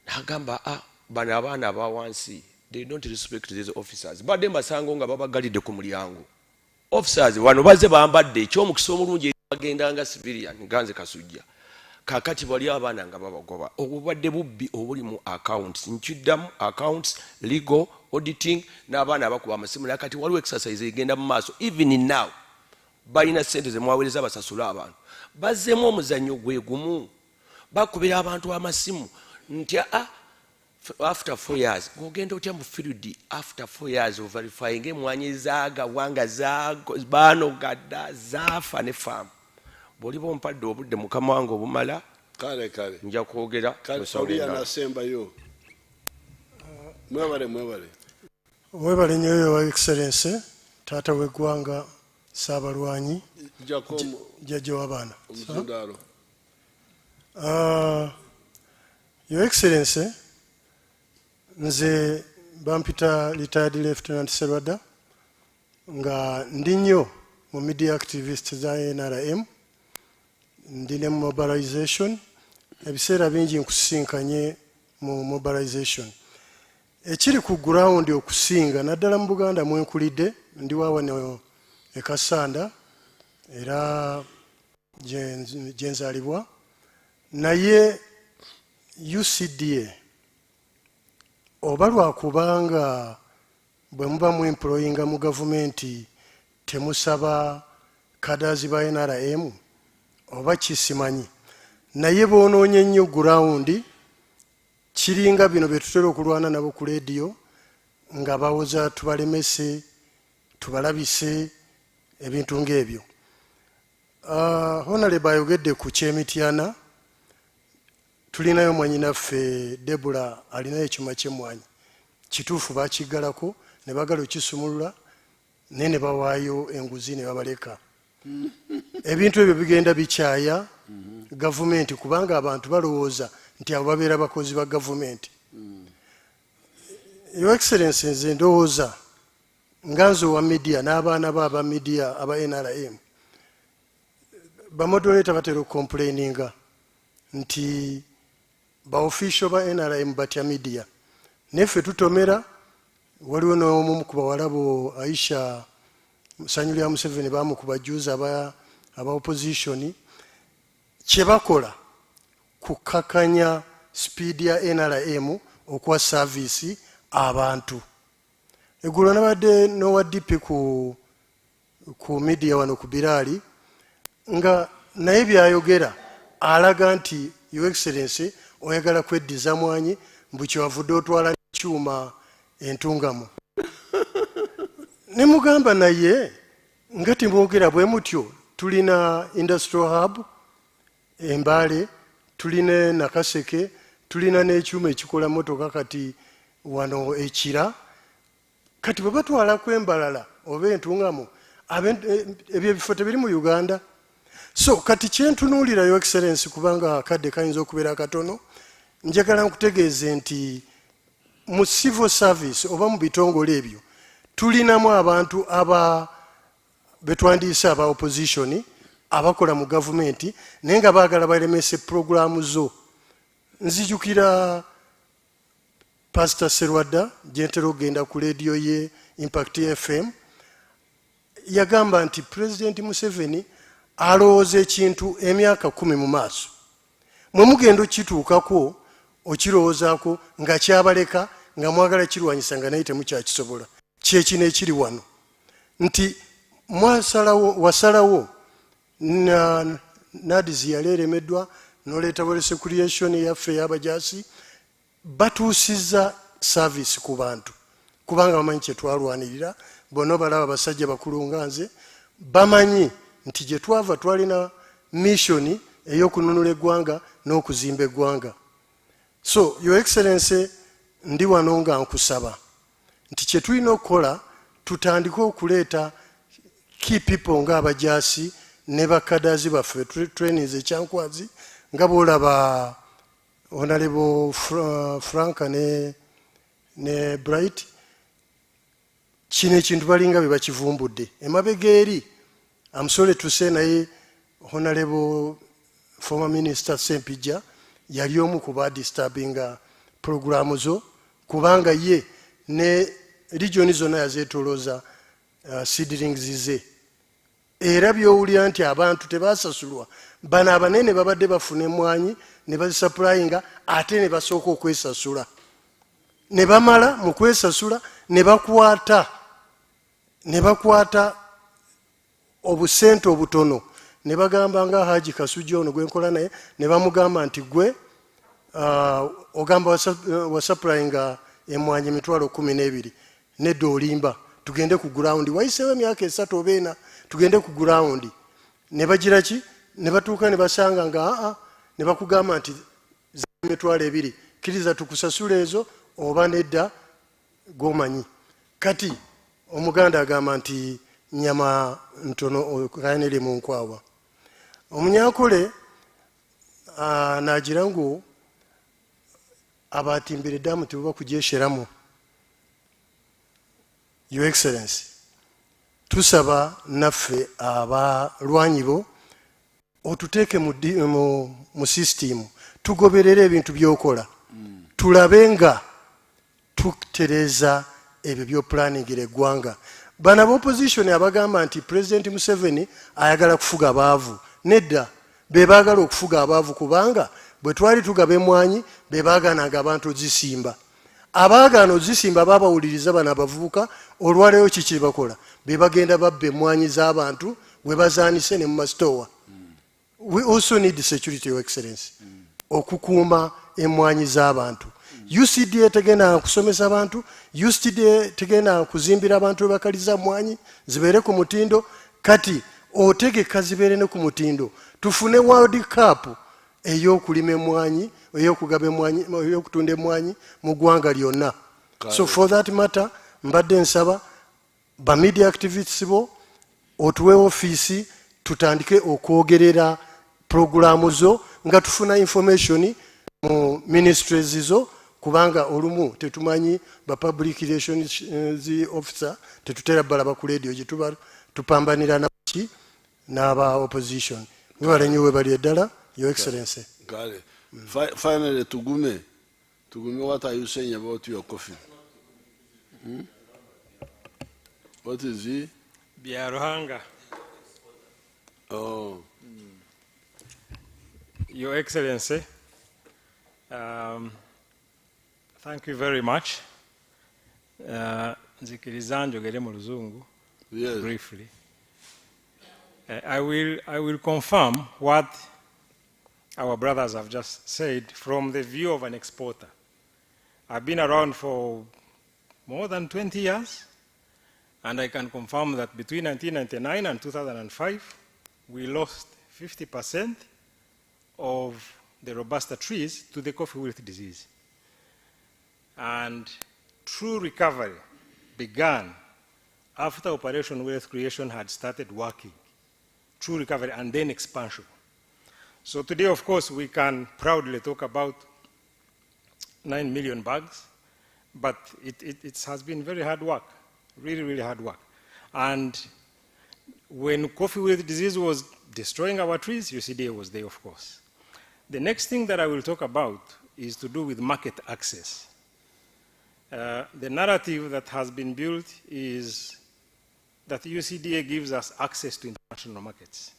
n'agamba bano abaana abawansi they don't respect these officers. Badde masango nga babagalidde ku mulyango. Officers wano baze bambadde ekyomukisa omulungi bagenda nga civilian nganze Kasujja. Kakati bali abaana nga babagoba. Obubadde bubbi obuli mu accounts. Nkiddamu accounts, legal, auditing n'abaana abakuba amasimu nakati waliwo exercise egenda mu maaso. Even now balina ssente ze mwaweereza basasula abantu. Bazzeemu omuzannyo gwe gumu. Bakubira abantu amasimu nti after 4 years gogenda otya mu field after 4 years of verifying emwanyi zagawanga banogadda zaafa ne faamu bw'oli bompadde obudde mukama wange obumala kale nja kwogera nasembayo mwebale nnyo Your Excellency taata w'eggwanga Ssaabalwanyi jjajja w'abaana Your Excellency nze bampita retired Lieutenant Serwada nga ndi nnyo mu media activist za NRM ndi ne mobilization ebiseera bingi nkusisinkanye mu mobilization ekiri ku ground okusinga naddala mu Buganda mwenkulidde ndi waawano e Kasanda era gye nzaalibwa naye UCDA oba lwakubanga bwe muba mu employinga mu gavumenti temusaba kadazi ba NRM oba kisimanyi naye boonoonye nnyo gurawundi kiringa bino bye tutera okulwana nabo ku leediyo nga bawoza tubalemese tubalabise ebintu ng'ebyo. Honorable ayogedde ku kyemityana tulinayo mwannyinaffe Debula alinayo ekyuma ky'emmwanyi kituufu baakiggalako ne bagala okisumulula naye ne bawaayo enguzi ne babaleka ebintu ebyo bigenda bikyaya gavumenti kubanga abantu balowooza nti abo babeera bakozi ba gavumenti. Your Excellency nze ndowooza nga nze owa media n'abaana bo aba media aba NRM bamodoleta batera okomplaininga nti baofficial ba NRM batya media neffe tutomera waliwo n'omu ku bawala bo Aisha Sanyu lya Museveni bamukuba juuzi aba opposition kye bakola kukakanya speed ya NRM okuwa service abantu. Eggulo nabadde n'owa DP ku media wano ku Biraali nga naye byayogera alaga nti Your Excellency oyagala kweddiza mwanyi mbu kyewavudde otwala ekyuma entungamu ne mugamba naye nga timwogera bwe mutyo tulina industrial hub Mbale tulina Nakaseke tulina n'ekyuma ekikola motoka kati wano Ekira kati bwe batwalako embalala oba entungamu ebyo ebifo tebiri mu Uganda. So kati kyentunuulira Your Excellency kubanga akadde kayinza okubeera akatono njagala nkutegeeze nti mu civil service oba mu bitongole ebyo tulinamu abantu betwandiise aba opposition abakola mu gavumenti naye nga baagala balemese programu zo. Nzijukira Pastor Serwada gyentera okugenda ku leediyo ye Impact FM yagamba nti President Museveni alowooza ekintu emyaka 10 mu maaso mwe mugenda okituukako okirowoozaako nga kyabaleka nga mwagala kirwanyisa nga naye temukyakisobola. Kyekino ekiri wano nti wasalawo Nadizi yali eremeddwa noleeta recreation yaffe ey'abajaasi batuusizza service ku bantu kubanga bamanyi kyetwalwanirira bonna balaba abasajja bakulu nga nze bamanyi nti gye twava twalina missioni ey'okununula eggwanga n'okuzimba eggwanga. So your excellency ndi wano nga nkusaba nti kye tulina okukola tutandike okuleeta key people ng'abajaasi ne bakadazi baffe trainings ekyankwazi nga bwolaba honorable Franka ne Bright kino ekintu balinga bye bakivumbudde emabega eri. I'm sorry to say naye honorable former minister Sempijja yali omu ku badisturbinga programu zo kubanga ye ne regioni zonna yazeetolooza seedlings ze era byowulira nti abantu tebasasulwa bano abanene babadde bafuna emwanyi ne bazisupplyinga ate ne basooka okwesasula ne bamala mu kwesasula ne bakwata obusente obutono ne bagamba nga Haji Kasujja ono gwenkola naye ne bamugamba nti gwe ogamba wasupplyinga emwanyi emitwalo 12 nedda olimba tugende ku ground wayiseewo emyaka 3 oba 4 tugende ku ground ne bagira ki ne batuuka ne basanga nga ne bakugamba nti emitwalo 2 kkiriza tukusasula ezo oba nedda gomanyi. Kati omuganda agamba nti nyama ntono kanere mu nkwawa omunyankole nagira ngu abatimbire damu tibuba kugyesheramu. Your Excellency tusaba naffe abalwanyi bo otuteeke mu system tugoberere ebintu byokola tulabe nga tutereeza ebyo byopulaningira eggwanga. Bano ab'opposition abagamba nti President Museveni ayagala kufuga abaavu nedda be baagala okufuga abaavu kubanga bwe twali tugaba emwanyi be baagananga abantu ozisimba abaagaana ozisimba babawuliriza bano abavubuka olwaleero kiki bakola be bagenda babba emwanyi z'abantu we bazaanise ne mu masitowa. We also need security, Your Excellency, okukuuma emwanyi z'abantu. UCDA tegenda kusomesa abantu, UCDA tegenda kuzimbira abantu we bakaliza mwanyi zibeere ku mutindo kati otegeka zibeere ne ku mutindo tufune World Cup ey'okulima emwanyi ey'okugaba emwanyi ey'okutunda emwanyi mu ggwanga lyonna. So for that matter mbadde nsaba ba media activists bo otuwe ofiisi tutandike okwogerera programu zo nga tufuna information mu ministries zo kubanga olumu tetumanyi ba public relations officer tetutera balaba ku radio gye tuba tupambanira naki n'aba opposition. Mwebale nnyo webali eddala, Your Excellency. Got it. Finally, Tugume, what are you saying about your coffee? What is it? Biaruhanga. Oh. Your Excellency, thank you very much. Nzikiriza njogere mu Luzungu briefly. I will confirm what our brothers have just said from the view of an exporter. I've been around for more than 20 years, and I can confirm that between 1999 and 2005, we lost 50% of the Robusta trees to the coffee wilt disease. And true recovery began after Operation Wealth Creation had started working. True recovery and then expansion. So today, of course, we can proudly talk about 9 million bags, but it has been very hard work, really, really hard work. And when coffee wilt disease was destroying our trees, UCDA was there, of course. The next thing that I will talk about is to do with market access. The narrative that has been built is that UCDA gives us access to international markets.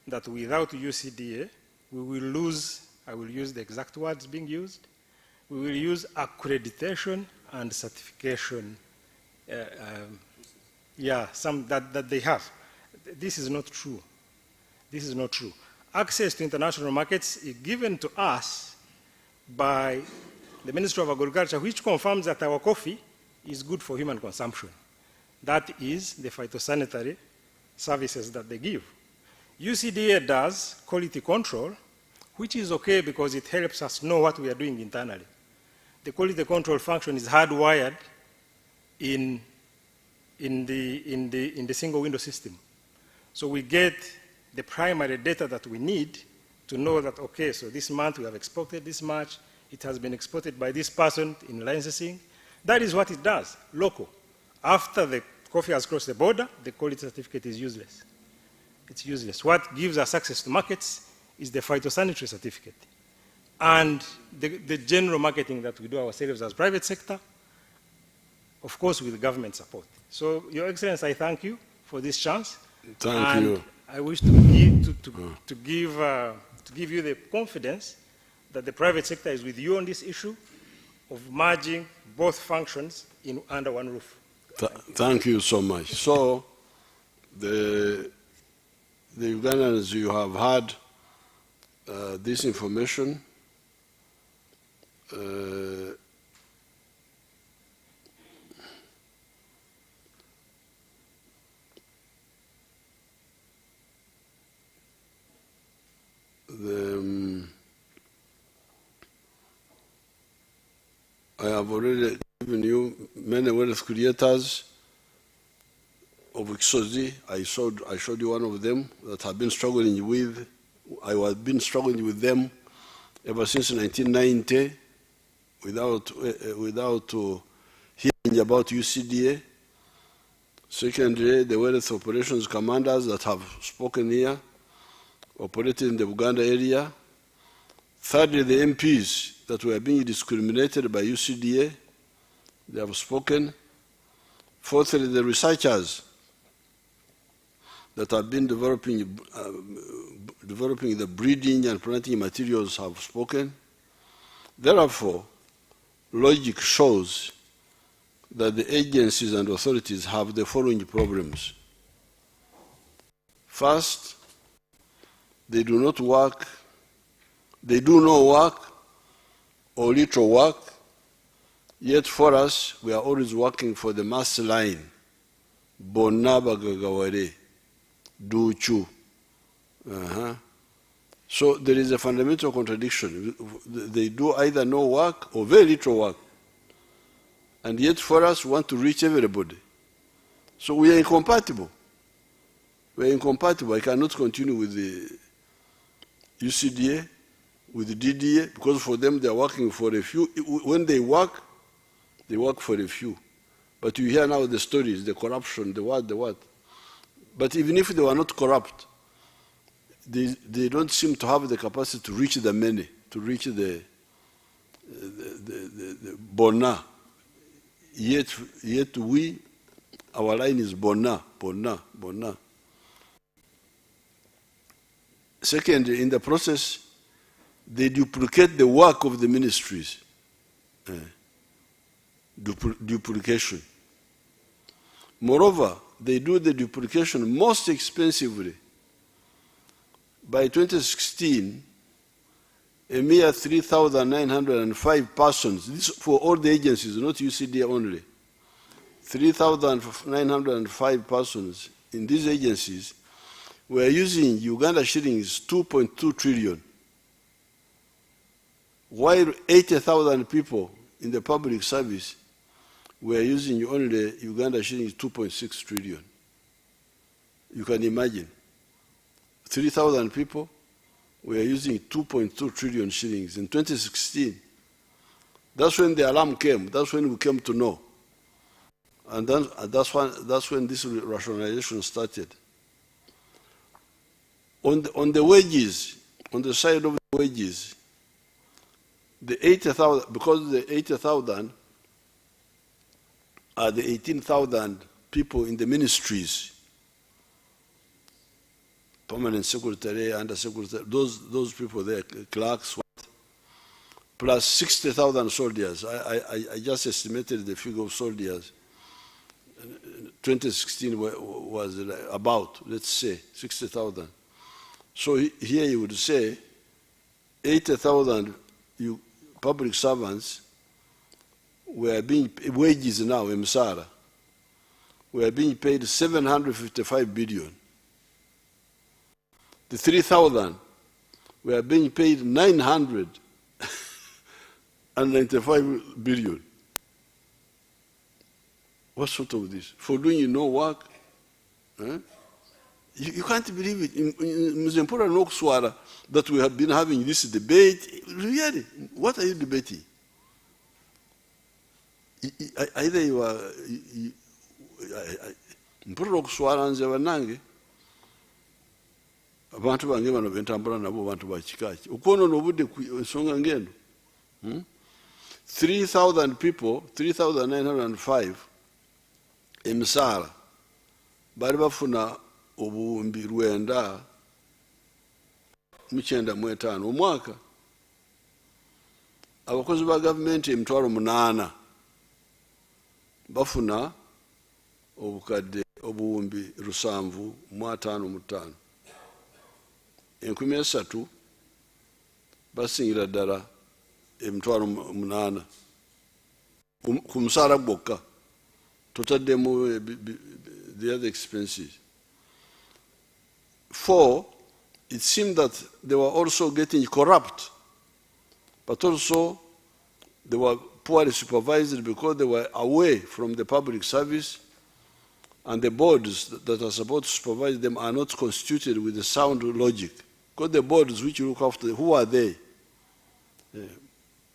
That without UCDA, we will lose, I will use the exact words being used, we will use accreditation and certification, that they have. This is not true. This is not true. access to international markets is given to us by the Ministry of Agriculture, which confirms that our coffee is good for human consumption. That is the phytosanitary services that they give. UCDA does quality control, which is okay because it helps us know what we are doing internally. The quality control function is hardwired in the single window system. So we get the primary data that we need to know that, okay, so this month we have exported this much, it has been exported by this person in licensing. That is what it does, local. After the coffee has crossed the border, the quality certificate is useless. It's useless. What gives us access to markets is the phytosanitary certificate and the general marketing that we do ourselves as private sector, of course with government support. So, Your Excellency, I thank you for this chance. Thank you. I wish to give you the confidence that the private sector is with you on this issue of merging both functions under one roof. Thank you so much. So, the Ugandans, you have had this information. I have already given you many wealth creators of Ixozi. I showed you one of them that I've been struggling with. I have been struggling with them ever since 1990 without hearing about UCDA. Secondly, the wealth operations commanders that have spoken here, operated in the Uganda area. Thirdly, the MPs that were being discriminated by UCDA, they have spoken. Fourthly, the researchers that have been developing the breeding and planting materials have spoken. Therefore, logic shows that the agencies and authorities have the following problems. First, they do no work or little work, yet for us, we are always working for the mass line. Bonna bagagaware, duchu. So there is a fundamental contradiction. They do either no work or very little work. And yet for us, we want to reach everybody. So we are incompatible. We are incompatible. I cannot continue with the UCDA, with the DDA, because for them they are working for a few. When they work for a few. But you hear now the stories, the corruption, the what. But even if they were not corrupt, they don't seem to have the capacity to reach the many, to reach the bona. Yet we, our line is bona. Second, in the process, they duplicate the work of the ministries. Duplication. Moreover, they do the duplication most expensively. By 2016, a mere 3,905 persons, this for all the agencies, not UCDA only, 3,905 persons in these agencies were using Uganda shillings 2.2 trillion, while 80,000 people in the public service were using only Uganda shillings 2.6 trillion. You can imagine. 3,000 people were using 2.2 trillion shillings in 2016. That's when the alarm came. That's when we came to know. And then that's when this rationalization started. On the wages, on the side of the wages, the 80,000, because the 80,000 are the 18,000 people in the ministries, permanent secretary, under secretary, those people there, clerks, plus 60,000 soldiers. I just estimated the figure of soldiers. 2016 was about, let's say, 60,000. So here you would say 80,000 public servants were being wages now in Msara were being paid 755 billion. The 3,000 were being paid 995 billion. What sort of this? For doing no work? Eh? You can't believe it. In Mzempura no Kuswara that we have been having this debate. Really, what are you debating? Either you are mpura okuswala nze banange abantu bange bano bentambula nabo bantu bakikaki okwonoona obudde ku ensonga ngendo 3,000 people 3,905 emisaala bali bafuna obuwumbi 995 omwaka. Abakozi ba gavumenti 8,000 bafuna obukadde obuwumbi 755. 3,000 basingira ddala 8,000 ku musaala gwokka totaddemu the other expenses. 4, it seemed that they were also getting corrupt, but also they were poorly supervised because they were away from the public service, and the boards that are supposed to supervise them are not constituted with the sound logic. Because the boards which you look after, who are they?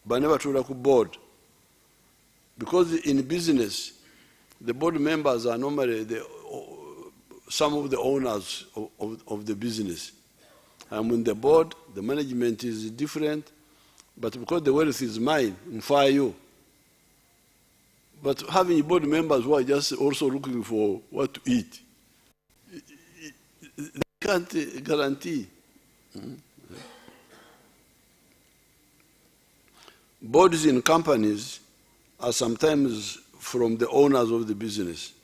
But never to look board. Because in business, the board members are normally some of the owners of the business. And when the board, the management is different, but because the wealth is mine, for you. But having board members who are just also looking for what to eat, they can't guarantee. Boards in companies are sometimes from the owners of the business.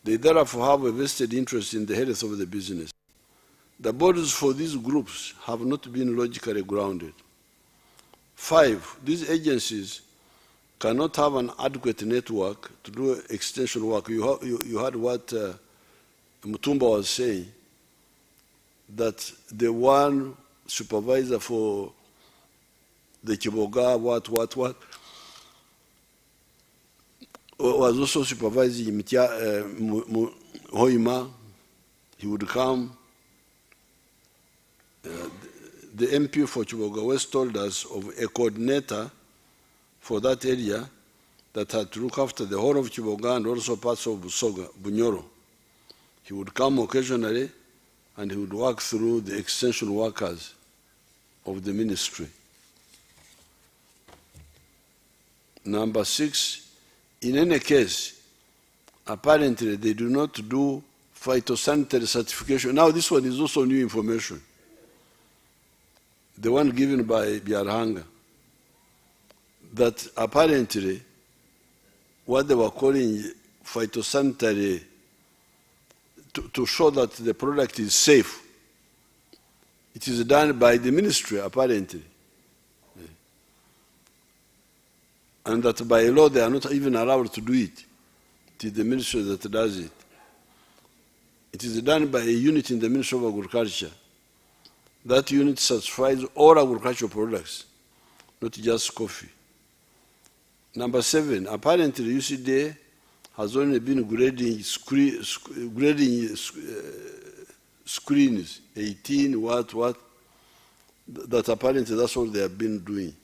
They therefore have a vested interest in the health of the business. The boards for these groups have not been logically grounded. 5, these agencies cannot have an adequate network to do extension work. You heard what Mutumba was saying, that the one supervisor for the Kiboga, what, was also supervising Hoima. He would come. The MP for Kiboga West told us of a coordinator for that area that had to look after the whole of Kiboga and also parts of Busoga, Bunyoro. He would come occasionally and he would work through the extension workers of the ministry. Number 6, in any case, apparently they do not do phytosanitary certification. Now this one is also new information. The one given by Biarhanga, that apparently what they were calling phytosanitary, to show that the product is safe, it is done by the ministry apparently. And that by law they are not even allowed to do it. It is the ministry that does it. It is done by a unit in the Ministry of Agriculture. That unit certifies all agricultural products, not just coffee. Number 7, apparently UCDA has only been grading screens, 18, what, that apparently that's all they have been doing.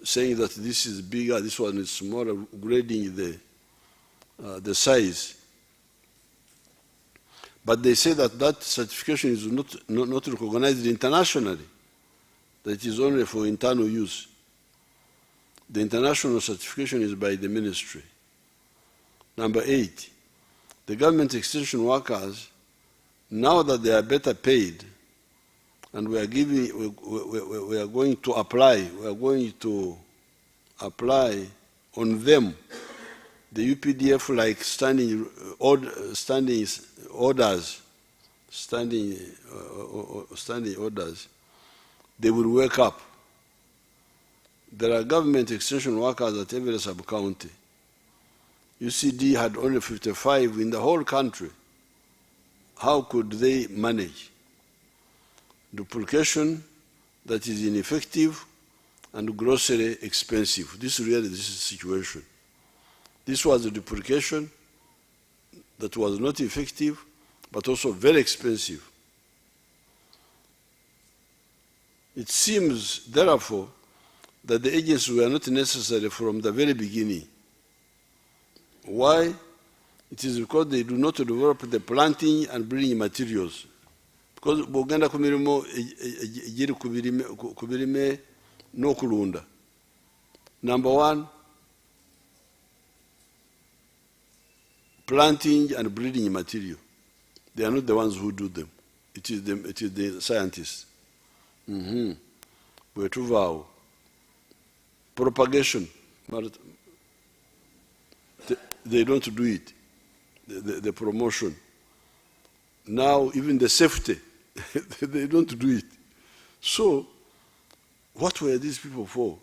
Saying that this is bigger, this one is smaller, grading the size. But they say that that certification is not recognized internationally, that it is only for internal use. The international certification is by the ministry. Number 8, the government extension workers, now that they are better paid, and we are going to apply on them the UPDF like standing orders, standing orders, they will wake up. There are government extension workers at every sub-county. UCD had only 55 in the whole country. How could they manage? Duplication that is ineffective and grossly expensive. This is really the situation. This was a duplication that was not effective, but also very expensive. It seems, therefore, that the agencies were not necessary from the very beginning. Why? It is because they do not develop the planting and breeding materials. Because bogenda ku mirimo egiri ku birime n'okulunda. Number one, planting and breeding material. They are not the ones who do them. It is the scientists. Bwetuvaawo. Propagation. They don't do it. The promotion. Now, even the safety, they don't do it. So, what were these people for?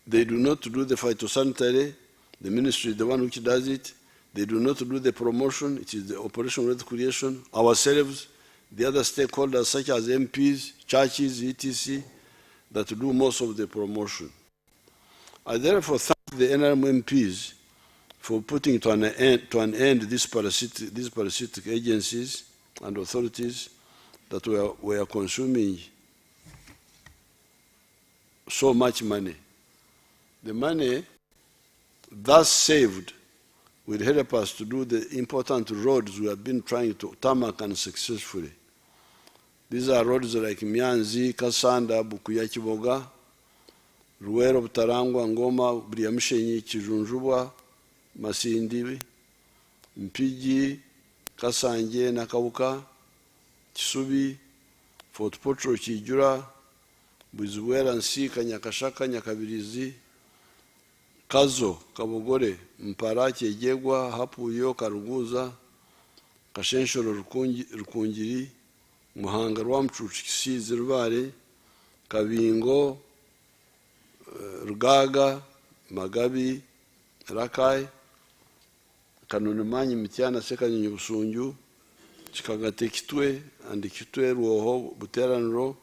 They do not do the phytosanitary. The ministry is the one which does it. They do not do the promotion. It is the operation wealth creation. Ourselves, the other stakeholders such as MPs, churches, etc., that do most of the promotion. I therefore thank the NRM MPs for putting to an end these parasitic agencies and authorities that were consuming so much money. The money thus saved will help us to do the important roads we have been trying to tarmac unsuccessfully. These are roads like Myanzi, Kasanda, Bukuya, Kiboga, Ruwero, Butarangwa, Ngoma, Briamshenyi, Chijunjubwa, Masindi, Mpigi, Kasanje, Nakauka, Kisubi, Fort Potro, Chijura, Buziwera, Nsika, Nyakashaka, Nyakabirizi, Kazo, Kabogore, Mpara, Kyejegwa, Hapuyo, Karuguza, Kashenshoro, Rukungiri, Muhanga, Rwamchuchi, Kisizi, Rubare, Kabingo, Rugaga, Magabi, Rakai, Kanunimanyi, Mitiana, Sekanyonyi, Busunju, Chikagate, Kitwe, and Kitwe, Ruoho, Buteranro,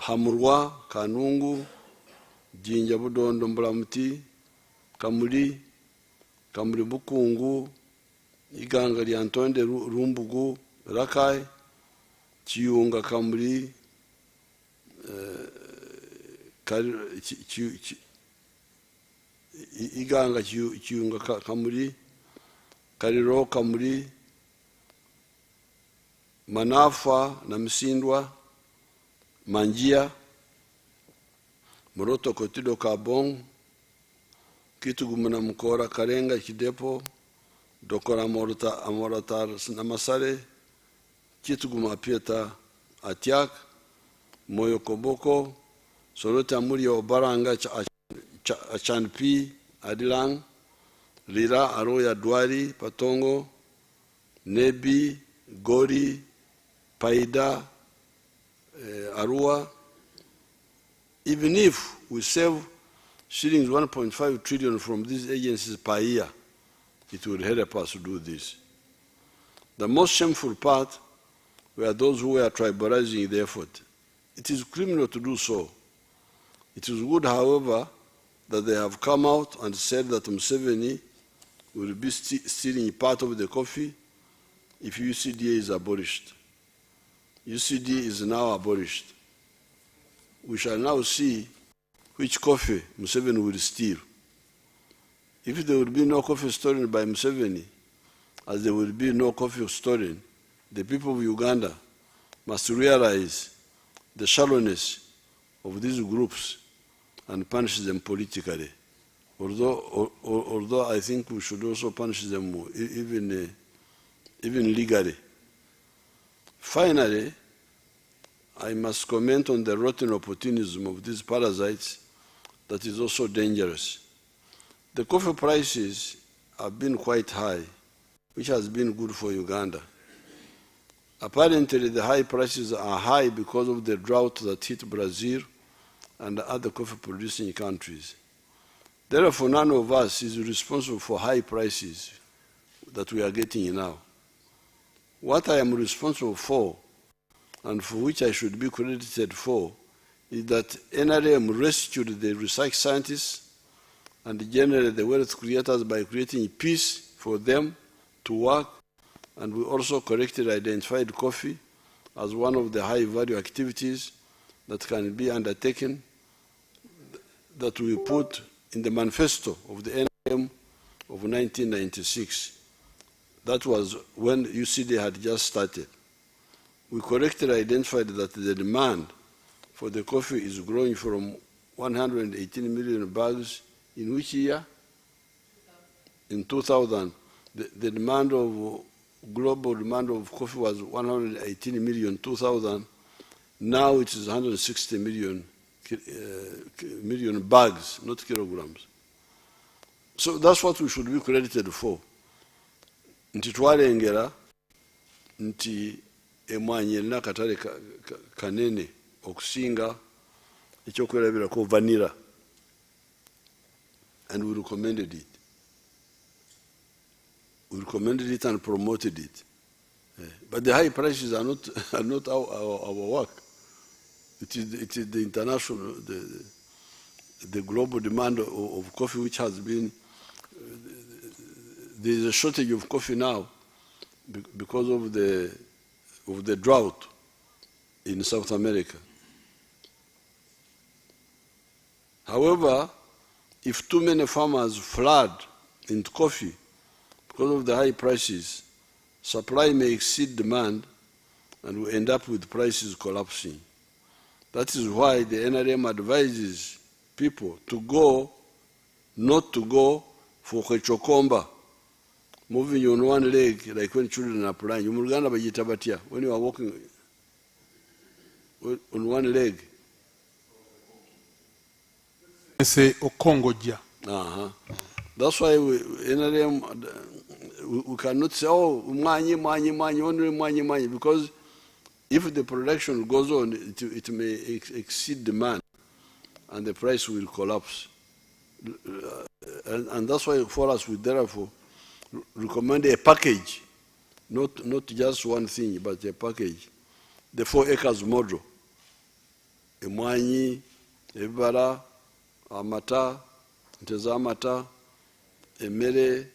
Hamurwa, Kanungu, Jinja, Budondo, Mbulamuti, Kamuli, Kamuli Bukungu, Iganga Lyantonde, Rumbugu, Rakai, Chiyunga, Kamuli, Iganga Chiyunga Kamuli, Kariro Kamuli, Manafa Namsindwa, Manjia, Moroto Kotido Kabong, Kitugumana Mukora Karenga Kidepo, Dokora Amoratar Namasare, Kituguma Pieta Atiak, Moyo Koboko, Sorota Murio Baranga Achanpi, Adilang, Lira Aroya Dwari, Patongo, Nebi, Gori, Paida, Arua. Even if we save shillings 1.5 trillion from these agencies per year, it will help us to do this. The most shameful part were those who were tribalizing the effort. It is criminal to do so. It is good, however, that they have come out and said that Museveni will be stealing part of the coffee if UCD is abolished. UCD is now abolished. We shall now see which coffee Museveni will steal. If there will be no coffee stolen by Museveni, as there will be no coffee stolen, the people of Uganda must realize the shallowness of these groups and punish them politically. Although I think we should also punish them even legally. Finally, I must comment on the rotten opportunism of these parasites that is also dangerous. The coffee prices have been quite high, which has been good for Uganda. Apparently, the high prices are high because of the drought that hit Brazil and other coffee-producing countries. Therefore, none of us is responsible for high prices that we are getting now. What I am responsible for, and for which I should be credited for, is that NRM rescued the research scientists and generally the wealth creators by creating peace for them to work, and we also correctly identified coffee as one of the high-value activities that can be undertaken that we put in the manifesto of the NRM of 1996. That was when UCD had just started. We correctly identified that the demand for the coffee is growing from 118 million bags in which year? In 2000. The demand of global demand of coffee was 118 million 2000. Now it is 160 million bags, not kilograms. So that's what we should be credited for. Nti twalengera nti emwanyi erina katale kanene okusinga ekyokwerabirako vanilla, and we recommended it. We recommended it and promoted it. But the high prices are not our work. It is the international, the global demand of coffee, which has been, there is a shortage of coffee now because of the drought in South America. However, if too many farmers flood into coffee because of the high prices, supply may exceed demand and we end up with prices collapsing. That is why the NRM advises people to go, not to go for kwechokomba, moving on one leg, like when children are playing. When you are walking on one leg. Say Okongoja. That's why NRM, we cannot say, oh, only money, because if the production goes on, it may exceed demand and the price will collapse. And that's why for us, we therefore recommend a package, not just one thing, but a package. The 4 acres model. Emwanyi, ebibala, amata, nteza amata, emmere,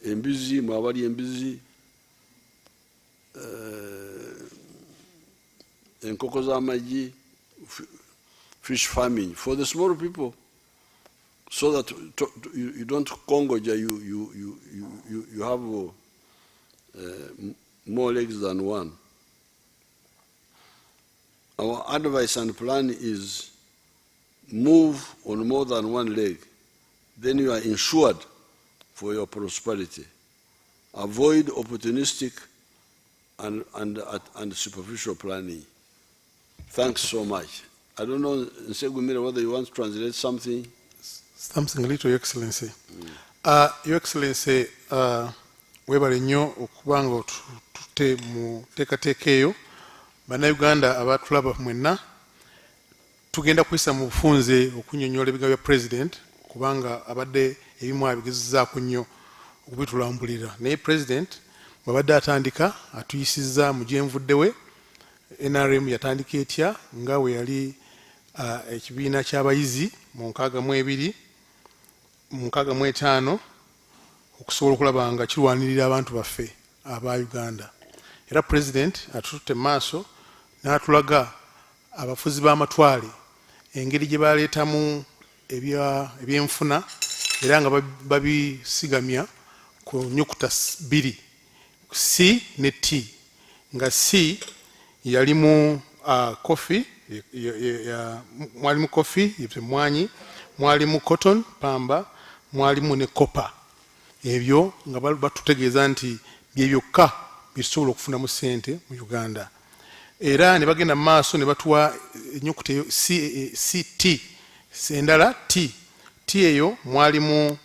embizi, mwabali embizi, enkoko z'amagi, fish farming for the small people, so that you don't kongoja, you have more legs than one. Our advice and plan is move on more than one leg, then you are insured for your prosperity. Avoid opportunistic and superficial planning. Thanks so much. I don't know, Nsegumira, whether you want to translate something. Something little, Your Excellency. Your Excellency, webale nnyo okuba nga tutte mu teekateeka eyo. Bannayuganda abatulaba mwenna tugenda kuyisa mu bufunze okunnyonnyola ebigambo bya President, kubanga abadde ebimu abigezezzaako nnyo okubitulambulira. Naye President bw'abadde atandika atuyisizza mu gyenvudde we. NRM yatandika etya nga we yali ekibiina ky'abayizi mu 65 okusobola okulaba nga kirwanirira abantu baffe aba Uganda. Era President atututte maaso n'atulaga abafuzi b'amatwale engeri gye baleetamu ebyenfuna era nga babisigamya ku nnyukuta 2, C ne T, nga C yalimu coffee, mwalimu coffee, mwanyi, mwalimu cotton, pamba, mwalimu ne copper. Ebyo nga batutegeeza nti bye byokka bisobola okufunamu ssente mu Uganda. Era ne bagenda mu maaso ne batuwa ennyukuta CT, endala T. T eyo mwalimu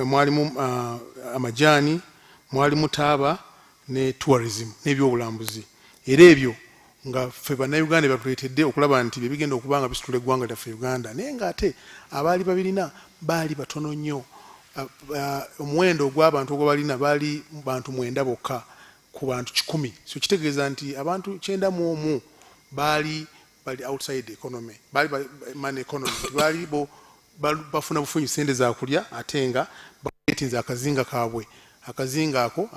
mwalimu amajani, mwalimu taaba ne tourism n'ebyobulambuzi. Era ebyo nga ffe bannayuganda batuleetedde okulaba nti bye bigenda okuba nga bisitula eggwanga lyaffe Uganda, naye ng'ate abaali babirina baali batono nnyo. Omuwendo ogw'abantu ogwo balina baali bantu 9 bokka ku bantu 100. So kitegeeza nti abantu 91 baali outside economy, baali man economy, baali bafuna bufunyi sente za kulya ate nga baetinza akazinga kaabwe. Akazinga ako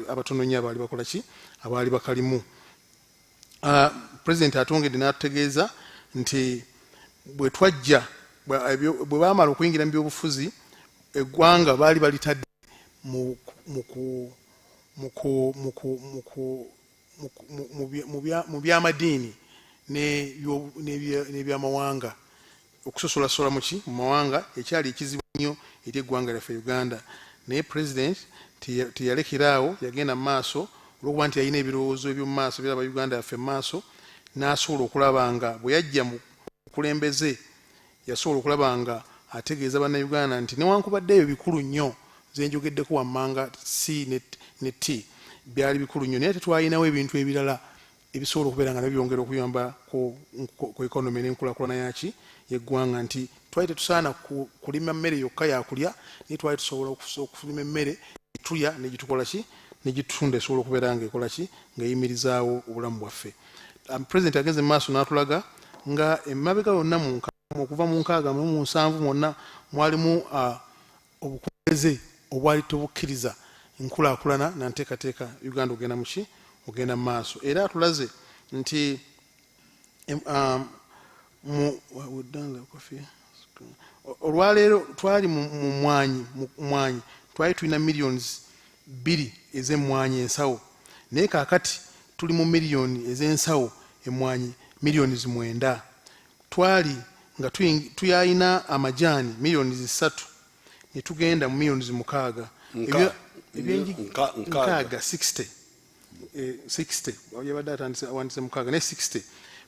abatono nnyo abaali bakola ki, abaali bakalimu. President atongedde n'atutegeeza nti bwe twajja bwe baamala okuyingira mu byobufuzi, eggwanga baali balitadde mu by'amadiini n'ebyamawanga, okusosolasola mu mawanga ekyali ekizibu nnyo eri eggwanga lyaffe Uganda. Naye president teyalekeraawo, yagenda mu maaso olwokuba nti yalina ebirowoozo eby'omu maaso biraba Uganda yaffe mu maaso, n'asobola okulaba nga bwe yajja mu kulembeze yasobola okulaba nga ategeeza bannayuganda nti newankubadde ebyo bikulu nnyo zenjogeddeko wammanga C ne T byali bikulu nnyo, naye tetwalinawo ebintu ebirala ebisobola okubeera nga byongera okuyamba ku economy n'enkulaakulana yaki yeggwanga, nti twali tetusaana kulima mmere yokka yakulya, naye twali tusobola okulima emmere etulya negitukola ki, negitunda esobola okubeera nga ekola ki, ng'eyimirizaawo obulamu bwaffe. President agenze mu maaso n'atulaga nga emabega yonna okuva mu 6 mu 7 mwonna mwalimu obukulembeze obwali tebukkiriza enkulaakulana na nteekateeka Uganda ogenda mu ki, ogenda mu maaso. Era atulaze nti olwaleero twali mu mwanyi twali tulina millions 2 ez'emmwanyi ensawo, naye kaakati tuli mu million ez'ensawo emmwanyi millions 9. Twali nga tuyalina amajaani millions 3 ne tugenda mu millions 6. Nkaaga 60 yabadde awandise 6 ne 60.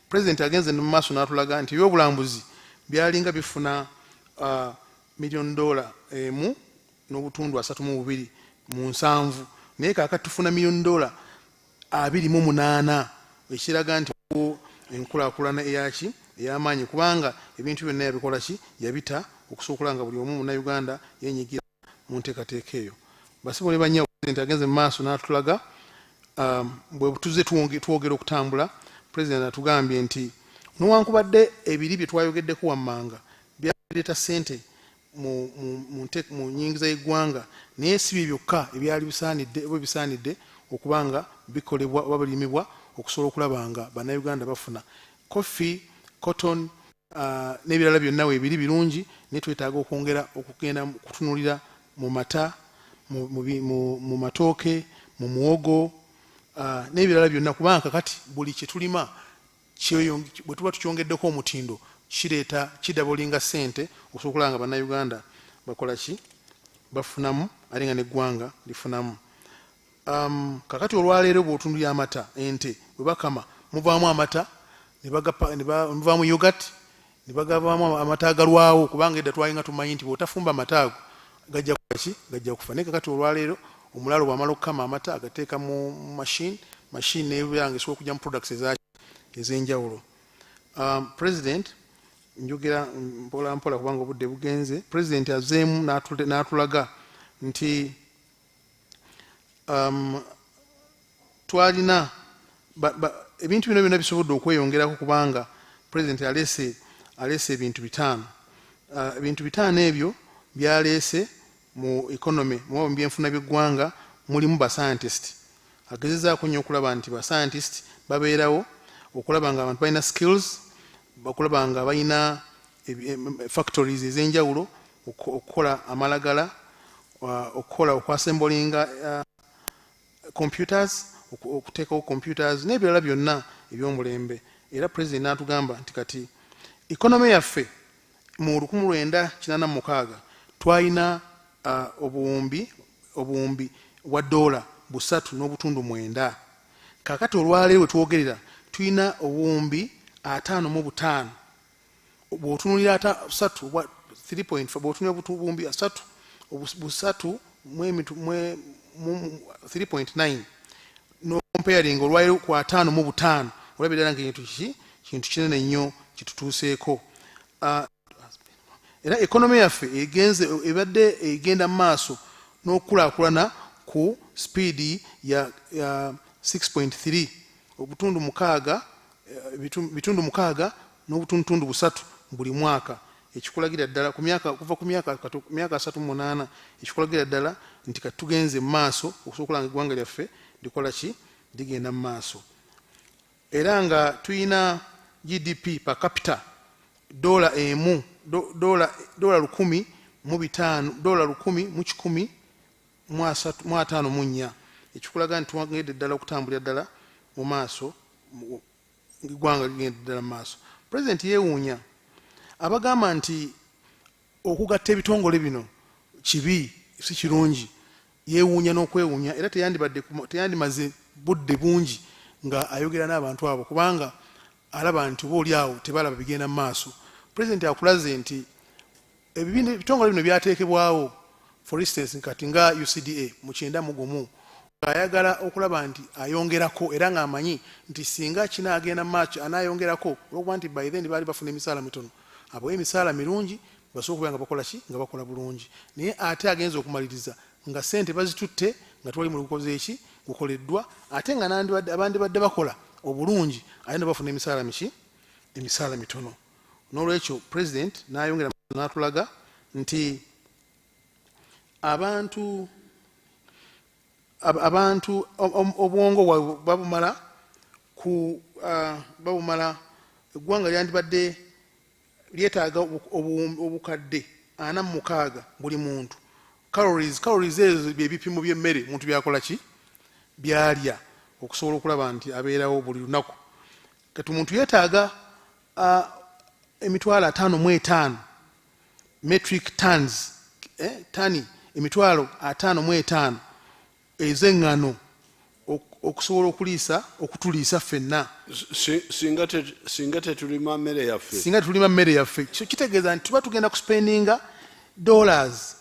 President agenze mu maaso n'atulaga nti ebyobulambuzi byalinga bifuna $1 million n'obutundu 32 mu 7, naye kaakati tufuna $1 million 28, ekiraga nti enkulaakulana eyaki ey'amaanyi, kubanga ebintu byonna yabikola ki, yabita okusobola nga buli omu munnayuganda yenyigira mu nteekateeka eyo. Basibo ne bannya President agenze mu maaso n'atulaga bwe tuze twogera okutambula. President atugambye nti newankubadde ebiri bye twayogeddeko wammanga byaleeta ssente mu nnyingiza y'eggwanga, naye si bye byokka ebyali bisaanidde okubanga bikolebwa oba birimibwa okusobola okulaba nga bannayuganda bafuna coffee, cotton n'ebirala byonna weebiri birungi, naye twetaaga okwongera okugenda kutunulira mu mata, mu matooke, mu muwogo n'ebirala byonna, kubanga kakati buli kye tulima bwe tuba tukyongeddeko omutindo kidabolinga ssente okusobola okulaba nga bannayuganda bakola ki, bafunamu ate nga n'eggwanga lifunamu. Kakati olwaleero bw'otundulira amata, ente bwe bakama muvaamu amata, muvaamu yogurt, ne bagavaamu amata agalwawo, kubanga edda twalinga tumanyi nti bw'otafumba amata ago gajja kukola ki, gajja kufa. Naye kakati olwaleero omulaalo bw'amala okukama amata agateeka mu machine nebeera nga esobola okujja mu products ez'enjawulo. President njogera mpola mpola kubanga obudde bugenze. President azeemu n'atulaga nti twalina ebintu bino byonna bisobodde okweyongerako, kubanga President alese ebintu 5. Ebintu 5 ebyo byaleese mu economy mu byenfuna by'eggwanga mulimu ba scientist. Agezezaako nnyo okulaba nti ba scientist babeerawo okulaba nga abantu balina skills, bakulaba nga balina factories ez'enjawulo okukola amalagala, okukola okwasembolinga computers, okuteekawo computers n'ebirala byonna eby'omulembe. Era President n'atugamba nti kati economy yaffe mu 1986 twalina obuwumbi wa $3 3.9. Kakati olwaleero twogerera tulina obuwumbi 55. Bw'otunulira 3.5 bw'otunula obutumbi busatu 3.9 no comparing olwayo ku 5 mu 5 olabira nga kintu kinene nnyo kitutuuseeko. Era economy yaffe ebadde egenda mu maaso n'okulaakulana ku speedi ya 6.3 obutundu 6 bitundu 6 n'obutundu 3 buli mwaka ekikulagira ddala kuva ku myaka 38 ekikulagira ddala nti katugenze mu maaso okusobola eggwanga lyaffe likola ki ligenda mu maaso. Era nga tuyina GDP per capita dola 10 $1,000 ekikulaga nti twagende ddala okutambulira ddala mu maaso eggwanga ligenda ddala mu maaso. President yeewuunya abagamba nti okugatta ebitongole bino kibi si kirungi, yeewuunya n'okwewuunya era teyandimaze budde bungi nga ayogera n'abantu abo kubanga alaba nti oba oli awo tebalaba bigenda mu maaso. President akulaze nti ebitongole bino byateekebwawo for instance kati nga UCDA mu 91 ayagala okulaba nti ayongerako era ng'amanyi nti singa kinaagenda mu maaso anaayongerako olwokuba nti by then baali bafuna emisaala mitono abo emisaala mirungi basobola okubeera nga bakola ki nga bakola bulungi, naye ate agenza okumaliriza nga sente bazitutte nga twali mu lukoze eki gukoleddwa ate nga abandi badde bakola obulungi ate ne bafuna emisaala mitono. N'olwekyo president n'ayongera n'atulaga nti abantu obwongo babumala eggwanga lyandibadde lyetaaga obukadde 46 buli muntu. Calories ezo byebipimo by'emmere muntu byakola ki byalya okusobola okulaba nti abeerawo buli lunaku. Kati muntu yeetaaga emitwalo 55 metric tons tani emitwalo 55 ez'eŋŋano okusobola okutuliisa ffenna singa tetulima mmere yaffe. Kitegeeza nti tuba tugenda kuspendinga dollars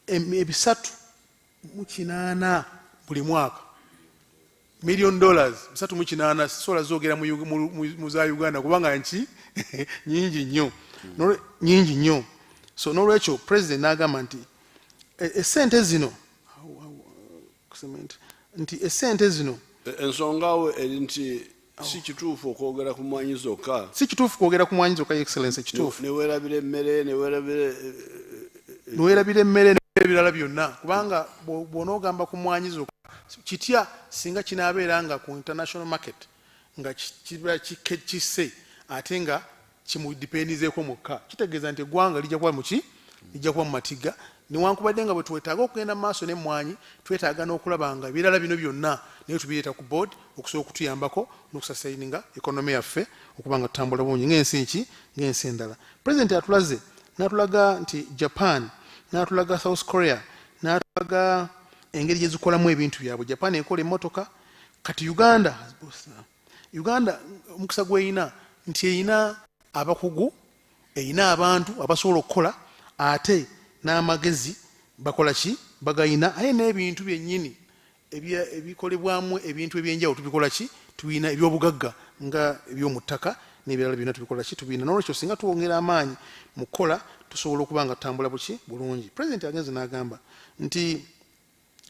308 buli mwaka, $1 million 308 sola zoogera mu za Uganda kubanga nki nyingi nnyo. So n'olwekyo president n'agamba nti essente zino ensonga we eri nti si kituufu okwogera ku mwanyi zokka, excellence ekituufu neweerabira emmere n'ebirala byonna kubanga bw'onoogamba ku mwanyi zokka kitya singa kinaabeera nga ku international market nga kiba kisse ate nga kimudipendizeeko mukka. Kitegeeza nti eggwanga lijja kuba mu matiga newankubadde nga bwe twetaaga okugenda mu maaso n'emmwanyi twetaaga n'okulaba nga ebirala bino byonna naye tubireeta ku board okusobola okutuyambako n'okusasaininga ekonomi yaffe okuba nga tutambula bulungi ng'ensi endala. President atulaze n'atulaga nti Japan n'atulaga South Korea n'atulaga engeri gye zikolamu ebintu byabwe. Japan ekola emmotoka, kati Uganda omukisa gw'eyina nti eyina abakugu, eyina abantu abasobola okukola ate n'amagezi bakola ki bagayina aye n'ebintu byennyini ebikolebwamu ebintu ebyenjawulo tubikola ki tubina ebyobugagga nga ebyomu ttaka n'ebirala byonna tubikola ki tubina. N'olwekyo singa tuwongera amaanyi mu kukola tusobola okuba nga tutambula buki bulungi. President agenze n'agamba nti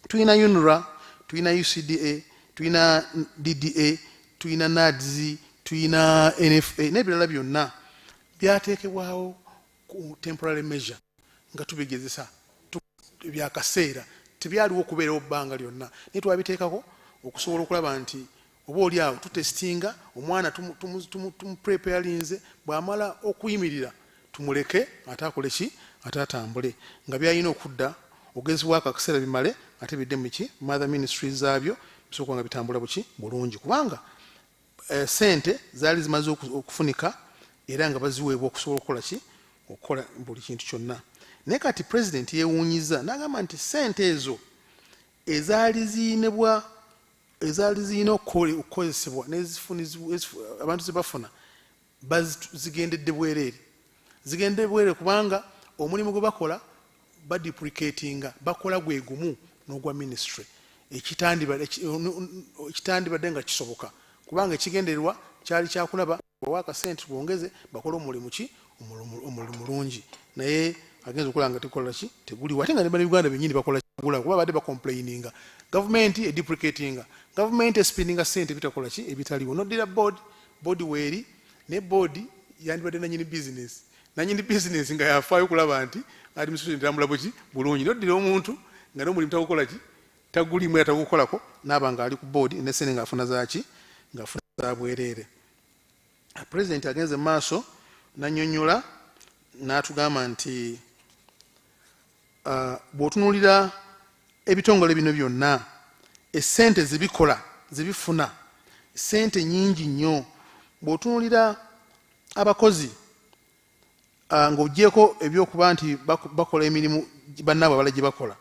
tuyina UNRWA, tuyina UCDA, tuyina DDA, tuyina NADS, tuyina NFA n'ebirala byonna byateekebwawo ku temporary measure nga tubigezesa byakaseera tebyaliwo okubeerawo bbanga lyonna naye twabiteekako okusobola okulaba nti oba oli awo tutestinga omwana tumupreparinze bw'amala okuyimirira tumuleke ate akole ki ate atambule nga byalina okudda ogezi bwako akaseera bimale ate bidde muki mother ministries zaabyo bisoboka nga bitambula buki bulungi kubanga sente zaali zimaze okufunika era nga baziweebwa okusobola okukola ki okukola buli kintu kyonna. Naye kati president yeewuunyiza n'agamba nti sente ezo ezaali zirina okukozesebwa abantu ze bafuna zigendedde bwereere kubanga omulimu gwe bakola baduplicatinga bakola gwe gumu n'ogwa ministry ekitandibadde nga kisoboka kubanga ekigendererwa kyali kyakulaba bawa akasente bongeze bakole omulimu ki omulimu mulungi naye agenza okukola nga tekola ki teguliwo ate nga ne Uganda bennyini bakola kigula kuba badde bacomplaininga gavumenti eduplicatinga gavumenti espendinga sente bitakola ki ebitaliwo noddira board weeri ne board yandibadde nanyini business nga yafaayo kulaba nti administration etambula bweki bulungi noddira omuntu nga n'omulimu tagukola ki tagulimu yatagukolako naaba nga ali ku board nesene ngaafuna zaki ngaafuna za bwereere president agenze maaso nanyonyola n'atugamba nti bw'otunuulira ebitongole bino byonna essente zebikola zebifuna sente nyingi nnyo bw'otunuulira abakozi ng'ogyeko ebyokuba nti bakola emirimu bannaabwe abala gye bakola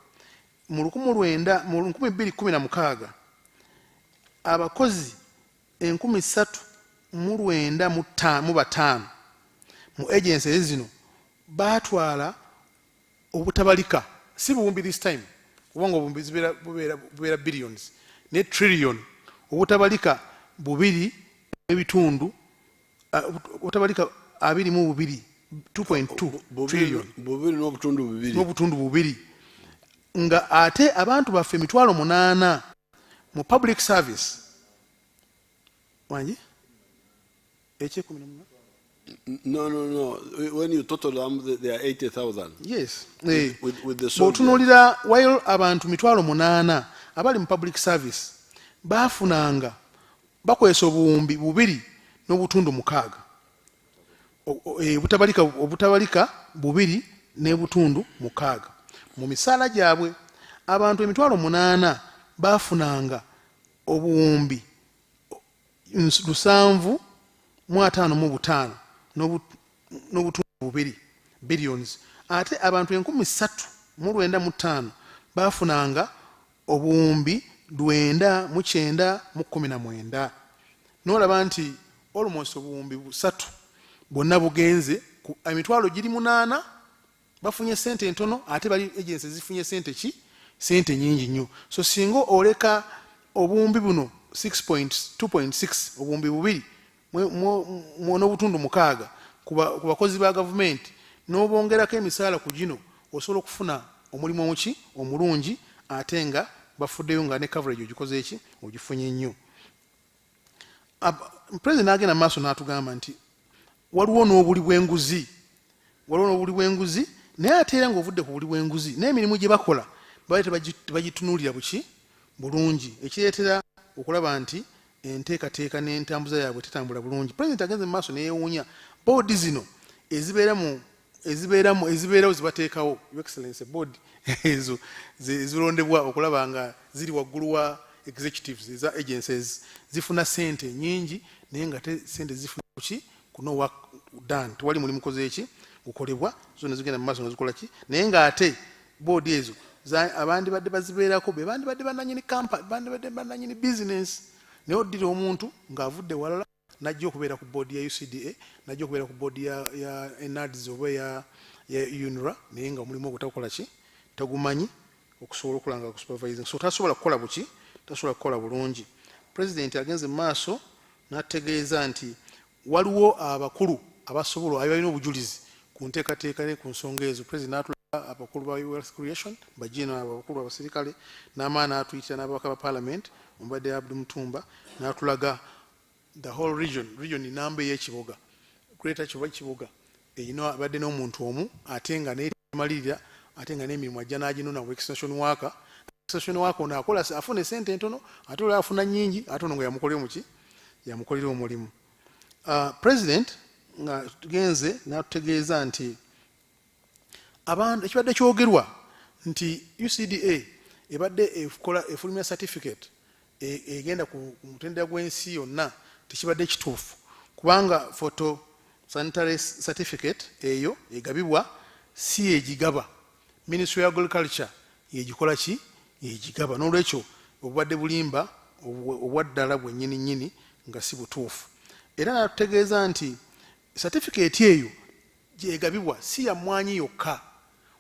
mu 2016 abakozi 3,905 mu agency zino batwala obutabalika si buwumbi this time kubanga obumbi bubeera billions ne trillion obutabalika 2.2 obutabalika 2.2 trillion n'obutundu bubiri nga ate abantu baffe 8,000 mu public service wanji No. When you total them, they are 80,000. Yes. With the soldiers. Botunulira while abantu 8,000 abali mu public service bafunanga bakwesa obuwumbi bubiri n'obutundu 6. Obutabalika bubiri n'obutundu 6. Mu misaala gyabwe abantu 8,000 bafunanga obuwumbi 755 n'obutundu bubiri billions ate abantu 3,905 bafunanga obuwumbi 919 n'olaba nti almost obuwumbi 3 bwonna bugenze emitwalo giri 8 bafunye sente entono ate bali agencies zifunye sente nyingi nnyo so singo oleka obuwumbi buno 2.6 obuwumbi bubiri n'obutundu 6 ku bakozi ba gavumenti n'obongerako emisaala ku gino osobola okufuna omulimu omulungi ate nga bafuddeyo nga ne coverage ogikoze eki ogifunye nnyo president agenda maaso n'atugamba nti waliwo n'obuli bw'enguzi naye ate era ng'ovudde ku buli bw'enguzi n'emirimu gye bakola bagitunuulira bulungi ekireetera okulaba nti enteekateeka n'entambuza yaabwe tetambula bulungi president agenze mu maaso neyeewuunya boodi zino ezibeerawo zibateekawo excellence board ezo zirondebwa okulaba nga ziri waggulu wa executives eza agencies zifuna sente nyingi naye nga sente zifuna kuno work done tewali mulimu koze eki gukolebwa zonna zigenda mu maaso nga zikola ki naye ng'ate boodi ezo abandi badde bazibeerako be bandi badde bananyini kampa bandi badde bananyini business naye oddira omuntu ng'avudde walala najja okubeera ku boodi ya UCDA najja okubeera ku boodi ya NADS oba ya UNRA naye nga omulimu ogwo tagukola ki tagumanyi okusobola okulanga ku supervising so tasobola kukola tasobola kukola bulungi president agenze mu maaso n'ategeeza nti waliwo abakulu abasobola abalina obujulizi ku nteekateeka ne ku nsonga ezo president n'atulaga abakulu ba wealth creation bajina abakulu abasirikale n'amaani atuyitira n'ababaka ba parliament ombadde Abdul Mutumba n'atulaga the whole region namba y'ekibuga greater kibuga eyino abadde n'omuntu omu ate nga neemalirira ate nga n'emirimu ajja n'aginona mu extension worker ono akola afuna esente entono ate olwo afuna nnyingi ate ono nga yamukolera omulimu president nga tugenze n'atutegeeza nti abantu ekibadde kyogerwa nti UCDA ebadde efulumya certificate egenda ku mutendera gw'ensi yonna tekibadde kituufu kubanga photo sanitary certificate eyo egabibwa si egigaba Ministry of Agriculture yegikola ki yegigaba n'olwekyo obubadde bulimba obwaddala bwennyini nga si butuufu era natutegeeza nti certificate eyo gyegabibwa si ya mmwanyi yokka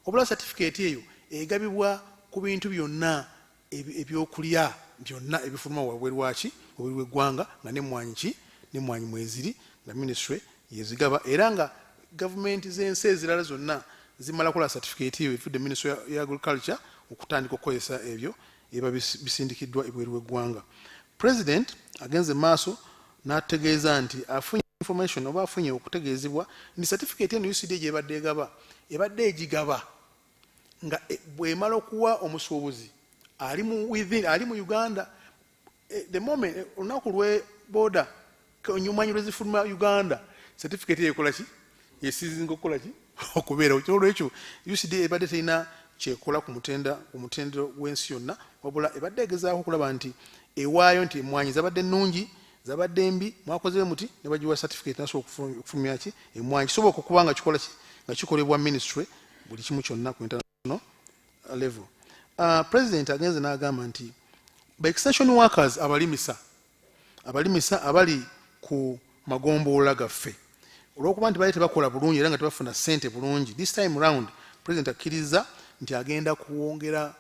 wabula certificate eyo egabibwa ku bintu byonna ebyokulya byonna ebifuluma wabweru waki wabweru w'eggwanga nga n'emmwanyi ki n'emmwanyi mweziri nga ministry yezigaba era nga gavumenti z'ensi ezirala zonna zimala kola certificate eyo evudde ministry ya agriculture okutandika okukozesa ebyo eba bisindikiddwa ebweru w'eggwanga. President agenze maaso n'ategeeza nti afunye information oba afunye okutegeezebwa nti certificate eno UCD gyebadde egaba ebadde egigaba nga bw'emala okuwa omusuubuzi ali mu Uganda the moment olunaku lwe boda onyumanyi lwezifuluma Uganda certificate yekola ki yesizinga okukola ki okubeera olwekyo UCD ebadde terina kyekola ku mutendero w'ensi yonna wabula ebadde egezaako okulaba nti ewaayo nti emmwanyi zabadde nnungi zabadde mbi mwakoze muti ne bagiwa certificate nasobola okufulumya ki emmwanyi kisoboka okuba nga kikola ki nga kikolebwa ministry buli kimu kyonna ku international level. President agenze n'agamba nti ba extension workers abalimisa abali ku magombolola gaffe olw'okuba nti bali tebakola bulungi era nga tebafuna ssente bulungi this time round president akkiriza nti agenda kuwongera